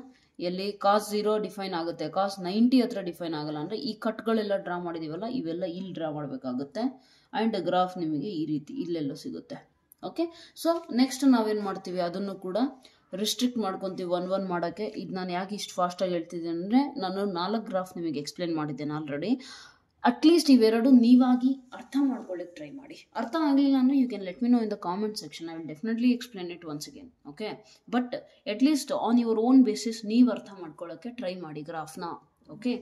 ಎಲ್ಲಿ cos 0 ಡಿಫೈನ್ ಆಗುತ್ತೆ, cos 90 ಹತ್ರ ಡಿಫೈನ್ ಆಗಲ್ಲ. ಅಂದರೆ ಈ ಕಟ್ಗಳೆಲ್ಲ ಡ್ರಾ ಮಾಡಿದೀವಲ್ಲ, ಇವೆಲ್ಲ ಇಲ್ಲಿ ಡ್ರಾ ಮಾಡಬೇಕಾಗುತ್ತೆ. ಆ್ಯಂಡ್ ಗ್ರಾಫ್ ನಿಮಗೆ ಈ ರೀತಿ ಇಲ್ಲೆಲ್ಲೋ ಸಿಗುತ್ತೆ. ಓಕೆ. ಸೊ ನೆಕ್ಸ್ಟ್ ನಾವೇನು ಮಾಡ್ತೀವಿ? ಅದನ್ನು ಕೂಡ ರಿಸ್ಟ್ರಿಕ್ಟ್ ಮಾಡ್ಕೊತೀವಿ 1 1 ಮಾಡೋಕ್ಕೆ. ಇದು ನಾನು ಯಾಕೆ ಇಷ್ಟು ಫಾಸ್ಟಾಗಿ ಹೇಳ್ತಿದ್ದೀನಿ ಅಂದರೆ, ನಾನು 4 ಗ್ರಾಫ್ ನಿಮಗೆ ಎಕ್ಸ್ಪ್ಲೇನ್ ಮಾಡಿದ್ದೇನೆ ಆಲ್ರೆಡಿ. ಅಟ್ಲೀಸ್ಟ್ ಇವೆರಡು ನೀವಾಗಿ ಅರ್ಥ ಮಾಡ್ಕೊಳ್ಳಿಕ್ಕೆ ಟ್ರೈ ಮಾಡಿ. ಅರ್ಥ ಆಗಲಿಲ್ಲ ಅಂದರೆ you can let me know in the comment section. I will definitely explain it once again. Okay. But at least on your own basis ನೀವು ಅರ್ಥ ಮಾಡ್ಕೊಳ್ಳೋಕ್ಕೆ ಟ್ರೈ ಮಾಡಿ ಗ್ರಾಫ್ನ. Okay.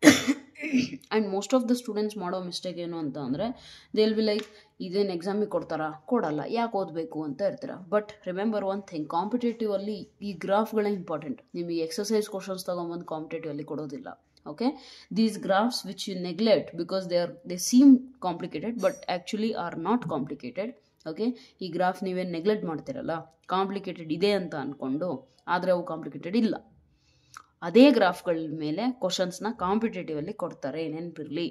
And most of the students ಮಾಡೋ ಮಿಸ್ಟೇಕ್ ಏನು ಅಂತ ಅಂದರೆ, they will be like, ಇದೇನು ಎಕ್ಸಾಮಿಗೆ ಕೊಡ್ತಾರಾ? ಕೊಡಲ್ಲ, ಯಾಕೆ ಓದಬೇಕು ಅಂತ ಇರ್ತೀರ. But remember one thing, competitive ಅಲ್ಲಿ ಈ ಗ್ರಾಫ್ಗಳೇ ಇಂಪಾರ್ಟೆಂಟ್. ನಿಮಗೆ ಎಕ್ಸಸೈಸ್ ಕ್ವಶನ್ಸ್ ತಗೊಂಬಂದು ಕಾಂಪಿಟೇಟಿವ್ ಅಲ್ಲಿ ಕೊಡೋದಿಲ್ಲ. Okay, these graphs which you neglect because they seem complicated but actually are not complicated. Okay, ಈ ಗ್ರಾಫ್ ನೀವೇನು ನೆಗ್ಲೆಕ್ಟ್ ಮಾಡ್ತಿರಲ್ಲ, ಕಾಂಪ್ಲಿಕೇಟೆಡ್ ಇದೆ ಅಂತ ಅಂದ್ಕೊಂಡು, ಆದರೆ ಅವು ಕಾಂಪ್ಲಿಕೇಟೆಡ್ ಇಲ್ಲ. ಅದೇ ಗ್ರಾಫ್ಗಳ ಮೇಲೆ ಕ್ವಶನ್ಸ್ನ ಕಾಂಪಿಟೇಟಿವ್ ಅಲ್ಲಿ ಕೊಡ್ತಾರೆ, ನೆನಪಿರಲಿ.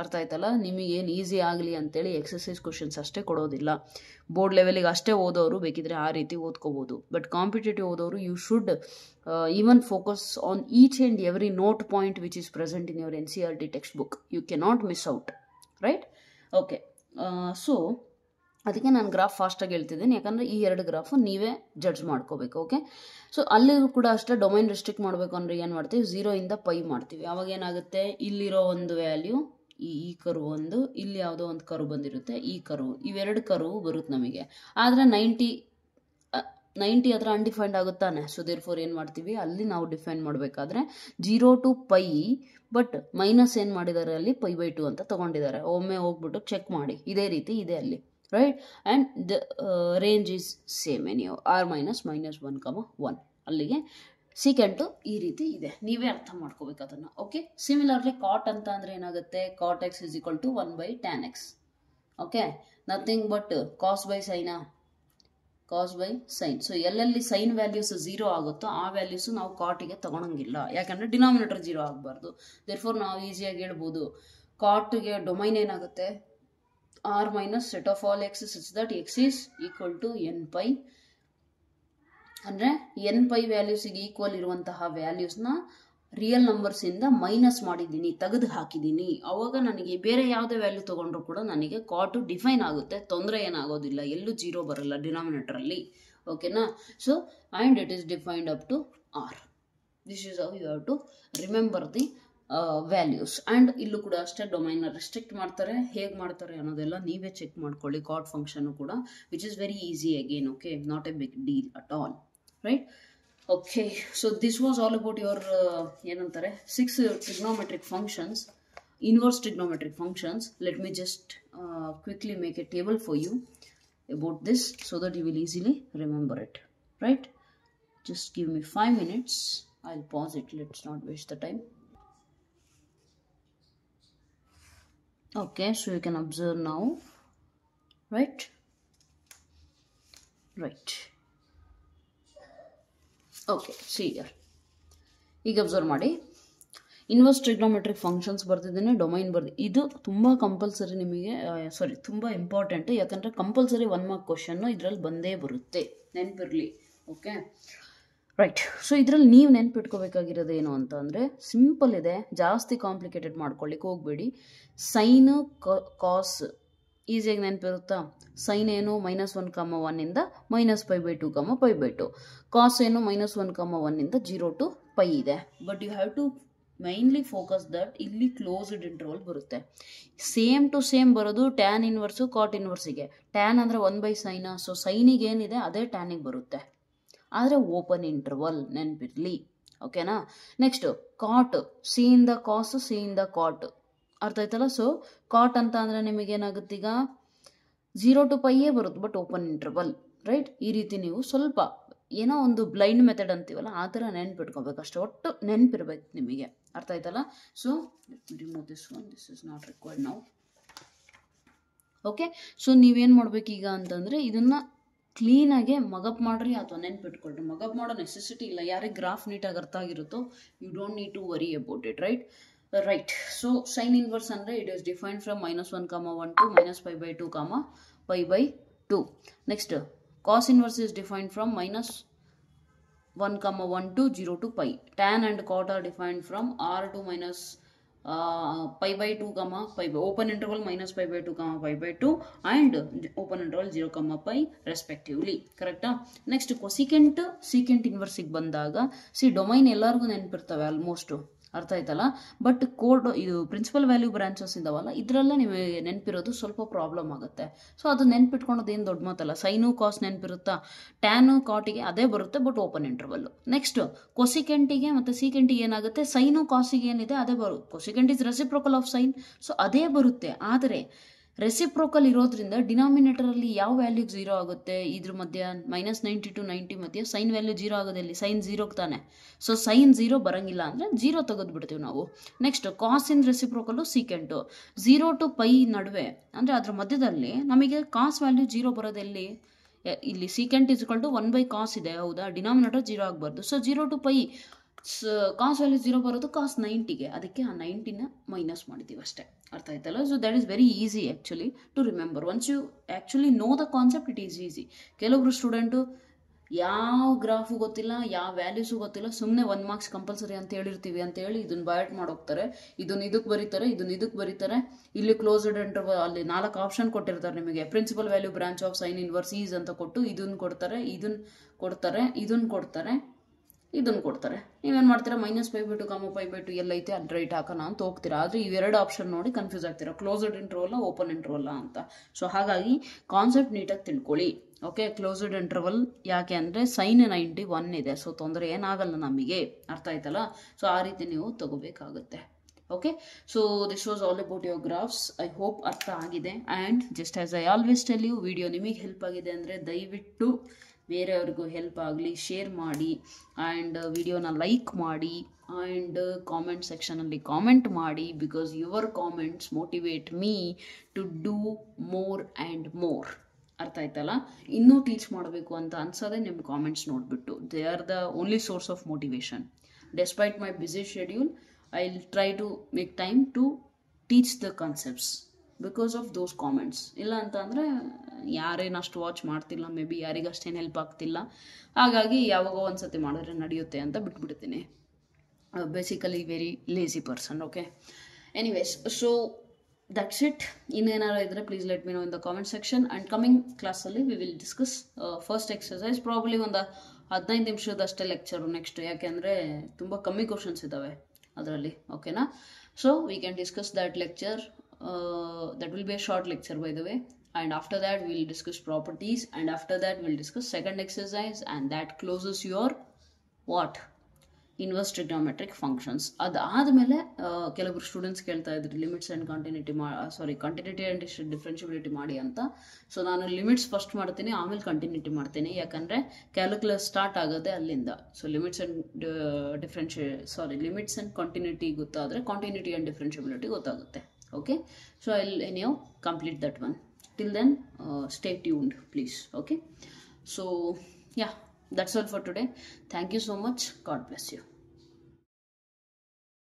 ಅರ್ಥ ಆಯ್ತಲ್ಲ? ನಿಮಗೇನು ಈಸಿ ಆಗಲಿ ಅಂತೇಳಿ ಎಕ್ಸಸೈಸ್ ಕ್ವಶನ್ಸ್ ಅಷ್ಟೇ ಕೊಡೋದಿಲ್ಲ. ಬೋರ್ಡ್ ಲೆವೆಲಿಗೆ ಅಷ್ಟೇ ಓದೋರು ಬೇಕಿದ್ರೆ ಆ ರೀತಿ ಓದ್ಕೋಬೋದು. ಬಟ್ ಕಾಂಪಿಟೇಟಿವ್ ಓದೋರು you should even focus on each and every note point which is present in your NCERT textbook. You cannot miss out. Right? Okay. So ಅದಕ್ಕೆ ನಾನು ಗ್ರಾಫ್ ಫಾಸ್ಟಾಗಿ ಹೇಳ್ತಿದ್ದೀನಿ, ಯಾಕಂದರೆ ಈ 2 ಗ್ರಾಫು ನೀವೇ ಜಡ್ಜ್ ಮಾಡ್ಕೋಬೇಕು. ಓಕೆ. ಸೊ ಅಲ್ಲಿಗೂ ಕೂಡ ಅಷ್ಟೇ ಡೊಮೈನ್ ರೆಸ್ಟ್ರಿಕ್ಟ್ ಮಾಡಬೇಕು ಅಂದರೆ ಏನು ಮಾಡ್ತೀವಿ? 0 ಇಂದ π ಮಾಡ್ತೀವಿ. ಅವಾಗ ಏನಾಗುತ್ತೆ? ಇಲ್ಲಿರೋ ಒಂದು ವ್ಯಾಲ್ಯೂ, ಈ ಕರ್ವ್ ಒಂದು, ಇಲ್ಲಿ ಯಾವುದೋ ಒಂದು ಕರ್ವ್ ಬಂದಿರುತ್ತೆ, ಈ ಕರ್ವ್, ಇವೆರಡು ಕರ್ವ್ ಬರುತ್ತೆ ನಮಗೆ. ಆದರೆ 90 ಹತ್ರ ಅನ್ಡಿಫೈನ್ಡ್ ಆಗುತ್ತಾನೆ. ಸೊ ದೇರ್ಫೋರ್ ಏನು ಮಾಡ್ತೀವಿ? ಅಲ್ಲಿ ನಾವು ಡಿಫೈನ್ ಮಾಡಬೇಕಾದ್ರೆ 0 to π, ಬಟ್ ಮೈನಸ್ ಏನು ಮಾಡಿದ್ದಾರೆ ಅಲ್ಲಿ? π/2 ಅಂತ ತೊಗೊಂಡಿದ್ದಾರೆ. ಒಮ್ಮೆ ಹೋಗ್ಬಿಟ್ಟು ಚೆಕ್ ಮಾಡಿ, ಇದೇ ರೀತಿ ಇದೆ ಅಲ್ಲಿ. Right? And the range is same ಎನಿಯೋ, r - -1, 1. ಅಲ್ಲಿಗೆ ಸೀಕೆಂಟು ಈ ರೀತಿ ಇದೆ. ನೀವೇ ಅರ್ಥ ಮಾಡ್ಕೋಬೇಕು ಅದನ್ನು. ಓಕೆ. ಸಿಮಿಲರ್ಲಿ ಕಾಟ್ ಅಂತ ಅಂದರೆ ಏನಾಗುತ್ತೆ? ಕಾಟ್ x = 1/tan x. Okay. Nothing but cos/sin. cos/sin. So ಎಲ್ಲೆಲ್ಲಿ ಸೈನ್ ವ್ಯಾಲ್ಯೂಸ್ 0 ಆಗುತ್ತೋ ಆ ವ್ಯಾಲ್ಯೂಸು ನಾವು ಕಾಟಿಗೆ ತಗೊಳಂಗಿಲ್ಲ, ಯಾಕಂದರೆ ಡಿನಾಮಿನೇಟರ್ 0 ಆಗಬಾರ್ದು. ದೇರ್ಫೋರ್ ನಾವು ಈಸಿಯಾಗಿ ಹೇಳ್ಬೋದು, ಕಾಟ್ಗೆ ಡೊಮೈನ್ ಏನಾಗುತ್ತೆ? r - set of all x such that x is equal to nπ. ಅಂದರೆ nπ ವ್ಯಾಲ್ಯೂಸಿಗೆ ಈಕ್ವಲ್ ಇರುವಂತಹ ವ್ಯಾಲ್ಯೂಸ್ನ ರಿಯಲ್ ನಂಬರ್ಸಿಂದ ಮೈನಸ್ ಮಾಡಿದ್ದೀನಿ, ತೆಗೆದು ಹಾಕಿದ್ದೀನಿ. ಅವಾಗ ನನಗೆ ಬೇರೆ ಯಾವುದೇ ವ್ಯಾಲ್ಯೂ ತೊಗೊಂಡ್ರು ಕೂಡ ನನಗೆ ಕಾಟು ಡಿಫೈನ್ ಆಗುತ್ತೆ, ತೊಂದರೆ ಏನಾಗೋದಿಲ್ಲ, ಎಲ್ಲೂ 0 ಬರಲ್ಲ ಡಿನಾಮಿನೇಟರಲ್ಲಿ. ಓಕೆನಾ? So and it is defined up to r. This is how you have to remember the values. And ಇಲ್ಲೂ ಕೂಡ ಅಷ್ಟೇ ಡೊಮೈನ್ನ ರೆಸ್ಟ್ರಿಕ್ಟ್ ಮಾಡ್ತಾರೆ. ಹೇಗೆ ಮಾಡ್ತಾರೆ ಅನ್ನೋದೆಲ್ಲ ನೀವೇ ಚೆಕ್ ಮಾಡ್ಕೊಳ್ಳಿ. ಕಾಟ್ ಫಂಕ್ಷನ್ನು ಕೂಡ which is very easy again. Okay, not a big deal at all. Right? Okay, so this was all about your 6 trigonometric functions, inverse trigonometric functions. Let me just quickly make a table for you about this so that you will easily remember it. Right? Just give me 5 minutes. I'll pause it. Let's not waste the time. Okay, so you can observe now. Right? Right. Okay, C year. ಈಗ observe ಮಾಡಿ, inverse trigonometric functions ಬರ್ತಿದ್ದೇನೆ, domain ಇದು ತುಂಬ compulsory ನಿಮಗೆ, ತುಂಬ important, ಯಾಕಂದರೆ compulsory 1 mark question ಇದರಲ್ಲಿ ಬಂದೇ ಬರುತ್ತೆ, ನೆನಪಿರಲಿ. Okay right. ಸೊ ಇದರಲ್ಲಿ ನೀವು ನೆನ್ಪಿಟ್ಕೋಬೇಕಾಗಿರೋದು ಏನು ಅಂತ ಅಂದರೆ ಸಿಂಪಲ್ ಇದೆ, ಜಾಸ್ತಿ ಕಾಂಪ್ಲಿಕೇಟೆಡ್ ಮಾಡ್ಕೊಳ್ಳಿಕ್ಕೆ ಹೋಗಬೇಡಿ. ಸೈನು ಕಾಸ್ ಈಸಿಯಾಗಿ ನೆನಪಿರುತ್ತಾ? ಸೈನ್ ಏನು -1, 1 -π/2, π/2. ಕಾಸ್ ಏನು -1, 1 0 to π ಇದೆ. But you have to mainly focus that ಇಲ್ಲಿ ಕ್ಲೋಸ್ಡ್ ಇಂಟರ್ವಲ್ ಬರುತ್ತೆ. ಸೇಮ್ ಟು ಸೇಮ್ ಬರೋದು ಟ್ಯಾನ್ ಇನ್ವರ್ಸು ಕಾಟ್ ಇನ್ವರ್ಸಿಗೆ. ಟ್ಯಾನ್ ಅಂದರೆ 1/sin, ಸೊ ಸೈನಿಗೆ ಏನಿದೆ ಅದೇ ಟ್ಯಾನಿಗೆ ಬರುತ್ತೆ, ಆದರೆ ಓಪನ್ ಇಂಟರ್ವಲ್, ನೆನಪಿರಲಿ. ಓಕೆನಾ? Next cot, see in the cos, see in the cot, ಅರ್ಥ ಆಯ್ತಲ್ಲ? ಸೊ ಕಾಟ್ ಅಂತ ಅಂದರೆ ನಿಮಗೇನಾಗುತ್ತೆ, ಈಗ 0 to π ಬರುತ್ತೆ, ಬಟ್ ಓಪನ್ ಇಂಟರ್ವಲ್, ರೈಟ್? ಈ ರೀತಿ ನೀವು ಸ್ವಲ್ಪ ಏನೋ ಒಂದು ಬ್ಲೈಂಡ್ ಮೆಥಡ್ ಅಂತೀವಲ್ಲ ಆ ಥರ ನೆನ್ಪಿಟ್ಕೋಬೇಕು ಅಷ್ಟೇ, ಒಟ್ಟು ನೆನಪಿರ್ಬೇಕು ನಿಮಗೆ, ಅರ್ಥ ಆಯ್ತಲ್ಲ? So remove this one, this is not required now. Okay, so ನೀವೇನು ಮಾಡ್ಬೇಕೀಗ ಅಂತಂದರೆ ಇದನ್ನು ಕ್ಲೀನಾಗೆ ಮಗಪ್ ಮಾಡ್ರಿ ಅಥವಾ ನೆನ್ಪಿಟ್ಕೊಳ್ರಿ. ಮಗಪ್ ಮಾಡೋ ನೆಸೆಸಿಟಿ ಇಲ್ಲ, ಯಾರಿಗೆ ಗ್ರಾಫ್ ನೀಟಾಗಿ ಅರ್ಥ ಆಗಿರುತ್ತೋ you don't need to worry about it, right? Right. So sine inverse ಅಂದರೆ it is defined from -1, 1 to -π/2, π/2. Next cos inverse is defined from -1, 1 to 0 to π. Tan and cot are defined from r to -π/2, π, open interval -π/2, π/2 and open interval 0, π respectively. Correct? Next cosecant, secant inverse ಗೆ ಬಂದಾಗ domain ಎಲ್ಲರಿಗೂ ನೆನಪಿರ್ತವೆ almost, ಅರ್ಥ ಆಯ್ತಲ್ಲ? But code ಇದು principal value branches ಇದಾವಲ್ಲ, ಇದರಲ್ಲೇ ನಿಮಗೆ ನೆನಪಿರೋದು ಸ್ವಲ್ಪ ಪ್ರಾಬ್ಲಮ್ ಆಗುತ್ತೆ. ಸೊ ಅದು ನೆನ್ಪಿಟ್ಕೊಳೋದು ಏನು ದೊಡ್ಡ ಮಾತಲ್ಲ. ಸೈನು ಕಾಸ್ ನೆನಪಿರುತ್ತಾ? ಟ್ಯಾನು ಕಾಟಿಗೆ ಅದೇ ಬರುತ್ತೆ, ಬಟ್ ಓಪನ್ ಇಂಟರ್ವಲ್ಲು. ನೆಕ್ಸ್ಟ್ ಕೊಸಿಕೆಂಟಿಗೆ ಮತ್ತು ಸೀಕೆಂಟಿಗೆ ಏನಾಗುತ್ತೆ, ಸೈನು ಕಾಸಿಗೆ ಏನಿದೆ ಅದೇ ಬರುತ್ತೆ. Cosecant is reciprocal of sign, so ಅದೇ ಬರುತ್ತೆ. ಆದರೆ ರೆಸಿಪ್ರೋಕಲ್ ಇರೋದ್ರಿಂದ ಡಿನಾಮಿನೇಟರಲ್ಲಿ ಯಾವ ವ್ಯಾಲ್ಯೂಗೆ 0 ಆಗುತ್ತೆ, ಇದ್ರ ಮಧ್ಯ -90 to 90 ಮಧ್ಯೆ ಸೈನ್ ವ್ಯಾಲ್ಯೂ 0 ಆಗೋದು ಎಲ್ಲಿ? ಸೈನ್ 0ಗೆ ತಾನೆ. ಸೊ ಸೈನ್ 0 ಬರಂಗಿಲ್ಲ ಅಂದರೆ 0 ತೆಗೆದುಬಿಡ್ತೀವಿ ನಾವು. ನೆಕ್ಸ್ಟ್ ಕಾಸ್ ಇನ್ ರೆಸಿಪ್ರೋಕಲ್ಲು ಸೀಕೆಂಟು 0 to π ನಡುವೆ, ಅಂದರೆ ಅದ್ರ ಮಧ್ಯದಲ್ಲಿ ನಮಗೆ ಕಾಸ್ ವ್ಯಾಲ್ಯೂ 0 ಬರೋದು ಎಲ್ಲಿ? ಇಲ್ಲಿ ಸೀಕೆಂಟ್ = 1/cos ಇದೆ, ಹೌದಾ? ಡಿನಾಮಿನೇಟರ್ 0 ಆಗಬಾರ್ದು. ಸೊ 0 to π ಕಾಸ್ ವ್ಯಾಲ್ಯೂ 0 ಬರೋದು ಕಾಸ್ 90ಗೆ, ಅದಕ್ಕೆ ಆ 90ನ ಮೈನಸ್ ಮಾಡಿದ್ದೀವಿ ಅಷ್ಟೇ, ಅರ್ಥ ಆಯ್ತಲ್ಲ? So that is very easy actually to remember. Once you actually know the concept it is easy. ಕೆಲವೊಬ್ರು ಸ್ಟೂಡೆಂಟು ಯಾವ ಗ್ರಾಫು ಗೊತ್ತಿಲ್ಲ, ಯಾವ ವ್ಯಾಲ್ಯೂಸು ಗೊತ್ತಿಲ್ಲ, ಸುಮ್ಮನೆ 1 ಮಾರ್ಕ್ಸ್ ಕಂಪಲ್ಸರಿ ಅಂತ ಹೇಳಿರ್ತೀವಿ ಅಂತ ಹೇಳಿ ಇದನ್ನು ಬಯಾಟ್ ಮಾಡೋಗ್ತಾರೆ. ಇದನ್ನು ಇದಕ್ಕೆ ಬರೀತಾರೆ, ಇದನ್ನು ಇದಕ್ಕೆ ಬರೀತಾರೆ. ಇಲ್ಲಿ ಕ್ಲೋಸ್ಡ್ ಇಂಟರ್ವಲ್ ಅಲ್ಲಿ 4 ಆಪ್ಷನ್ ಕೊಟ್ಟಿರ್ತಾರೆ ನಿಮಗೆ. Principal value branch of sine inverse is ಅಂತ ಕೊಟ್ಟು ಇದನ್ನು ಕೊಡ್ತಾರೆ, ಇದನ್ನು ಕೊಡ್ತಾರೆ, ಇದನ್ನು ಕೊಡ್ತಾರೆ, ಇದನ್ನು ಕೊಡ್ತಾರೆ. ನೀವೇನು ಮಾಡ್ತೀರಾ? -π/2, π/2 ಎಲ್ಲೈತೆ ಅಲ್ಲಿ ರೈಟ್ ಹಾಕೋಣ ಅಂತ ಹೋಗ್ತೀರಾ. ಆದರೆ ಇವೆರಡು ಆಪ್ಷನ್ ನೋಡಿ ಕನ್ಫ್ಯೂಸ್ ಆಗ್ತೀರಾ, ಕ್ಲೋಸ್ಡ್ ಇಂಟರ್ವಲ್ಲ ಓಪನ್ ಇಂಟರ್ವಲ್ಲ ಅಂತ. ಸೊ ಹಾಗಾಗಿ ಕಾನ್ಸೆಪ್ಟ್ ನೀಟಾಗಿ ತಿಳ್ಕೊಳ್ಳಿ. ಓಕೆ, ಕ್ಲೋಸ್ಡ್ ಇಂಟರ್ವಲ್ ಯಾಕೆ ಅಂದರೆ ಸೈನ್ 91 ಇದೆ, ಸೊ ತೊಂದರೆ ಏನಾಗಲ್ಲ ನಮಗೆ, ಅರ್ಥ ಆಯ್ತಲ್ಲ? ಸೊ ಆ ರೀತಿ ನೀವು ತಗೋಬೇಕಾಗುತ್ತೆ. Okay, so this was all about your graphs. I hope ಅರ್ಥ ಆಗಿದೆ. And just as I always tell you, video ನಿಮಗೆ ಹೆಲ್ಪ್ ಆಗಿದೆ ಅಂದರೆ ದಯವಿಟ್ಟು ಬೇರೆಯವ್ರಿಗೂ ಹೆಲ್ಪ್ ಆಗಲಿ ಶೇರ್ ಮಾಡಿ, ಆ್ಯಂಡ್ ವಿಡಿಯೋನ ಲೈಕ್ ಮಾಡಿ, ಆ್ಯಂಡ್ ಕಾಮೆಂಟ್ ಸೆಕ್ಷನಲ್ಲಿ ಕಾಮೆಂಟ್ ಮಾಡಿ, because your comments motivate me to do more and more. ಅರ್ಥ ಆಯ್ತಲ್ಲ? ಇನ್ನೂ ಟೀಚ್ ಮಾಡಬೇಕು ಅಂತ ಅನ್ಸೋದೆ ನಿಮ್ಮ ಕಾಮೆಂಟ್ಸ್ ನೋಡಿಬಿಟ್ಟು. They are the only source of motivation. Despite my busy schedule, I will try to make time to teach the concepts because of those comments. ಇಲ್ಲ ಅಂತ ಅಂದರೆ ಯಾರೇನು ಅಷ್ಟು ವಾಚ್ ಮಾಡ್ತಿಲ್ಲ, ಮೇ ಬಿ ಯಾರಿಗಷ್ಟೇನು ಹೆಲ್ಪ್ ಆಗ್ತಿಲ್ಲ, ಹಾಗಾಗಿ ಯಾವಾಗೋ ಒಂದ್ಸತಿ ಮಾಡಿದ್ರೆ ನಡೆಯುತ್ತೆ ಅಂತ ಬಿಟ್ಬಿಡ್ತೀನಿ. Basically very lazy person. Okay, anyways, so that's it. ಇನ್ನೇನಾರು ಇದ್ದರೆ please let me know in the comment section. And coming ಕ್ಲಾಸಲ್ಲಿ we will discuss first exercise. Probably ಒಂದು 15 ನಿಮಿಷದಷ್ಟೇ ಲೆಕ್ಚರು ನೆಕ್ಸ್ಟ್, ಯಾಕೆಂದರೆ ತುಂಬ ಕಮ್ಮಿ ಕ್ವಶನ್ಸ್ ಇದ್ದಾವೆ ಅದರಲ್ಲಿ. ಓಕೆನಾ? So we can discuss that lecture. That will be a short lecture, by the way. And after that we will discuss properties, and after that we will discuss second exercise, and that closes your what? Inverse trigonometric functions. ಅದಾದಮೇಲೆ ಕೆಲವರು students ಕೇಳ್ತಾ ಇದ್ರು limits and continuity and differentiability ಮಾಡಿ ಅಂತ. So ನಾನು limits first ಮಾಡ್ತೀನಿ, ಆಮೇಲೆ continuity ಮಾಡ್ತೀನಿ, ಯಾಕಂದರೆ ಕ್ಯಾಲ್ಕುಲಸ್ ಸ್ಟಾರ್ಟ್ ಆಗೋದೆ ಅಲ್ಲಿಂದ. ಸೊ ಲಿಮಿಟ್ಸ್ ಆ್ಯಂಡ್ ಕಂಟಿನ್ಯೂಟಿ ಗೊತ್ತಾದರೆ ಕಂಟಿನ್ಯೂಟಿ ಆ್ಯಂಡ್ ಡಿಫ್ರೆನ್ಷಿಯಬಿಲಿಟಿ ಗೊತ್ತಾಗುತ್ತೆ. Okay, so I'll anyhow complete that one. Till then, stay tuned, please. Okay, so yeah, that's all for today. Thank you so much. God bless you.